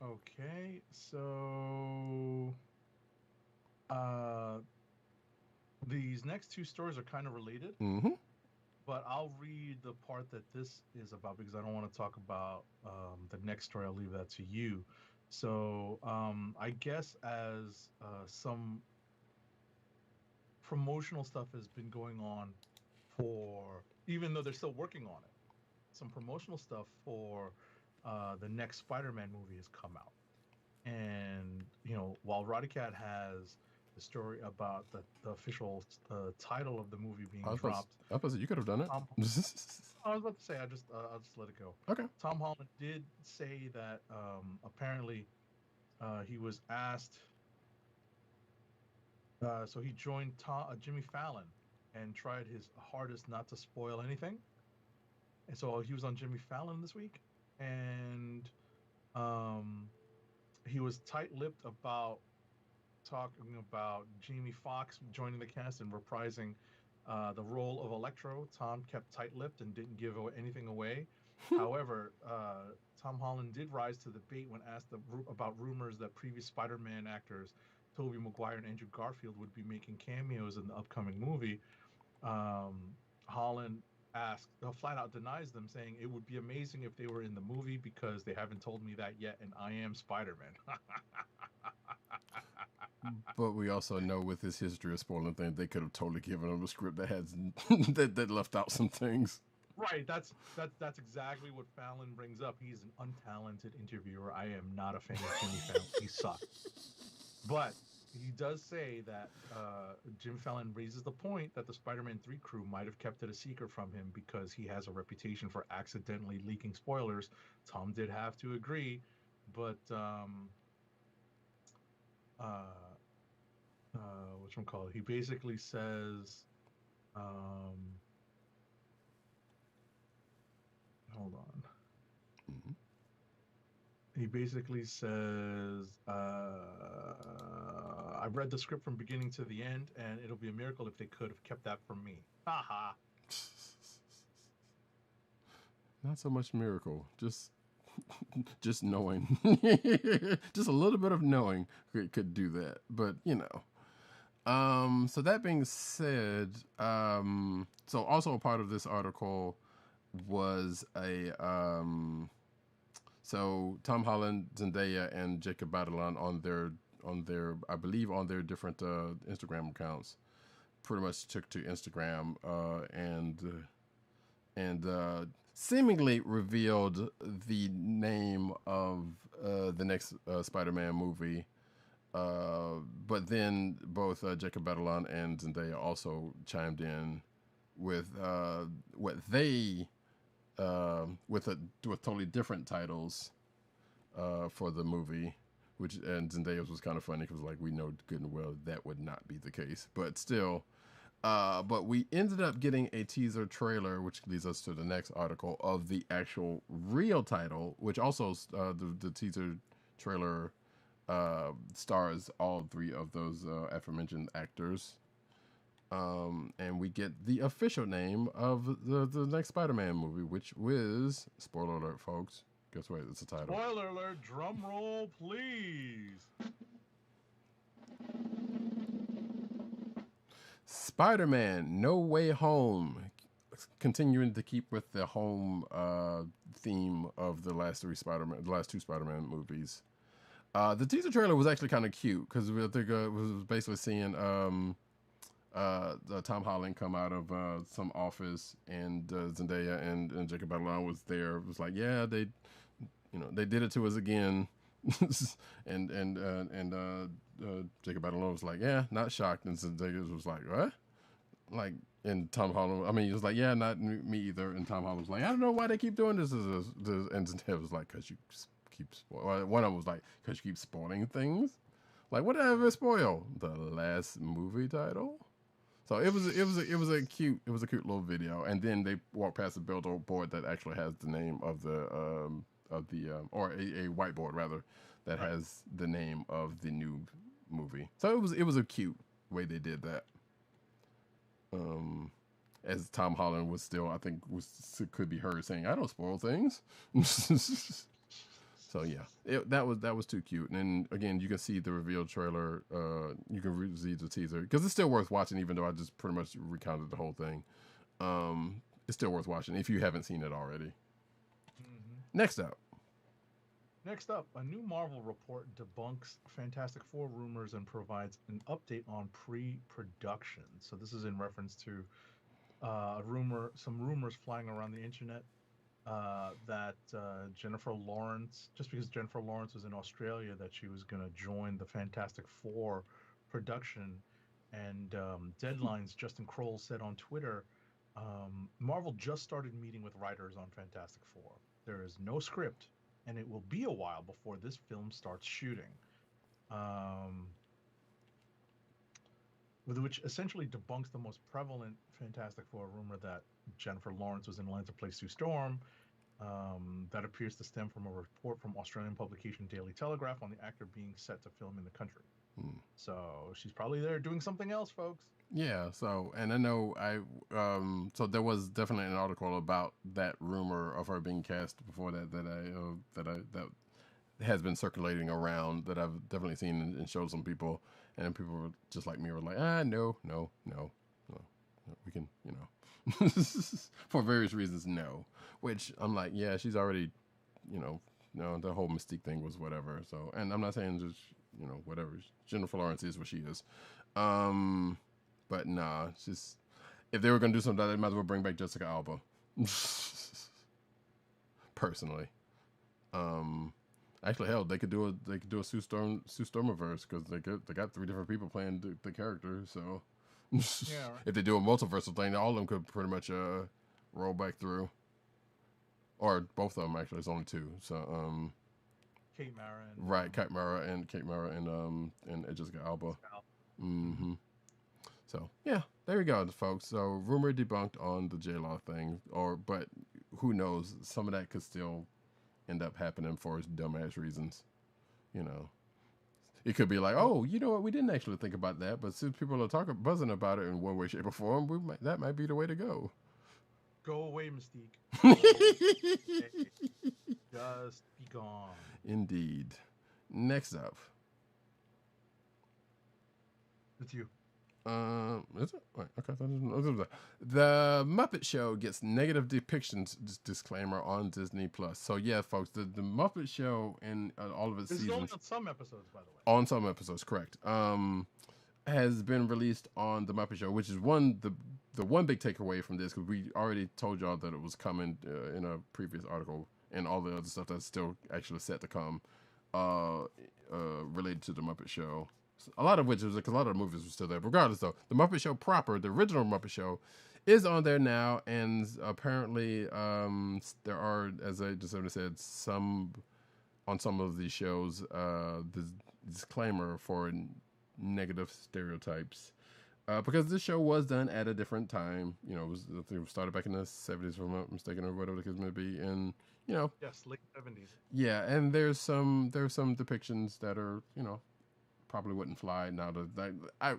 Okay, so these next two stories are kind of related, Mm-hmm. but I'll read the part that this is about because I don't want to talk about the next story. I'll leave that to you. So I guess as some promotional stuff has been going on for, even though they're still working on it, some promotional stuff for the next Spider-Man movie has come out. And while Roddy Cat has the story about the official title of the movie being dropped, I was you could have done it. I was about to say I'll just let it go. Okay. Tom Holland did say that apparently he was asked. So he joined Jimmy Fallon and tried his hardest not to spoil anything. And so he was on Jimmy Fallon this week, and he was tight-lipped about talking about Jamie Foxx joining the cast and reprising the role of Electro. Tom kept tight-lipped and didn't give anything away. However, Tom Holland did rise to the bait when asked about rumors that previous Spider-Man actors, Tobey Maguire and Andrew Garfield, would be making cameos in the upcoming movie. Holland flat out denies them, saying it would be amazing if they were in the movie because they haven't told me that yet, and I am Spider-Man. But we also know with his history of spoiling things, they could have totally given him a script that has that left out some things. Right, that's exactly what Fallon brings up. He's an untalented interviewer. I am not a fan of Jimmy Fallon. He sucks. But he does say that Jim Fallon raises the point that the Spider-Man 3 crew might have kept it a secret from him because he has a reputation for accidentally leaking spoilers. Tom did have to agree, but whatchamacallit, he basically says, hold on. Mm-hmm. He basically says, I read the script from beginning to the end, and it'll be a miracle if they could have kept that from me. Haha. Not so much miracle, just knowing, just a little bit of knowing could do that. But so that being said, so also a part of this article was so Tom Holland, Zendaya, and Jacob Batalon on their I believe on their different Instagram accounts pretty much took to Instagram and seemingly revealed the name of the next Spider-Man movie. But then both Jacob Batalon and Zendaya also chimed in with what they with totally different titles for the movie, and Zendaya's was kind of funny because like we know good and well that would not be the case, but still. But we ended up getting a teaser trailer, which leads us to the next article of the actual real title, which also the teaser trailer stars all three of those aforementioned actors. And we get the official name of the next Spider-Man movie, which was, spoiler alert, folks. Guess what? It's the title. Spoiler alert! Drum roll, please. Spider-Man: No Way Home, continuing to keep with the home theme of the last two Spider-Man movies. The teaser trailer was actually kind of cute because I think it was basically seeing Tom Holland come out of some office, and Zendaya and Jacob Batalon was there. It was like, yeah, they did it to us again. and Jacob Batalon was like, yeah, not shocked. And Zendaya was like, what? Like, and Tom Holland, I mean, he was like, yeah, not me either. And Tom Holland was like, I don't know why they keep doing this. And Zendaya was like, because you keep spoiling. One of them was like, because you keep spoiling things. Like, what did I ever spoil? The last movie title. So it was a cute little video. And then they walked past the billboard that actually has the name of the or a whiteboard rather that has the name of the new movie. So it was a cute way they did that. As Tom Holland was still, I think, could be heard saying, "I don't spoil things." So yeah, that was too cute. And then again, you can see the reveal trailer. You can see the teaser because it's still worth watching, even though I just pretty much recounted the whole thing. It's still worth watching if you haven't seen it already. Mm-hmm. Next up, a new Marvel report debunks Fantastic Four rumors and provides an update on pre-production. So this is in reference to some rumors flying around the internet that Jennifer Lawrence, just because Jennifer Lawrence was in Australia, that she was going to join the Fantastic Four production. And deadlines, Justin Kroll said on Twitter, Marvel just started meeting with writers on Fantastic Four. There is no script, and it will be a while before this film starts shooting. Which essentially debunks the most prevalent Fantastic Four rumor that Jennifer Lawrence was in line to play Sue Storm. That appears to stem from a report from Australian publication Daily Telegraph on the actor being set to film in the country. So she's probably there doing something else, folks. Yeah. So, and I know so there was definitely an article about that rumor of her being cast before that has been circulating around, that I've definitely seen and showed some people, and people were just like me, were like, no, we can, for various reasons, no. Which I'm like, yeah, she's already, the whole Mystique thing was whatever. So, and I'm not saying just, whatever. Jennifer Lawrence is what she is. But nah, it's just, if they were going to do something, they might as well bring back Jessica Alba. Personally. Actually, hell, they could do a Sue Stormiverse, because they got 3 different people playing the character. So yeah, right. If they do a multiversal thing, all of them could pretty much roll back through, or both of them actually. It's only 2. So Kate Mara and Jessica Alba. Mm-hmm. So yeah, there you go, folks. So rumor debunked on the J-Law thing, but who knows? Some of that could still end up happening for dumbass reasons. It could be like, oh, you know what? We didn't actually think about that, but since people are buzzing about it in one way, shape, or form, that might be the way to go. Go away, Mystique. Just be gone. Indeed. Next up. It's you. Is it? Wait, okay. The Muppet Show gets negative depictions disclaimer on Disney Plus. So yeah, folks, the Muppet Show and all of its seasons. This is only on some episodes, by the way. On some episodes, correct. Has been released on the Muppet Show, which is the one big takeaway from this, because we already told y'all that it was coming in a previous article, and all the other stuff that's still actually set to come related to the Muppet Show. A lot of which is because a lot of the movies were still there. Regardless, though, the Muppet Show proper, the original Muppet Show, is on there now, and apparently there are, as I just said, some of these shows, the disclaimer for negative stereotypes, because this show was done at a different time. It was started back in the 70s, if I'm not mistaken, or whatever the case may be, and yes, late 70s. Yeah, and there's some depictions that are probably wouldn't fly now. I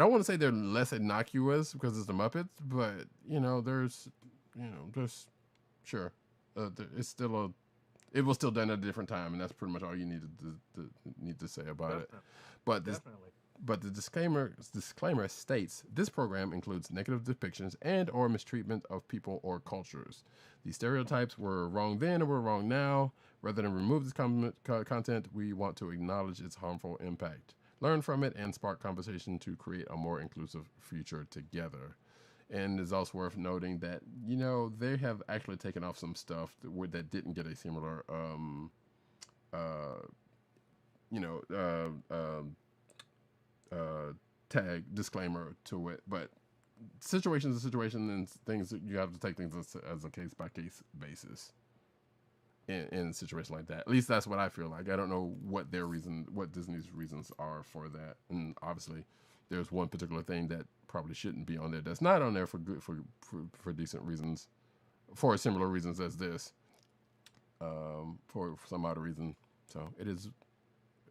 don't want to say they're less innocuous because it's the Muppets, but sure, it's still it was still done at a different time, and that's pretty much all you need to say about it. But the disclaimer states this program includes negative depictions and or mistreatment of people or cultures. These stereotypes were wrong then and were wrong now. Rather than remove this content, we want to acknowledge its harmful impact, learn from it, and spark conversation to create a more inclusive future together. And it's also worth noting that, they have actually taken off some stuff that didn't get a similar, tag disclaimer to it. But situations are situations, and things that you have to take things as a case by case basis. In a situation like that, at least that's what I feel like. I don't know what Disney's reasons are for that, and obviously, there's one particular thing that probably shouldn't be on there that's not on there for decent reasons, for similar reasons as this, for some odd reason. So it is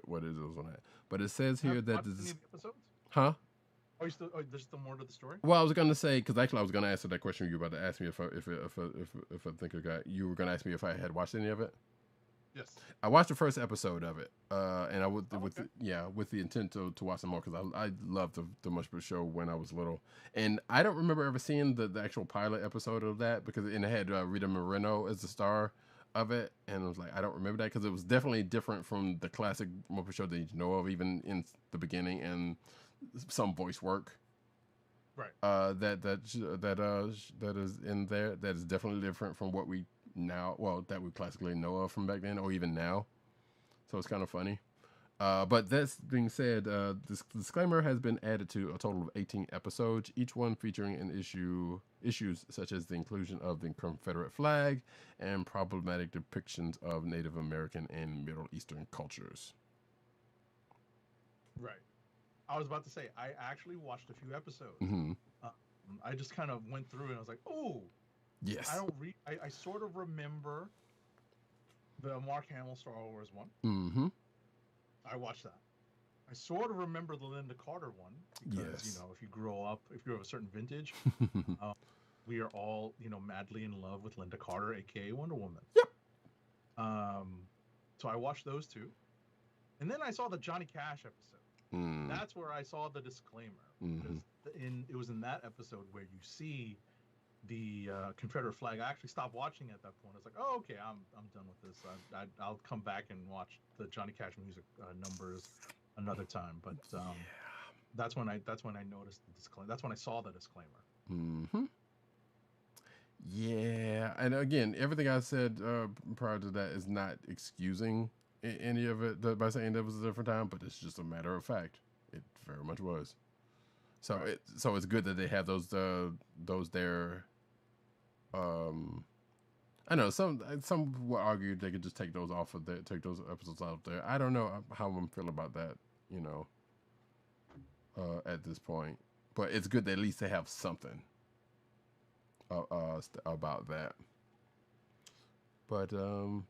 what it is on that. But it says here that this, huh? There's still more to the story? Well, I was going to say, because actually I was going to answer that question you were about to ask me if I think you were going to ask me if I had watched any of it. Yes. I watched the first episode of it, and I with the intent to watch some more, because I loved the Muppet Show when I was little, and I don't remember ever seeing the actual pilot episode of that, because it had Rita Moreno as the star of it, and I was like, I don't remember that, because it was definitely different from the classic Muppet Show that you know of, even in the beginning, and some voice work, right? That is in there. That is definitely different from what we that we classically know of from back then, or even now. So it's kind of funny. But that being said, this disclaimer has been added to a total of 18 episodes, each one featuring issues such as the inclusion of the Confederate flag and problematic depictions of Native American and Middle Eastern cultures. Right. I was about to say, I actually watched a few episodes. Mm-hmm. I just kind of went through and I was like, oh, yes. I sort of remember the Mark Hamill Star Wars one. Mm-hmm. I watched that. I sort of remember the Linda Carter one because, yes. If you grow up of a certain vintage, we are all, madly in love with Linda Carter, aka Wonder Woman. Yep. So I watched those two. And then I saw the Johnny Cash episode. That's where I saw the disclaimer. Because it was in that episode where you see the Confederate flag. I actually stopped watching at that point. I was like, oh, okay, I'm done with this. I'll come back and watch the Johnny Cash music numbers another time. But that's when I noticed the disclaimer. That's when I saw the disclaimer. Mm-hmm. Yeah, and again, everything I said prior to that is not excusing any of it by saying that was a different time, but it's just a matter of fact. It very much was. So it's good that they have those there. I know some will argue they could just take those off of there, take those episodes out there. I don't know how I'm feeling about that, at this point. But it's good that at least they have something about that. But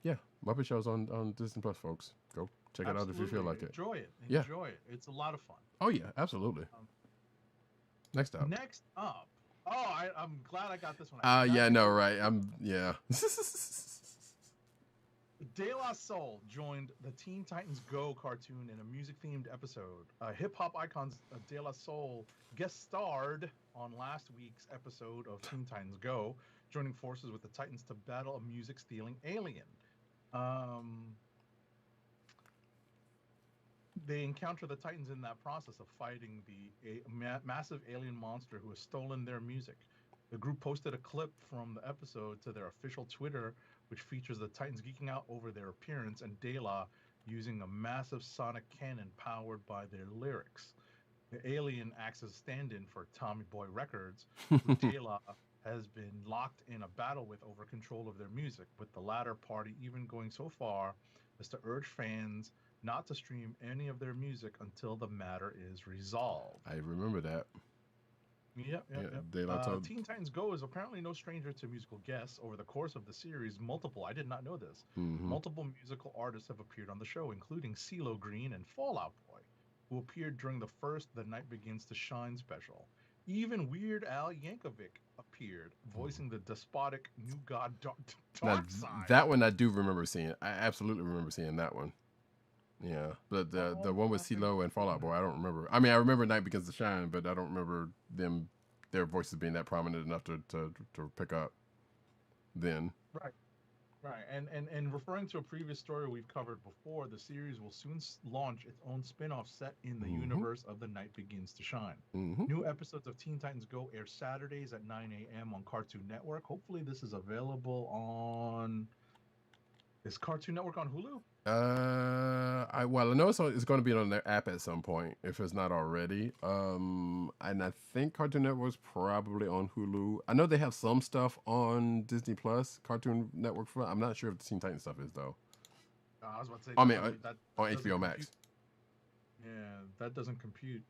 yeah, Muppet Show's on Disney Plus, folks. Go check it out if you feel like it. Enjoy it. Yeah. Enjoy it. It's a lot of fun. Oh yeah, absolutely. Next up. I'm glad I got this one. Yeah, no, right. Yeah. De La Soul joined the Teen Titans Go cartoon in a music-themed episode. Hip-hop icons De La Soul guest starred on last week's episode of Teen Titans Go, joining forces with the Titans to battle a music-stealing alien. They encounter the Titans in that process of fighting the massive alien monster who has stolen their music. The group posted a clip from the episode to their official Twitter, which features the Titans geeking out over their appearance and De La using a massive sonic cannon powered by their lyrics. The alien acts as stand-in for Tommy Boy Records, who De La has been locked in a battle with over control of their music, with the latter party even going so far as to urge fans not to stream any of their music until the matter is resolved. I remember that. Yep. Teen Titans Go is apparently no stranger to musical guests. Over the course of the series, I did not know this, multiple musical artists have appeared on the show, including CeeLo Green and Fall Out Boy. who appeared during the first The Night Begins to Shine special. Even Weird Al Yankovic appeared, voicing the despotic new god Now, Darkseid. that one I do remember seeing. I absolutely remember seeing that one. Yeah, but the one with CeeLo and Fall Out Boy, I don't remember. I mean, I remember Night Begins to Shine, but I don't remember their voices being that prominent enough to pick up then. Right. Right, and referring to a previous story we've covered before, the series will soon launch its own spin-off set in the universe of The Night Begins to Shine. New episodes of Teen Titans Go air Saturdays at 9 a.m. on Cartoon Network. Hopefully this is available on... Is Cartoon Network on Hulu? I know it's going to be on their app at some point if it's not already. And I think Cartoon Network's probably on Hulu. I know they have some stuff on Disney Plus, Cartoon Network. I'm not sure if the Teen Titans stuff is though. I was about to say. I mean, that on HBO Max. Yeah, that doesn't compute.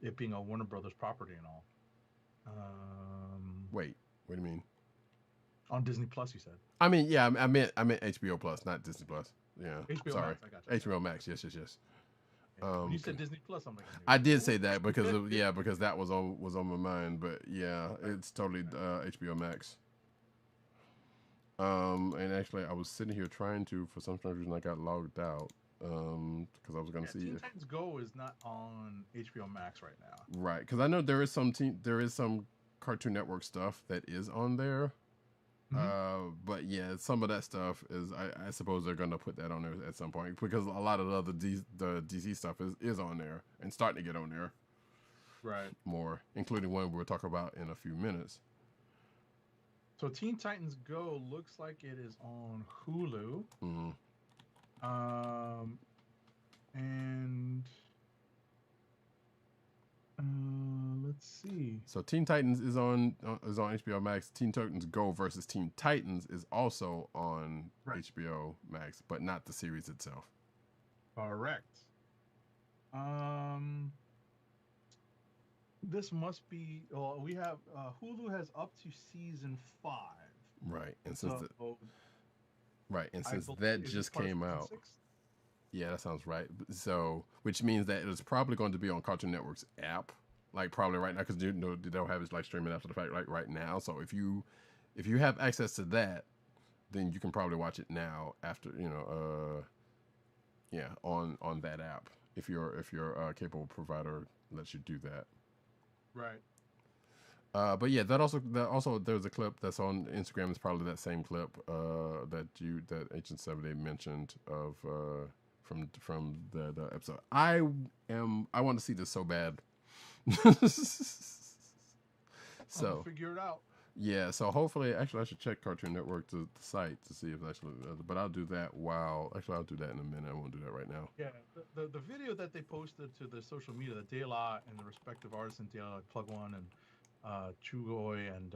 It being a Warner Brothers property and all. Wait, what do you mean? On Disney Plus, you said. I mean, yeah, I meant HBO Plus, not Disney Plus. Yeah, HBO sorry, Max, I got you. HBO Max. Yes. Yeah, when you said Disney Plus, I'm like. I did say that because because that was on my mind, but yeah, it's totally HBO Max. And actually, I was sitting here trying to, for some reason, I got logged out because I was going to see. Teen Titans Go is not on HBO Max right now. Right, because I know there is some Cartoon Network stuff that is on there. But yeah, some of that stuff is I suppose they're gonna put that on there at some point because a lot of the other the DC stuff is on there and starting to get on there, right? More, including one we'll talk about in a few minutes. So Teen Titans Go looks like it is on Hulu. And let's see. So Teen Titans is on HBO Max. Teen Titans Go versus Teen Titans is also on HBO Max, but not the series itself. Correct. This must be. Well, we have Hulu has up to season 5. Right, and since since that just came out. 6? Yeah, that sounds right. So, which means that it's probably going to be on Cartoon Network's app, like probably right now, because they don't have it like streaming after the fact, like right now. So if you have access to that, then you can probably watch it now after on that app if your cable provider lets you do that. Right. But yeah, that also there's a clip that's on Instagram. It's probably that same clip that Agent 70 mentioned of. From the episode. I want to see this so bad. So I'll figure it out. Yeah, so hopefully, actually, I should check Cartoon Network the site to see if actually. But I'll do that I'll do that in a minute. I won't do that right now. Yeah, the video that they posted to the social media, the De La and the respective artists in De La, Plug One and Chugoy and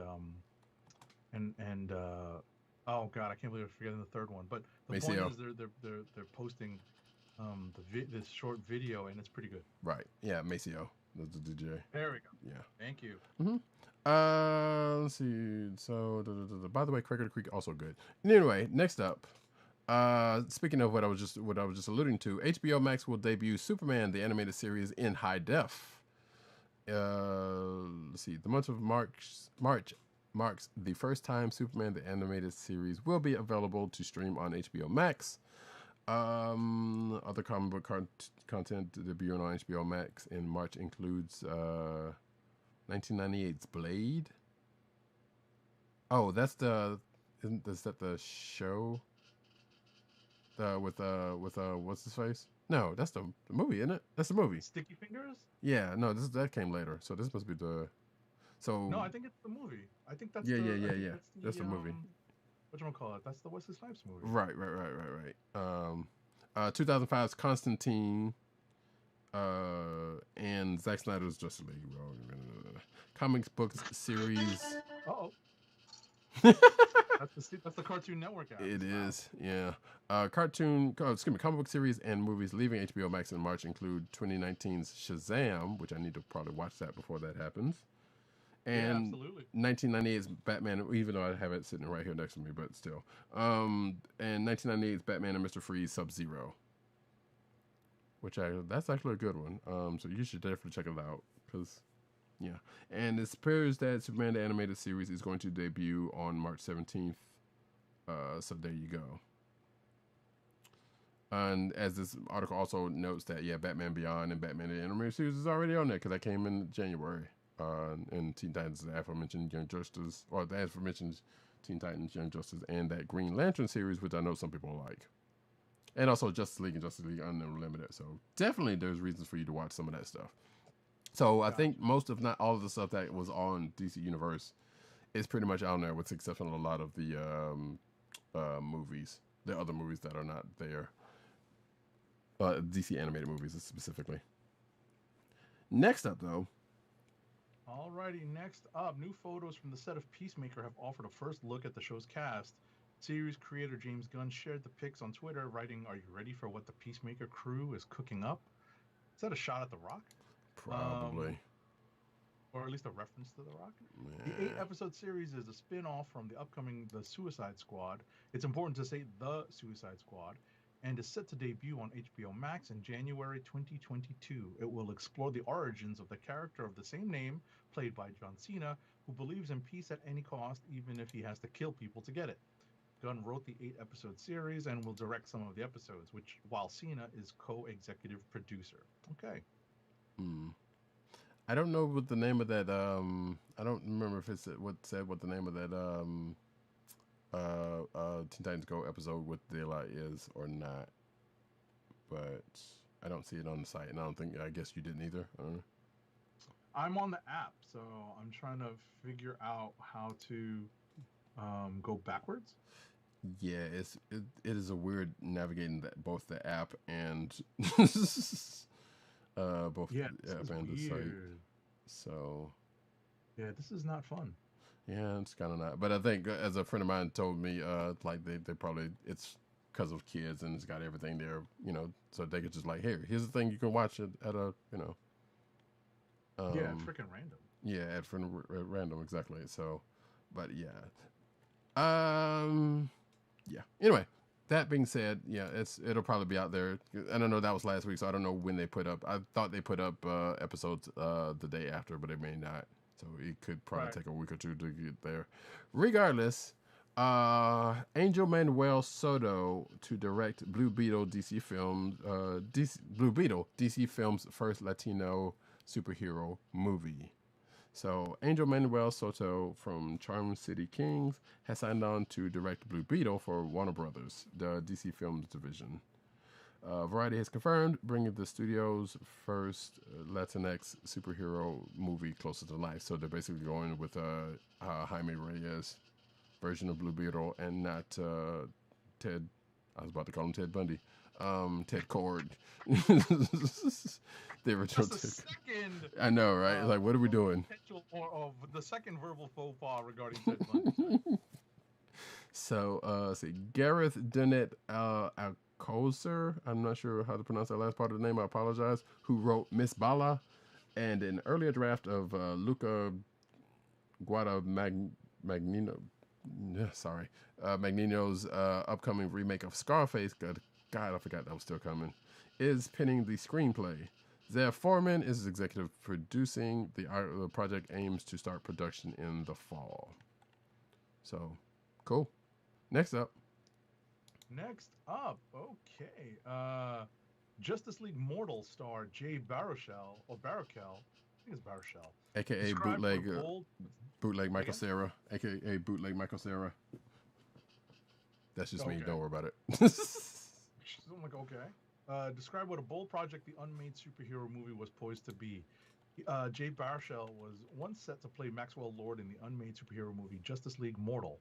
oh god, I can't believe I'm forgetting the third one. But the point is they're posting this short video and it's pretty good. Right. Yeah, Maceo, the DJ. There we go. Yeah. Thank you. Let's see. So, by the way, Cracker Creek also good. Anyway, next up. Speaking of what I was just alluding to, HBO Max will debut Superman the animated series in high def. Let's see. The month of March marks the first time Superman the animated series will be available to stream on HBO Max. Other comic book content debuting on HBO Max in March includes 1998's Blade. Oh, is that the show? With what's his face? No, that's the movie, isn't it? That's the movie. Sticky Fingers? Yeah, no, that came later. So this must be the. So no, I think it's the movie. I think that's yeah. That's the movie. Whatchamacallit? That's the Wesley Snipes movie. Right. 2005's Constantine, and Zack Snyder's Justice League. Comics books series. That's the Cartoon Network app. It is, yeah. Comic book series and movies leaving HBO Max in March include 2019's Shazam, which I need to probably watch that before that happens. And 1998's Batman, even though I have it sitting right here next to me, but still. And 1998's Batman and Mr. Freeze Sub-Zero. that's actually a good one. So you should definitely check it out because yeah. And it appears that Superman the animated series is going to debut on March 17th. So there you go. And as this article also notes that Batman Beyond and Batman the animated series is already on there because that came in January. And Teen Titans, the aforementioned Young Justice, or the aforementioned Teen Titans, Young Justice, and that Green Lantern series, which I know some people like. And also Justice League and Justice League Unlimited. So definitely there's reasons for you to watch some of that stuff. So I think most, if not all of the stuff that was on DC Universe is pretty much out there with the exception of a lot of the movies. The other movies that are not there. DC animated movies specifically. Next up, though. Alrighty, next up, new photos from the set of Peacemaker have offered a first look at the show's cast. Series creator James Gunn shared the pics on Twitter, writing, "Are you ready for what the Peacemaker crew is cooking up?" Is that a shot at The Rock? Probably. Or at least a reference to The Rock? Yeah. The 8-episode series is a spin-off from the upcoming The Suicide Squad. It's important to say The Suicide Squad, and is set to debut on HBO Max in January 2022. It will explore the origins of the character of the same name, played by John Cena, who believes in peace at any cost, even if he has to kill people to get it. Gunn wrote the 8-episode series and will direct some of the episodes, while Cena is co-executive producer. Okay. I don't know what the name of that. I don't remember if it's what the name of that Teen Titans Go episode with Daylight is or not, but I don't see it on the site, and I guess you didn't either. I'm on the app, so I'm trying to figure out how to go backwards. Yeah, it is a weird navigating both the app and both the app and the site. So yeah, this is not fun. Yeah, it's kind of not. But I think as a friend of mine told me, like they probably it's because of kids and it's got everything there, so they could just like, here's the thing you can watch it at a, freaking random. Yeah, at random, exactly. So, but yeah. Yeah. Anyway, that being said, yeah, it'll probably be out there. I don't know, that was last week, so I don't know when they put up. I thought they put up episodes the day after, but it may not. So it could probably take a week or two to get there. Regardless, Angel Manuel Soto to direct Blue Beetle DC Films, Blue Beetle DC Films' first Latino superhero movie. So Angel Manuel Soto from Charm City Kings has signed on to direct Blue Beetle for Warner Brothers, the DC Films division. Variety has confirmed bringing the studio's first Latinx superhero movie closer to life. So they're basically going with Jaime Reyes version of Blue Beetle and not Ted. I was about to call him Ted Bundy. Ted Cord. The original That's the second. I know, right? Like, what are we doing? Or the second verbal faux pas regarding Ted Bundy. So, see, Gareth Dennett Alcocer, I'm not sure how to pronounce that last part of the name, I apologize, who wrote Miss Bala, and an earlier draft of Luca Magnino's upcoming remake of Scarface, God, I forgot that was still coming, is penning the screenplay. Zev Foreman is executive producing. The project aims to start production in the fall. So, cool. Next up, okay. Justice League Mortal star Jay Baruchel, I think it's Baruchel, aka bootleg Michael Cera, aka bootleg Michael Cera. That's just me. Don't worry about it. I'm like, okay. Describe what a bold project the unmade superhero movie was poised to be. Jay Baruchel was once set to play Maxwell Lord in the unmade superhero movie Justice League Mortal.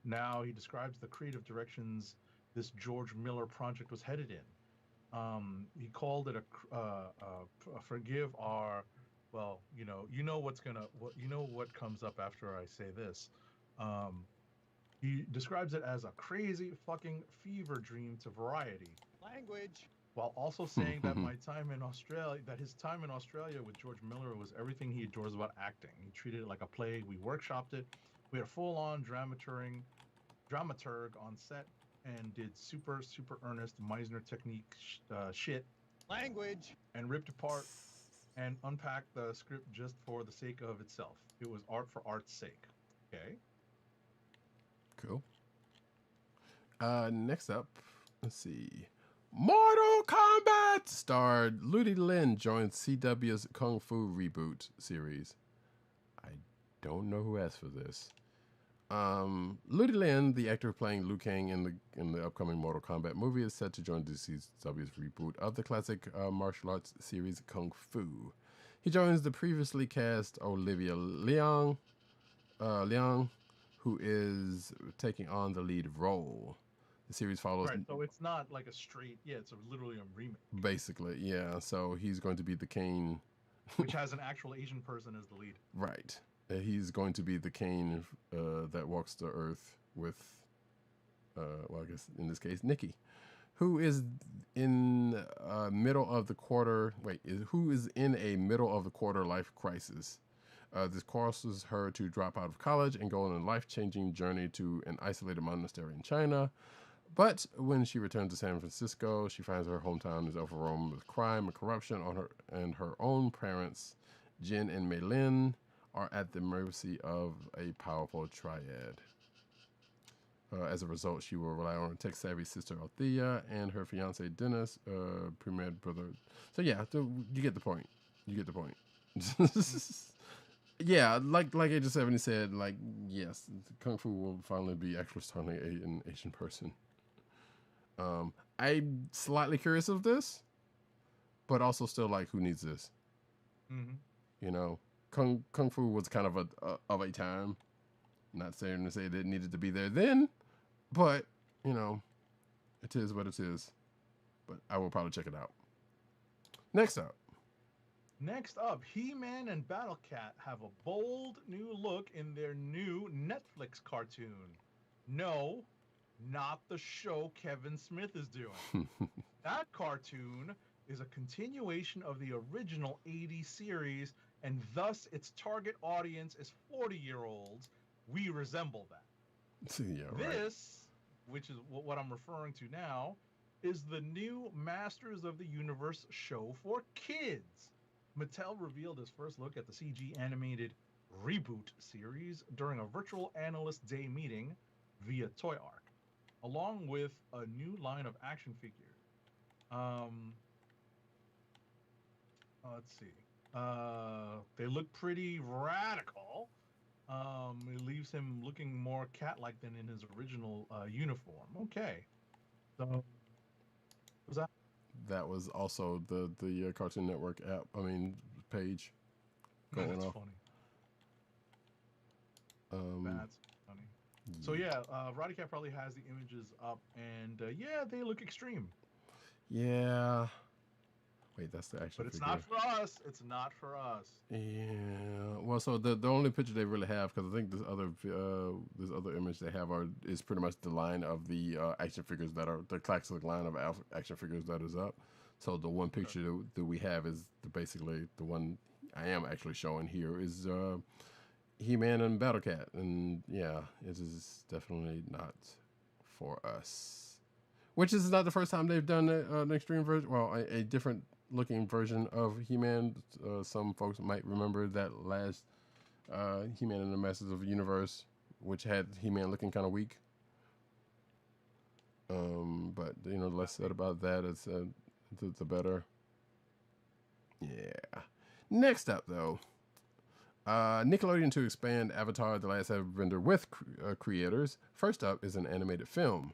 Now he describes the creative directions this George Miller project was headed in. He called it forgive our, well, what comes up after I say this. He describes it as a crazy fucking fever dream to Variety. Language. While also saying that his time in Australia with George Miller was everything he adores about acting. He treated it like a play. We workshopped it. We had a full-on dramaturg on set and did super, super earnest Meisner technique shit Language. and ripped apart and unpacked the script just for the sake of itself. It was art for art's sake. Okay. Cool. Next up, let's see. Mortal Kombat starred Ludi Lin joins CW's Kung Fu reboot series. I don't know who asked for this. Ludi Lin, the actor playing Liu Kang in the upcoming Mortal Kombat movie, is set to join CW's reboot of the classic martial arts series Kung Fu. He joins the previously cast Olivia Liang, who is taking on the lead role. The series follows... Right, so it's not like a straight... Yeah, it's literally a remake. Basically, yeah. So he's going to be the Kane... which has an actual Asian person as the lead. Right. He's going to be the Kane that walks the earth with, well, I guess in this case, Nikki, who is in middle of the quarter... Wait, who is in a middle of the quarter life crisis. This causes her to drop out of college and go on a life-changing journey to an isolated monastery in China. But when she returns to San Francisco, she finds her hometown is overrun with crime and corruption and her own parents, Jin and Mei Lin, are at the mercy of a powerful triad. As a result, she will rely on her tech-savvy sister Althea and her fiancé Dennis, premiered brother. So yeah, you get the point. You get the point. Yeah, like Agent 70 said, like, yes, Kung Fu will finally be actually starting an Asian person. I'm slightly curious of this, but also still like, who needs this? Mm-hmm. You know, Kung Fu was kind of a time. Not saying to say that it needed to be there then, but you know, it is what it is. But I will probably check it out. Next up, He-Man and Battle Cat have a bold new look in their new Netflix cartoon. No, not the show Kevin Smith is doing. That cartoon is a continuation of the original 80s series, and thus its target audience is 40-year-olds. We resemble that. yeah, right. This, which is what I'm referring to now, is the new Masters of the Universe show for kids. Mattel revealed its first look at the CG animated reboot series during a virtual analyst day meeting via Toy Arc, along with a new line of action figures. Let's see. They look pretty radical. It leaves him looking more cat-like than in his original uniform. Okay. So, was that? That was also the Cartoon Network app. I mean, page. Going That's off. funny. That's funny. So yeah, Roddy Cat probably has the images up, and yeah, they look extreme. Yeah. Wait, that's the action But it's figure. not for us. It's not for us. Yeah. Well, so the only picture they really have, because I think this other image they have is pretty much the line of the action figures that are the classic line of action figures that is up. So the one picture that we have is basically the one I am actually showing here is He-Man and Battle Cat, and yeah, it is definitely not for us. Which is not the first time they've done an extreme version. Well, a different looking version of He-Man. Some folks might remember that last He-Man and the Masters of the Universe, which had He-Man looking kind of weak. But you know, less said about that, it's the better. Yeah. Next up, though, Nickelodeon to expand Avatar: The Last Airbender with creators. First up is an animated film.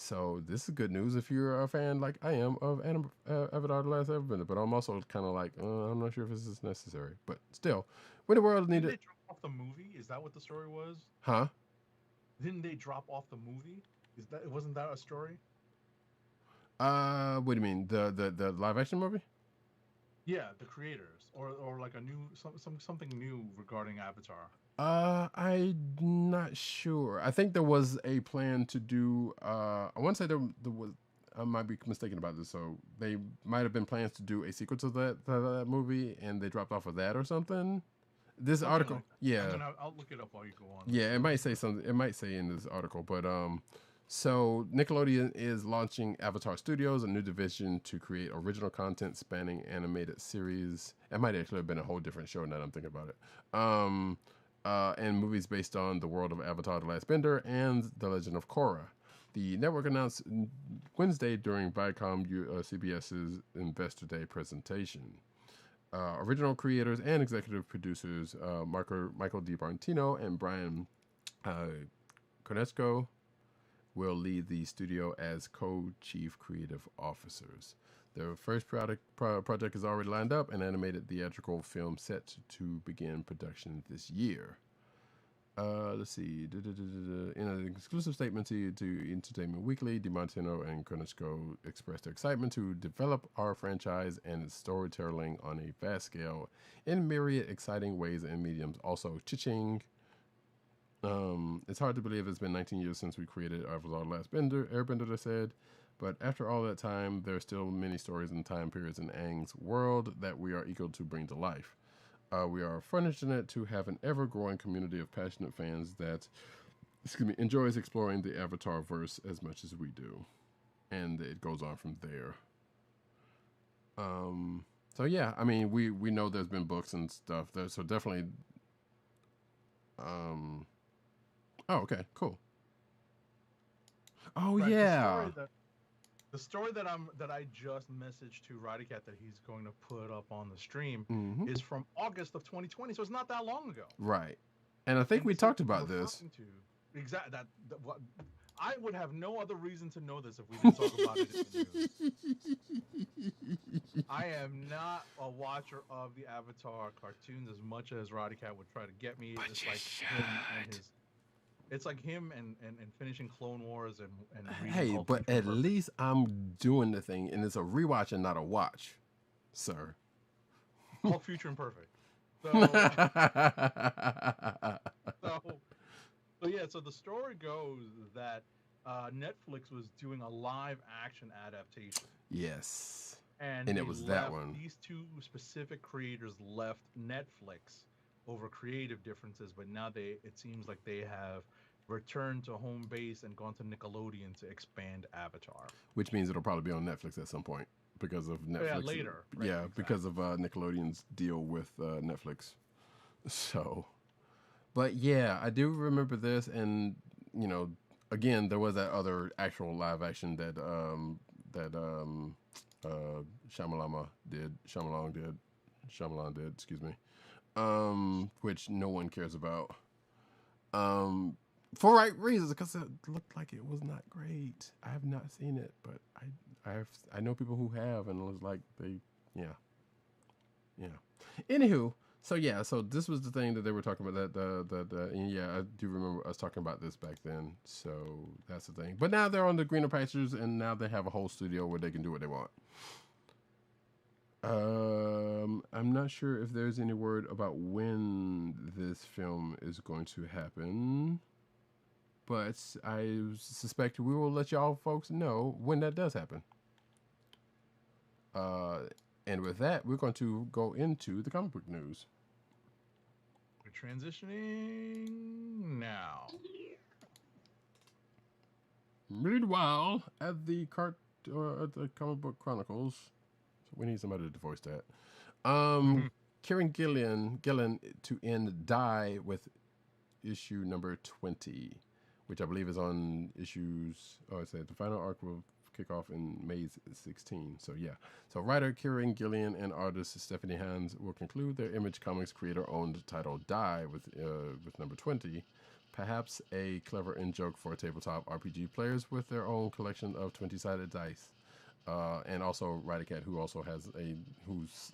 So this is good news if you're a fan like I am of Avatar: The Last Airbender, but I'm also kind of like, I'm not sure if this is necessary. But still, when the world needed... Didn't they drop off the movie? Is that what the story was? Huh? Didn't they drop off the movie? Wasn't that a story? What do you mean? The live action movie? Yeah, the creators, or like a new something new regarding Avatar. I'm not sure. I think there was a plan to do. I want to say there was. I might be mistaken about this. So they might have been plans to do a sequel to that movie, and they dropped off of that or something. This Something article, like that. yeah, I'll look it up while you go on. yeah, it might say something. It might say in this article, but So Nickelodeon is launching Avatar Studios, a new division to create original content spanning animated series. It might actually have been a whole different show now that I'm thinking about it. And movies based on the world of Avatar: The Last Bender and The Legend of Korra. The network announced Wednesday during Viacom CBS's Investor Day presentation. Original creators and executive producers Michael DiBartino and Brian Konietzko will lead the studio as co-chief creative officers. Their first project is already lined up, an animated theatrical film set to begin production this year. Let's see. In an exclusive statement to Entertainment Weekly, DiMartino and Konietzko expressed their excitement to develop our franchise and its storytelling on a vast scale in myriad exciting ways and mediums. Also, cha-ching. It's hard to believe it's been 19 years since we created Avatar: The Last Airbender, they said. But after all that time, there are still many stories and time periods in Aang's world that we are eager to bring to life. We are fortunate to have an ever-growing community of passionate fans that, enjoys exploring the Avatar verse as much as we do. And it goes on from there. So yeah, I mean, we know there's been books and stuff there, so definitely. Oh, okay, cool. Oh, Right, yeah. The story that I just messaged to Roddycat that he's going to put up on the stream is from August of 2020, so it's not that long ago. Right. And I think we talked about this. Exactly. What I would have no other reason to know this if we didn't talk about it in the news. I am not a watcher of the Avatar cartoons as much as Roddycat would try to get me. But it's you like him and his. It's like him and finishing Clone Wars and reading Hey, Hulk but Future at Perfect. least I'm doing the thing, and it's a rewatch and not a watch, sir. Hulk Future and Perfect. So the story goes that Netflix was doing a live action adaptation. Yes. And it was that one. These two specific creators left Netflix over creative differences, but now it seems like they have returned to home base and gone to Nickelodeon to expand Avatar. Which means it'll probably be on Netflix at some point because of Netflix. Yeah, later. Right, yeah, exactly. Because of Nickelodeon's deal with Netflix. So, but yeah, I do remember this, and again, there was that other actual live action that Shyamalan did. Excuse me. Which no one cares about. For right reasons, because it looked like it was not great. I have not seen it, but I know people who have, and it was like yeah. Anywho, so this was the thing that they were talking about. And yeah, I do remember us talking about this back then. So that's the thing. But now they're on the greener pastures, and now they have a whole studio where they can do what they want. I'm not sure if there's any word about when this film is going to happen, but I suspect we will let y'all folks know when that does happen. And with that, we're going to go into the comic book news. We're transitioning now. Meanwhile, at the Comic Book Chronicles, we need somebody to voice that. Kieran Gillen to end Die with issue number 20, which I believe is on issues. Oh, it said the final arc will kick off in May 16. So yeah. So writer Kieran Gillen and artist Stephanie Hans will conclude their Image Comics creator-owned title Die with number 20. Perhaps a clever in-joke for tabletop RPG players with their own collection of 20-sided dice. And also Roddycat, who's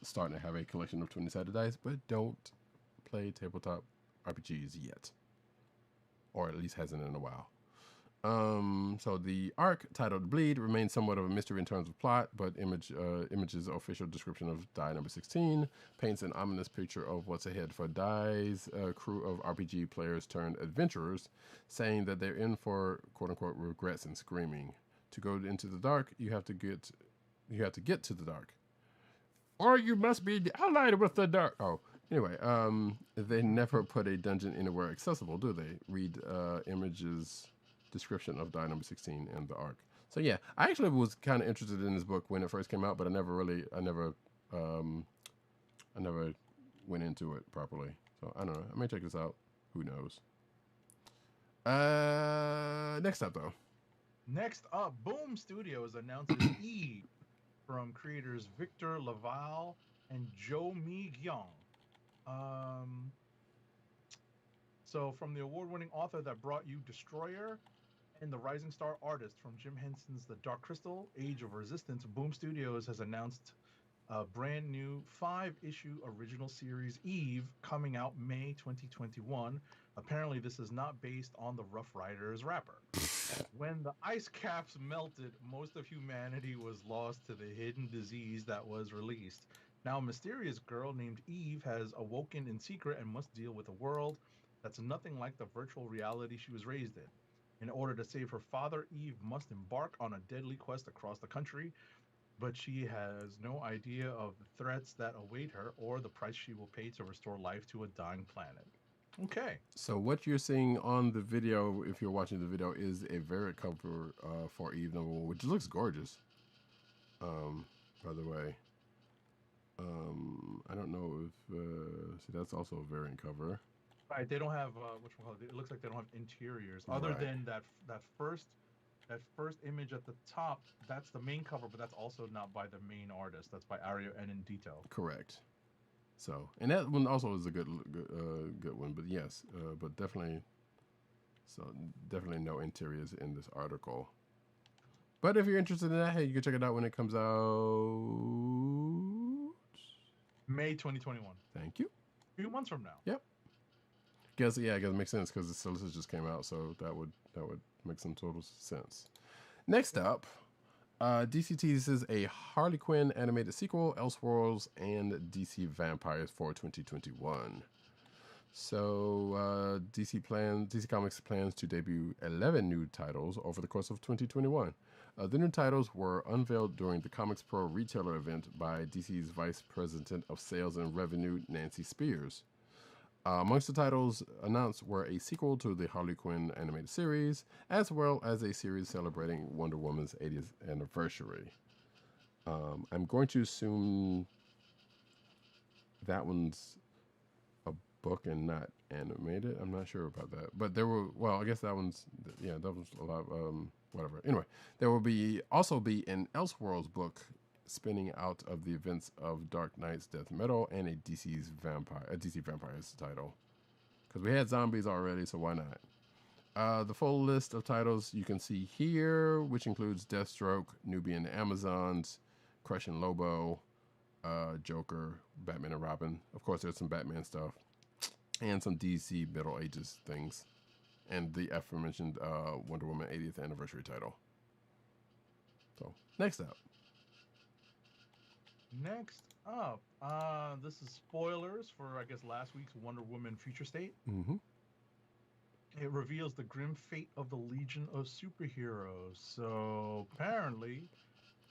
starting to have a collection of 20-sided dice, but don't play tabletop RPGs yet, or at least hasn't in a while. So the arc titled Bleed remains somewhat of a mystery in terms of plot, but Image's official description of Die number 16 paints an ominous picture of what's ahead for Die's crew of RPG players turned adventurers, saying that they're in for quote-unquote regrets and screaming. To go into the dark, you have to get to the dark, or you must be allied with the dark. Oh, anyway, they never put a dungeon anywhere accessible, do they? Read Image's description of Die Number 16 and the arc. So yeah, I actually was kind of interested in this book when it first came out, but I never went into it properly. So I don't know. I may check this out. Who knows? Next up, though. Next up, Boom Studios announces Eve from creators Victor Laval and Jo Mi-kyung. So from the award-winning author that brought you Destroyer and the rising star artist from Jim Henson's The Dark Crystal, Age of Resistance, Boom Studios has announced a brand new 5-issue original series, Eve, coming out May 2021. Apparently, this is not based on the Rough Riders rapper. When the ice caps melted, most of humanity was lost to the hidden disease that was released. Now, a mysterious girl named Eve has awoken in secret and must deal with a world that's nothing like the virtual reality she was raised in. In order to save her father, Eve must embark on a deadly quest across the country, but she has no idea of the threats that await her or the price she will pay to restore life to a dying planet. Okay. So what you're seeing on the video, if you're watching the video, is a variant cover for Eve number 1, which looks gorgeous. By the way, I don't know if see, that's also a variant cover. Right, they don't have it looks like they don't have interiors other than that first image at the top. That's the main cover, but that's also not by the main artist. That's by Ario Enendito. Correct. So, and that one also is a good one. But yes, but definitely no interiors in this article. But if you're interested in that, hey, you can check it out when it comes out. May 2021. Thank you. A few months from now. Yep. I guess it makes sense because the solicit just came out, so that would make some total sense. Next up, DC teases a Harley Quinn animated sequel, Elseworlds, and DC Vampires for 2021. So DC Comics plans to debut 11 new titles over the course of 2021. The new titles were unveiled during the Comics Pro retailer event by DC's Vice President of Sales and Revenue, Nancy Spears. Amongst the titles announced were a sequel to the Harley Quinn animated series, as well as a series celebrating Wonder Woman's 80th anniversary. I'm going to assume that one's a book and not animated. I'm not sure about that. But there were, well, I guess that was a lot of, whatever. Anyway, there will also be an Elseworlds book spinning out of the events of Dark Knight's Death Metal and a DC Vampires title. Because we had zombies already, so why not? The full list of titles you can see here, which includes Deathstroke, Nubia and the Amazons, Crush and Lobo, Joker, Batman and Robin. Of course, there's some Batman stuff. And some DC Middle Ages things. And the aforementioned Wonder Woman 80th anniversary title. So, next up, this is spoilers for, I guess, last week's Wonder Woman Future State. Mm-hmm. It reveals the grim fate of the Legion of Superheroes. So, apparently...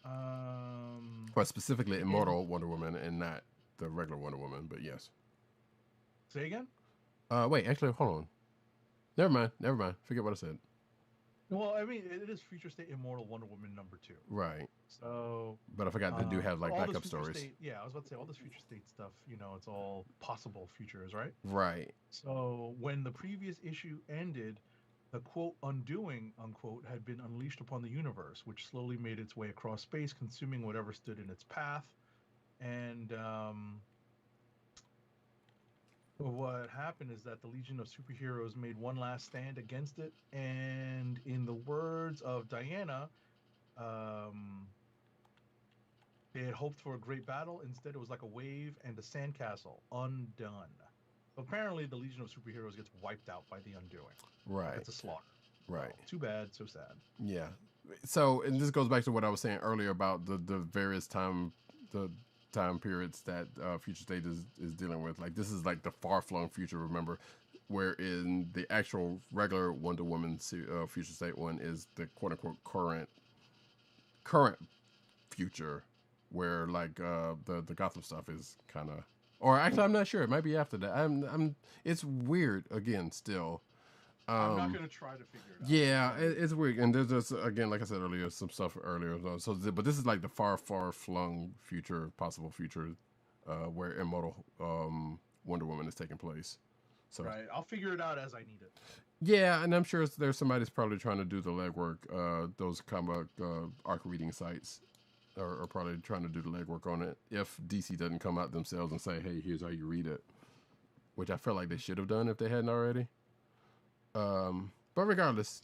but specifically Immortal Wonder Woman and not the regular Wonder Woman, but yes. Say again? Wait, actually, hold on. Never mind. Forget what I said. Well, I mean, it is Future State Immortal Wonder Woman number 2. Right. So... But I forgot they do have, like, backup stories. I was about to say, all this Future State stuff, it's all possible futures, right? Right. So, when the previous issue ended, the, quote, undoing, unquote, had been unleashed upon the universe, which slowly made its way across space, consuming whatever stood in its path. And, what happened is that the Legion of Superheroes made one last stand against it, and in the words of Diana, they had hoped for a great battle. Instead, it was like a wave and a sandcastle, undone. Apparently, the Legion of Superheroes gets wiped out by the undoing. Right. It's a slaughter. Right. So, too bad, so sad. Yeah. So, and this goes back to what I was saying earlier about the various time periods that Future State is dealing with. Like, this is like the far-flung future, remember, where in the actual regular Wonder Woman Future State one is the quote-unquote current future, where like the Gotham stuff is kind of, or actually I'm not sure, it might be after that. It's weird again still. I'm not gonna try to figure it out. Yeah, it's weird, and there's just again, like I said earlier, some stuff earlier. But this is like the far, far flung future, possible future, where immortal Wonder Woman is taking place. So right, I'll figure it out as I need it. yeah, and I'm sure there's somebody's probably trying to do the legwork. Those comic arc reading sites are probably trying to do the legwork on it. If DC doesn't come out themselves and say, "Hey, here's how you read it," which I feel like they should have done if they hadn't already. But regardless,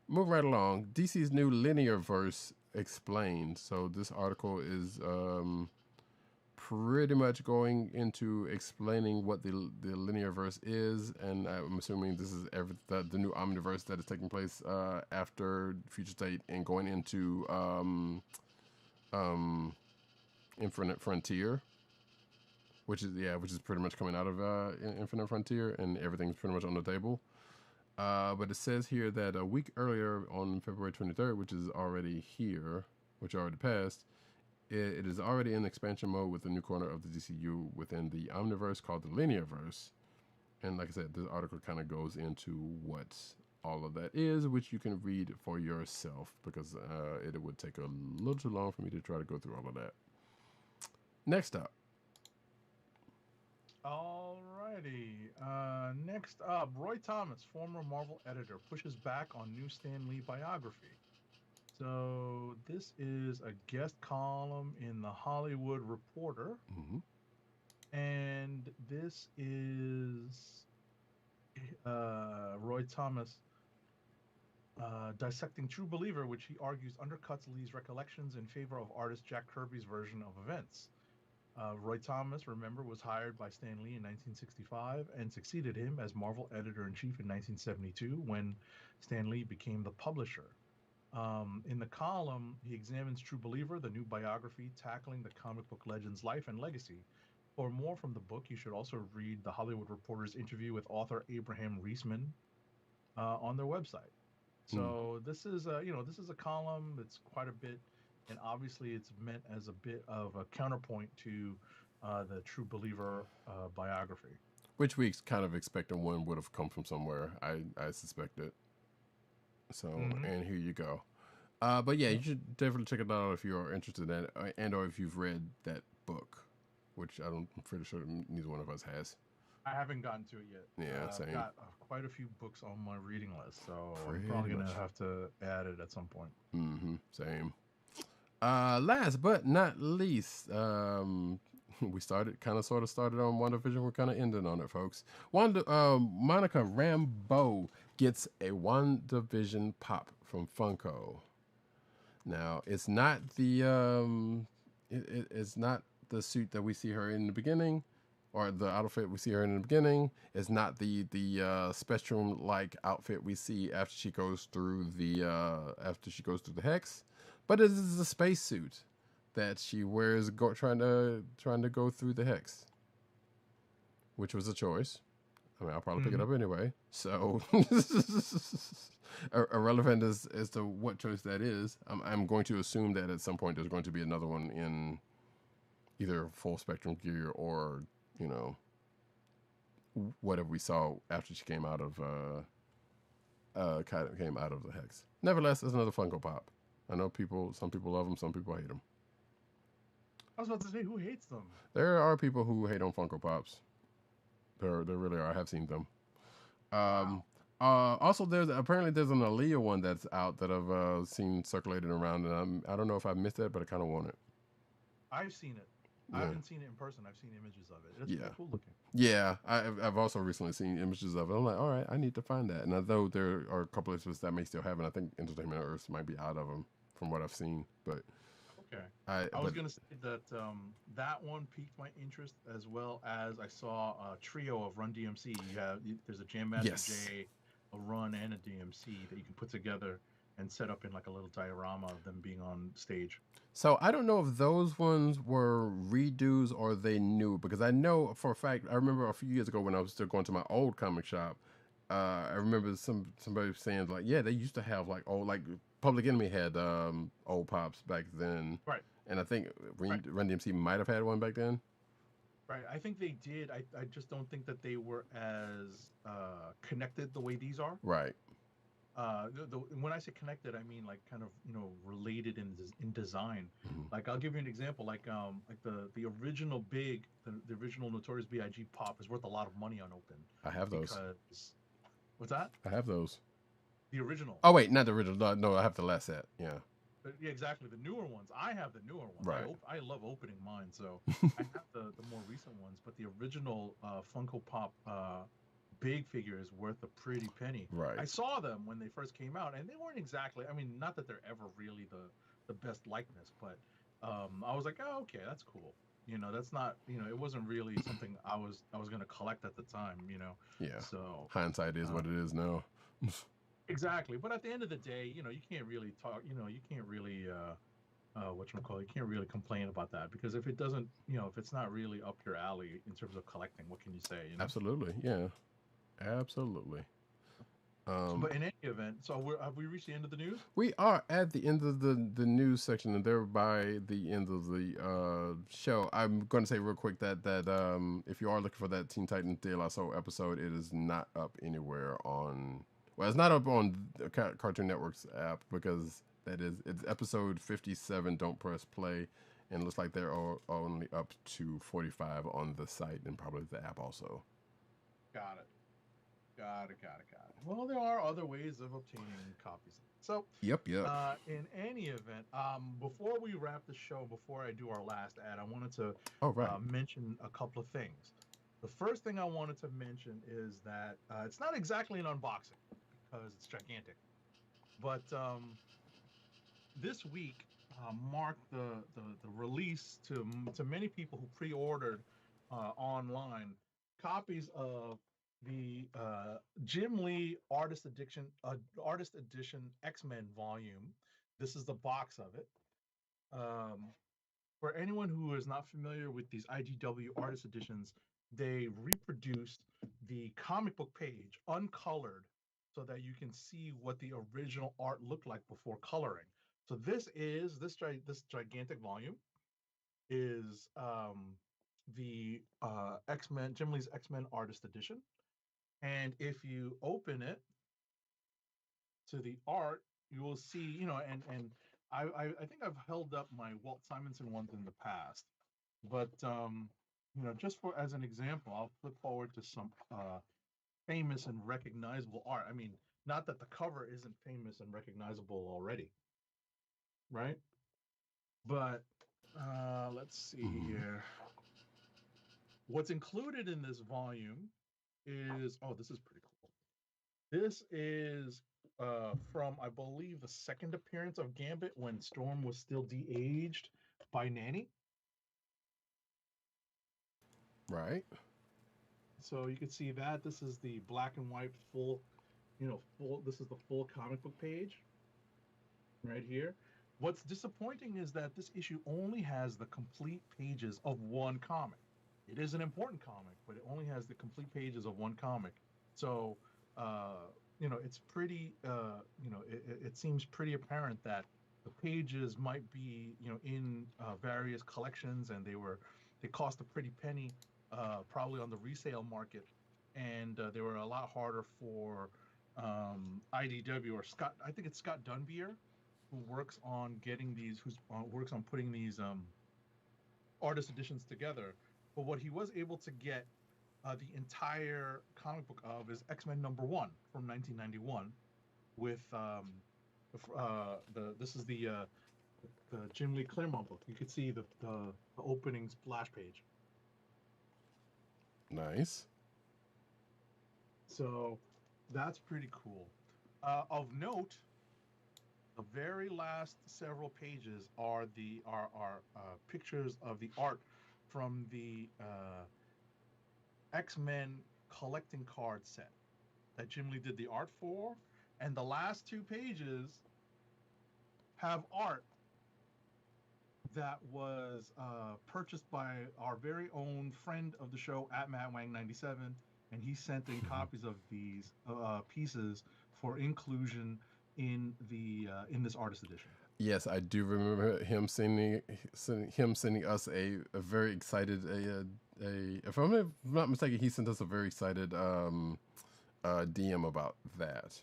moving right along, DC's new linear verse explained. So this article is pretty much going into explaining what the linear verse is, and I'm assuming this is the new omniverse that is taking place after Future State and going into Infinite Frontier, which is pretty much coming out of Infinite Frontier, and everything's pretty much on the table. But it says here that a week earlier, on February 23rd, which is already here, which already passed, it is already in expansion mode with a new corner of the DCU within the Omniverse called the Linearverse. And like I said, this article kind of goes into what all of that is, which you can read for yourself, because it would take a little too long for me to try to go through all of that. Next up. Alrighty. Next up, Roy Thomas, former Marvel editor, pushes back on new Stan Lee biography. So this is a guest column in the Hollywood Reporter, and this is Roy Thomas dissecting True Believer, which he argues undercuts Lee's recollections in favor of artist Jack Kirby's version of events. Roy Thomas, remember, was hired by Stan Lee in 1965 and succeeded him as Marvel editor-in-chief in 1972 when Stan Lee became the publisher. In the column, he examines True Believer, the new biography tackling the comic book legend's life and legacy. For more from the book, you should also read the Hollywood Reporter's interview with author Abraham Reisman on their website. So this is a column that's quite a bit. And obviously, it's meant as a bit of a counterpoint to the True Believer biography. Which we kind of expected one would have come from somewhere. I suspect it. So, and here you go. But yeah, you should definitely check it out if you're interested in it, and or if you've read that book, which I'm pretty sure neither one of us has. I haven't gotten to it yet. Yeah, same. I've got quite a few books on my reading list, so I'm probably going to have to add it at some point. Same. Last but not least, we started on WandaVision. We're kind of ending on it, folks. Monica Rambeau gets a WandaVision pop from Funko. Now, it's not the it's not the suit that we see her in the beginning, or the outfit we see her in the beginning. It's not the Spectrum-like outfit we see after she goes through the hex. But it is a spacesuit that she wears trying to go through the hex, which was a choice. I mean, I'll probably pick it up anyway. So irrelevant as to what choice that is. I'm going to assume that at some point there's going to be another one in either full spectrum gear or whatever we saw after she came out of the hex. Nevertheless, it's another Funko Pop. I know some people love them, some people hate them. I was about to say, who hates them? There are people who hate on Funko Pops. There really are. I have seen them. Also, there's an Aaliyah one that's out that I've seen circulating around, and I don't know if I missed that, but I kind of want it. I've seen it. Yeah. I haven't seen it in person. I've seen images of it. It's pretty cool looking. Yeah, I've also recently seen images of it. I'm like, all right, I need to find that. And although there are a couple of that may still have it, I think Entertainment Earth might be out of them from what I've seen. But okay, I was gonna say that that one piqued my interest, as well as I saw a trio of Run DMC. There's a Jam Master J, a Run, and a DMC that you can put together and set up in like a little diorama of them being on stage. So I don't know if those ones were redos or they new, because I know for a fact, I remember a few years ago when I was still going to my old comic shop, I remember somebody saying like, yeah, they used to have like old, like Public Enemy had old pops back then. Right. And I think Run DMC might have had one back then. Right. I think they did. I just don't think that they were as connected the way these are. Right. When I say connected, I mean like kind of related in design. Mm-hmm. Like I'll give you an example. Like the original the original Notorious B.I.G. Pop is worth a lot of money unopened. I have those. Because what's that? I have those. The original. Oh wait, not the original. No, I have the last set. Yeah. Yeah, exactly. The newer ones. I have the newer ones. Right. I love opening mine, so I have the more recent ones. But the original Funko Pop big figure is worth a pretty penny. Right. I saw them when they first came out, and they weren't exactly. I mean, not that they're ever really the best likeness, but I was like, oh, okay, that's cool. That's not. It wasn't really something I was going to collect at the time. Yeah. So hindsight is what it is now. Exactly, but at the end of the day, you can't really talk. You can't really whatchamacallit, you can't really complain about that, because if it doesn't, if it's not really up your alley in terms of collecting, what can you say? Absolutely, yeah, absolutely. But in any event, so have we reached the end of the news? We are at the end of the news section, and thereby the end of the show. I'm going to say real quick that if you are looking for that Teen Titans De La Soul episode, it is not up anywhere on. Well, it's not up on the Cartoon Network's app, because it's episode 57. Don't press play, and it looks like they're only up to 45 on the site and probably the app also. Got it. Well, there are other ways of obtaining copies. So, yep. In any event, before we wrap the show, before I do our last ad, I wanted to mention a couple of things. The first thing I wanted to mention is that it's not exactly an unboxing, because it's gigantic, but this week marked the release to many people who pre-ordered online copies of the Jim Lee Artist Edition X-Men volume. This is the box of it. For anyone who is not familiar with these IDW Artist Editions, they reproduced the comic book page uncolored, so that you can see what the original art looked like before coloring. So this gigantic volume is the X-Men, Jim Lee's X-Men Artist Edition. And if you open it to the art, you will see, and I think I've held up my Walt Simonson ones in the past, but just as an example, I'll flip forward to some famous and recognizable art. I mean, not that the cover isn't famous and recognizable already, right? But let's see here. What's included in this volume is, this is pretty cool. This is from, I believe, the second appearance of Gambit, when Storm was still de-aged by Nanny. Right. So you can see that this is the black and white full. This is the full comic book page right here. What's disappointing is that this issue only has the complete pages of one comic. It is an important comic, but it only has the complete pages of one comic. So, it's pretty, it seems pretty apparent that the pages might be, in various collections, and they cost a pretty penny, probably on the resale market. And they were a lot harder for IDW or Scott. I think it's Scott Dunbier, who works on getting these, works on putting these artist editions together. But what he was able to get the entire comic book of is X-Men number 1 from 1991, with this is the Jim Lee Claremont book. You could see the opening splash page. Nice. So that's pretty cool. Of note, the very last several pages are pictures of the art from the X-Men collecting card set that Jim Lee did the art for, and the last 2 pages have art that was purchased by our very own friend of the show at MattWang97, and he sent in copies of these pieces for inclusion in this artist edition. Yes, I do remember him sending us a very excited if I'm not mistaken, he sent us a very excited DM about that.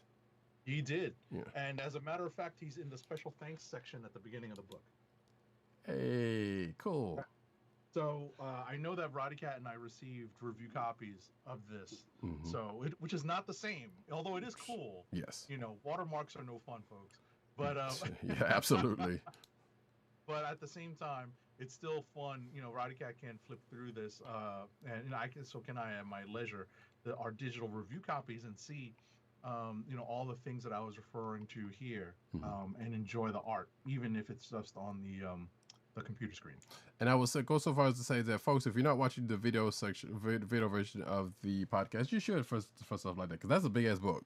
He did. Yeah. And as a matter of fact, he's in the special thanks section at the beginning of the book. Hey, cool. So I know that Roddy Cat and I received review copies of this, which is not the same, although it is cool. Yes. Watermarks are no fun, folks. But yeah, absolutely. But at the same time, it's still fun. Roddy Cat can flip through this, and so can I at my leisure, our digital review copies, and see, all the things that I was referring to here, and enjoy the art, even if it's just on the computer screen. And I will go so far as to say that, folks, if you're not watching the video version of the podcast, you should for stuff like that, because that's a big ass book.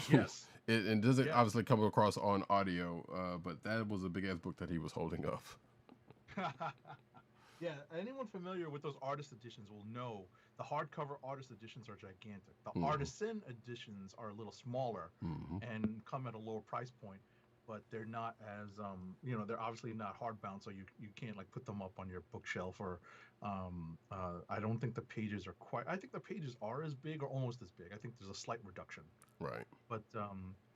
Yes. It doesn't obviously come across on audio, but that was a big ass book that he was holding up. Yeah, anyone familiar with those artist editions will know the hardcover artist editions are gigantic. The artisan editions are a little smaller and come at a lower price point, but they're not as they're obviously not hardbound, so you can't like put them up on your bookshelf, or I don't think the pages are quite. I think the pages are as big or almost as big. I think there's a slight reduction. Right. But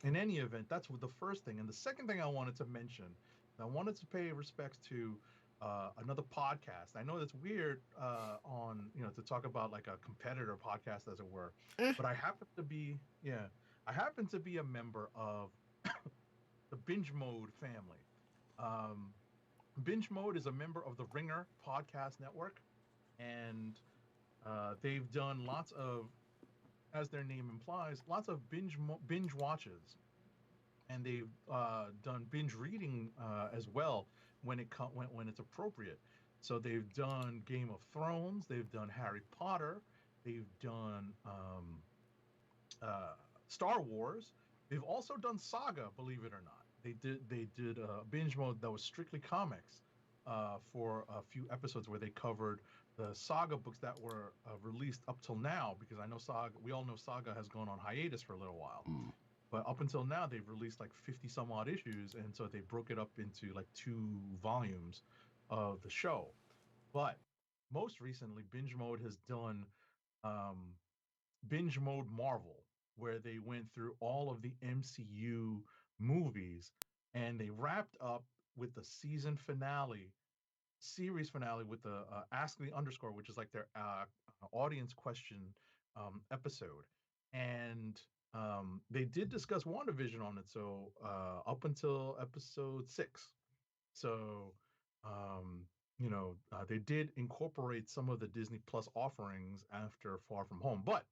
in any event, that's the first thing. And the second thing I wanted to mention, I wanted to pay respects to another podcast. I know it's weird to talk about like a competitor podcast, as it were, but I happen to be a member of the Binge Mode family. Binge Mode is a member of the Ringer podcast network, and they've done lots of, as their name implies, lots of binge watches, and they've done binge reading as well when it's appropriate. So they've done Game of Thrones, they've done Harry Potter, they've done Star Wars. They've also done Saga, believe it or not. They did a binge mode that was strictly comics for a few episodes where they covered the Saga books that were released up till now, because I know we all know Saga has gone on hiatus for a little while. But up until now, they've released like 50 some odd issues, and so they broke it up into like 2 volumes of the show. But most recently, Binge Mode has done Binge Mode Marvel, where they went through all of the MCU movies, and they wrapped up with the series finale with the Ask the Underscore, which is like their audience question episode. And they did discuss WandaVision on it, so up until episode 6. So they did incorporate some of the Disney Plus offerings after Far From Home, but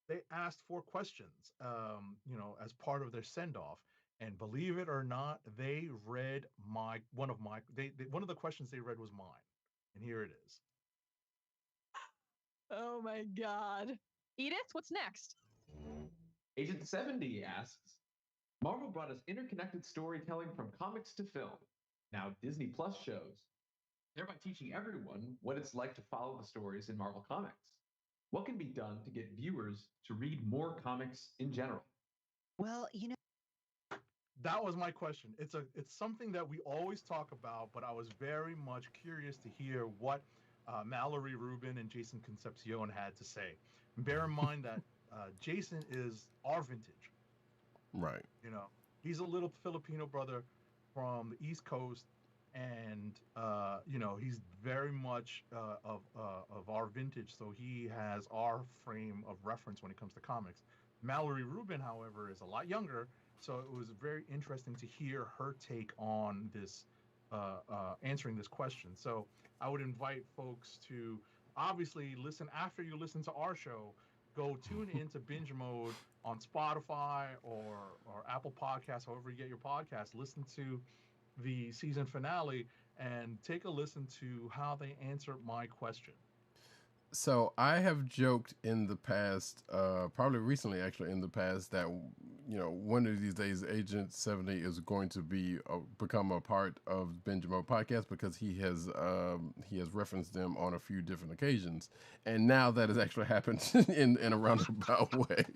they asked 4 questions, as part of their send-off. And believe it or not, they read one of the questions they read was mine. And here it is. Oh my God. Edith, what's next? Agent 70 asks, Marvel brought us interconnected storytelling from comics to film. Now Disney Plus shows, thereby teaching everyone what it's like to follow the stories in Marvel Comics. What can be done to get viewers to read more comics in general? Well, That was my question. It's something that we always talk about, but I was very much curious to hear what Mallory Rubin and Jason Concepcion had to say. Bear in mind that Jason is our vintage. Right. He's a little Filipino brother from the East Coast, and he's very much of our vintage, so he has our frame of reference when it comes to comics. Mallory Rubin, however, is a lot younger, so it was very interesting to hear her take on this, answering this question. So I would invite folks to obviously listen after you listen to our show. Go tune into Binge Mode on Spotify or Apple Podcasts, however you get your podcast. Listen to the season finale and take a listen to how they answer my question. So I have joked in the past, probably recently actually in the past, that one of these days Agent 70 is going to become a part of Binge Mode podcast, because he has referenced them on a few different occasions, and now that has actually happened in a roundabout way.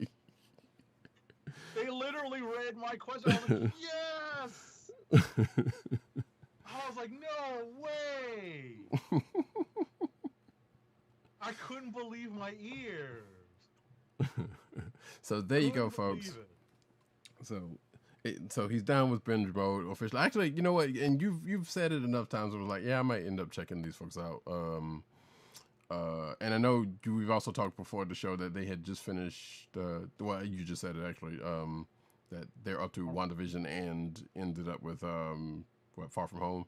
They literally read my question. I was like, yes. I was like, no way. my ears. So there you go, Couldn't believe folks. it. So he's down with binge mode officially. Actually, you know what? And you've said it enough times. It was like, yeah, I might end up checking these folks out. And I know we've also talked before the show that they had just finished. Well, you just said it actually. That they're up to WandaVision and ended up with Far From Home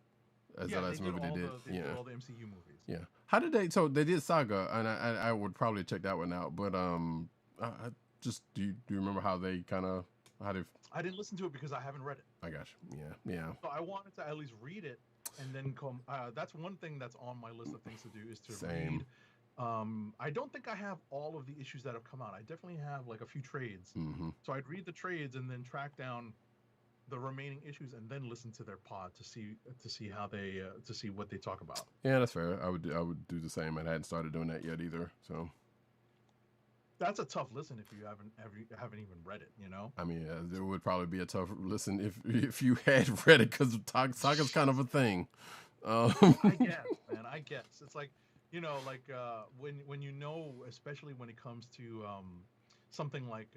as the last movie they did. They did all the MCU movies. Yeah. How did they? So they did Saga, and I would probably check that one out. But I just do you remember how they kind of I didn't listen to it because I haven't read it. I got you. Yeah. So I wanted to at least read it and then come. That's one thing that's on my list of things to do is to read. I don't think I have all of the issues that have come out. I definitely have like a few trades. Mm-hmm. So I'd read the trades and then track down the remaining issues and then listen to their pod to see how they to see what they talk about. Yeah, that's fair. I would do the same. I hadn't started doing that yet either. So that's a tough listen if you haven't even read it. You know. I mean, it would probably be a tough listen if you had read it because Saga's kind of a thing. I guess, man. I guess it's like. You know, like when you know, especially when it comes to something like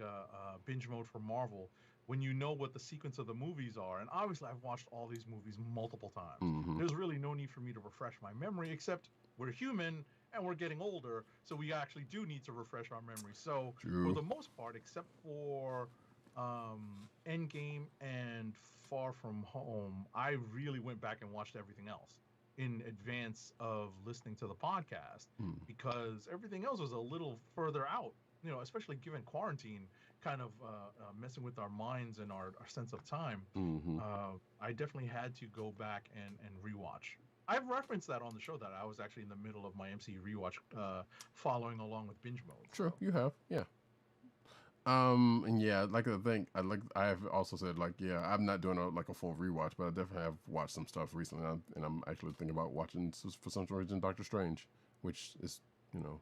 binge mode for Marvel, when you know what the sequence of the movies are, and obviously I've watched all these movies multiple times. Mm-hmm. There's really no need for me to refresh my memory, except we're human and we're getting older, so we actually do need to refresh our memory. So for the most part, except for Endgame and Far From Home, I really went back and watched everything else in advance of listening to the podcast because everything else was a little further out, you know, especially given quarantine kind of messing with our minds and our sense of time. Mm-hmm. I definitely had to go back and rewatch. I've referenced that on the show that I was actually in the middle of my MCU rewatch following along with binge mode. True, you have, yeah. And yeah, like I have also said, like, yeah, I'm not doing a full rewatch, but I definitely have watched some stuff recently, and I'm actually thinking about watching for some reason Doctor Strange, which is, you know,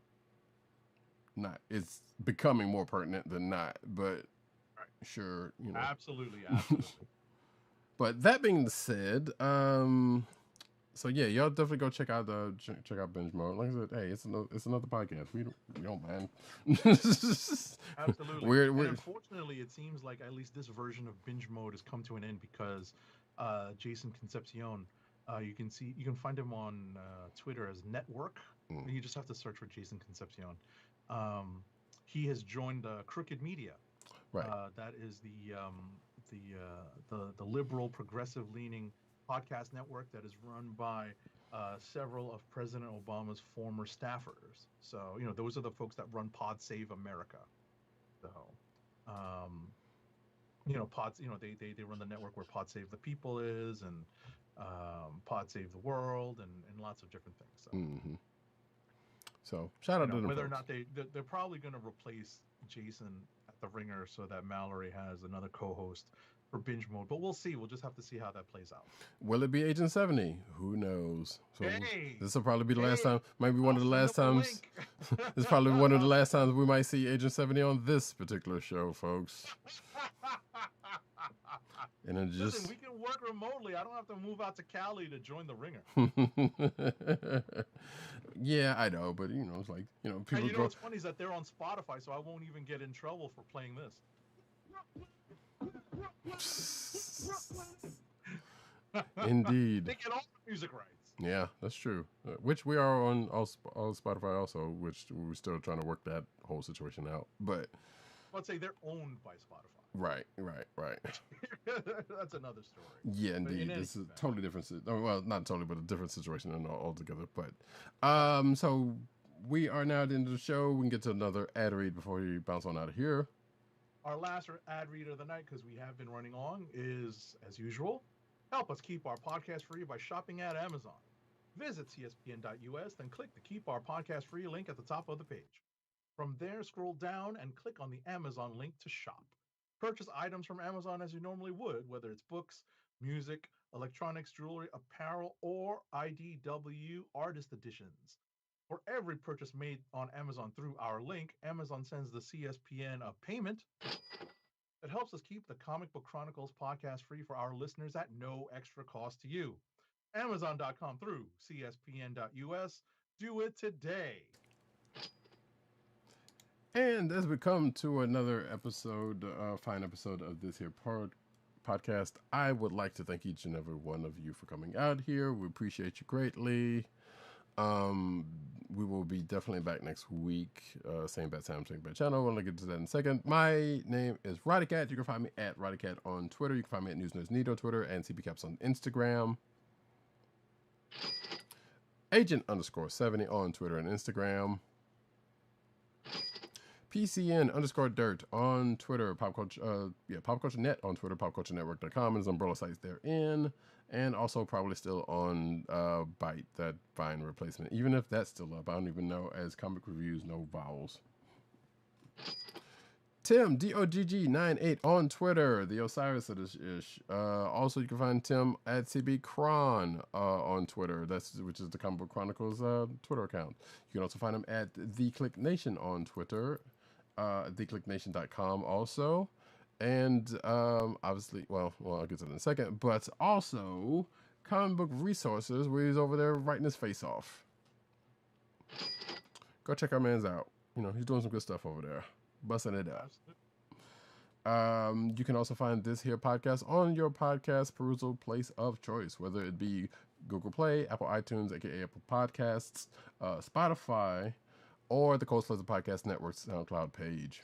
it's becoming more pertinent than not, but sure, you know, absolutely. But that being said, so yeah, y'all definitely go check out binge mode. Like I said, hey, it's another podcast. We don't mind. Absolutely. We're unfortunately, it seems like at least this version of binge mode has come to an end because Jason Concepcion, you can find him on Twitter as Network. You just have to search for Jason Concepcion. He has joined Crooked Media. Right. That is the liberal, progressive leaning podcast network that is run by several of President Obama's former staffers. So, you know, those are the folks that run Pod Save America. So, you know, they run the network where Pod Save the People is, and Pod Save the World, and lots of different things. So, so shout out to them. Whether or folks. not they're probably going to replace Jason at the Ringer so that Mallory has another co-host for binge mode, but we'll see. We'll just have to see how that plays out. Will it be Agent 70? Who knows? So Hey! this will probably be the last time. Might be one of the I'll last send them a times. link. This is probably one of the last times we might see Agent 70 on this particular show, folks. And then just Listen, we can work remotely. I don't have to move out to Cali to join the Ringer. yeah, I know, but you know, it's like, you know, people And you know go. what's funny is that they're on Spotify, so I won't even get in trouble for playing this. Indeed. They get all the music rights. Yeah, that's true. Which we are on all Spotify also, which we're still trying to work that whole situation out. But Let's say they're owned by Spotify. right. That's another story. Yeah, But indeed. in This is any a totally different. Well, not totally, but a different situation altogether. But so we are now at the end of the show. We can get to another ad read before we bounce on out of here. Our last ad read of the night, because we have been running long, is, as usual, help us keep our podcast free by shopping at Amazon. Visit cspn.us, then click the Keep Our Podcast Free link at the top of the page. From there, scroll down and click on the Amazon link to shop. Purchase items from Amazon as you normally would, whether it's books, music, electronics, jewelry, apparel, or IDW artist editions. For every purchase made on Amazon through our link, Amazon sends the CSPN a payment that helps us keep the Comic Book Chronicles podcast free for our listeners at no extra cost to you. Amazon.com through CSPN.us. Do it today. And as we come to another episode, fine episode of this here podcast, I would like to thank each and every one of you for coming out here. We appreciate you greatly. We will be definitely back next week. Same bad time, same bad channel. I'll get to that in a second. My name is RoddyCat. You can find me at RoddyCat on Twitter. You can find me at NewsNerdsNeat on Twitter and CBCaps on Instagram. Agent_70 on Twitter and Instagram. PCN_dirt on Twitter, Pop Culture Net on Twitter, popculturenetwork.com, and his umbrella sites therein, and also probably still on Byte, that Vine replacement, even if that's still up. I don't even know, as comic reviews, no vowels. Tim, DOGG98 on Twitter, the Osiris of this ish. Also, you can find Tim at CB Cron on Twitter, which is the Comic Book Chronicles Twitter account. You can also find him at The Click Nation on Twitter, theclicknation.com also. And obviously, well, I'll get to that in a second, but also Comic Book Resources, where he's over there writing his face off. Go check our man's out. You know, he's doing some good stuff over there. Busting it up. You can also find this here podcast on your podcast perusal place of choice, whether it be Google Play, Apple iTunes, aka Apple Podcasts, Spotify, or the Cold Pleasant Podcast Network's SoundCloud page.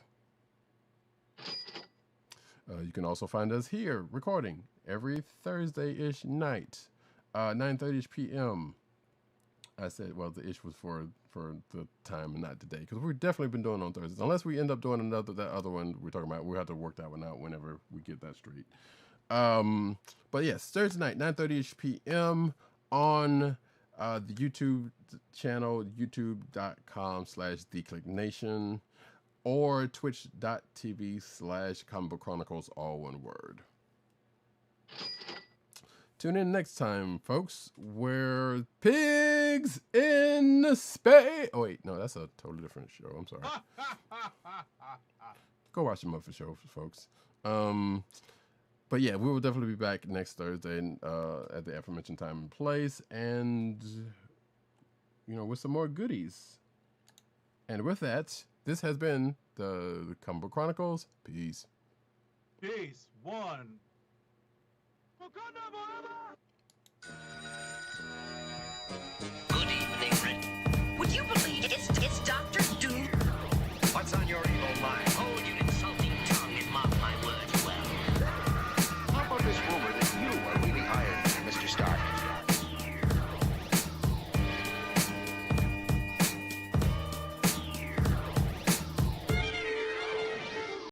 You can also find us here recording every Thursday-ish night, 9:30 p.m. I said, well, the ish was for the time and not today, because we've definitely been doing it on Thursdays. Unless we end up doing that other one we're talking about, we'll have to work that one out whenever we get that straight. But yes, Thursday night, 9:30 p.m. on the YouTube channel, youtube.com/theclicknation, or twitch.tv/Comic Book Chronicles, all one word. Tune in next time, folks, where pigs in space. Oh, wait, no, that's a totally different show. I'm sorry. Go watch the Muffet Show, folks. But yeah, we will definitely be back next Thursday at the aforementioned time and place, and, you know, with some more goodies. And with that, this has been the Comic Book Chronicles. Peace. Peace. One. Wakanda forever!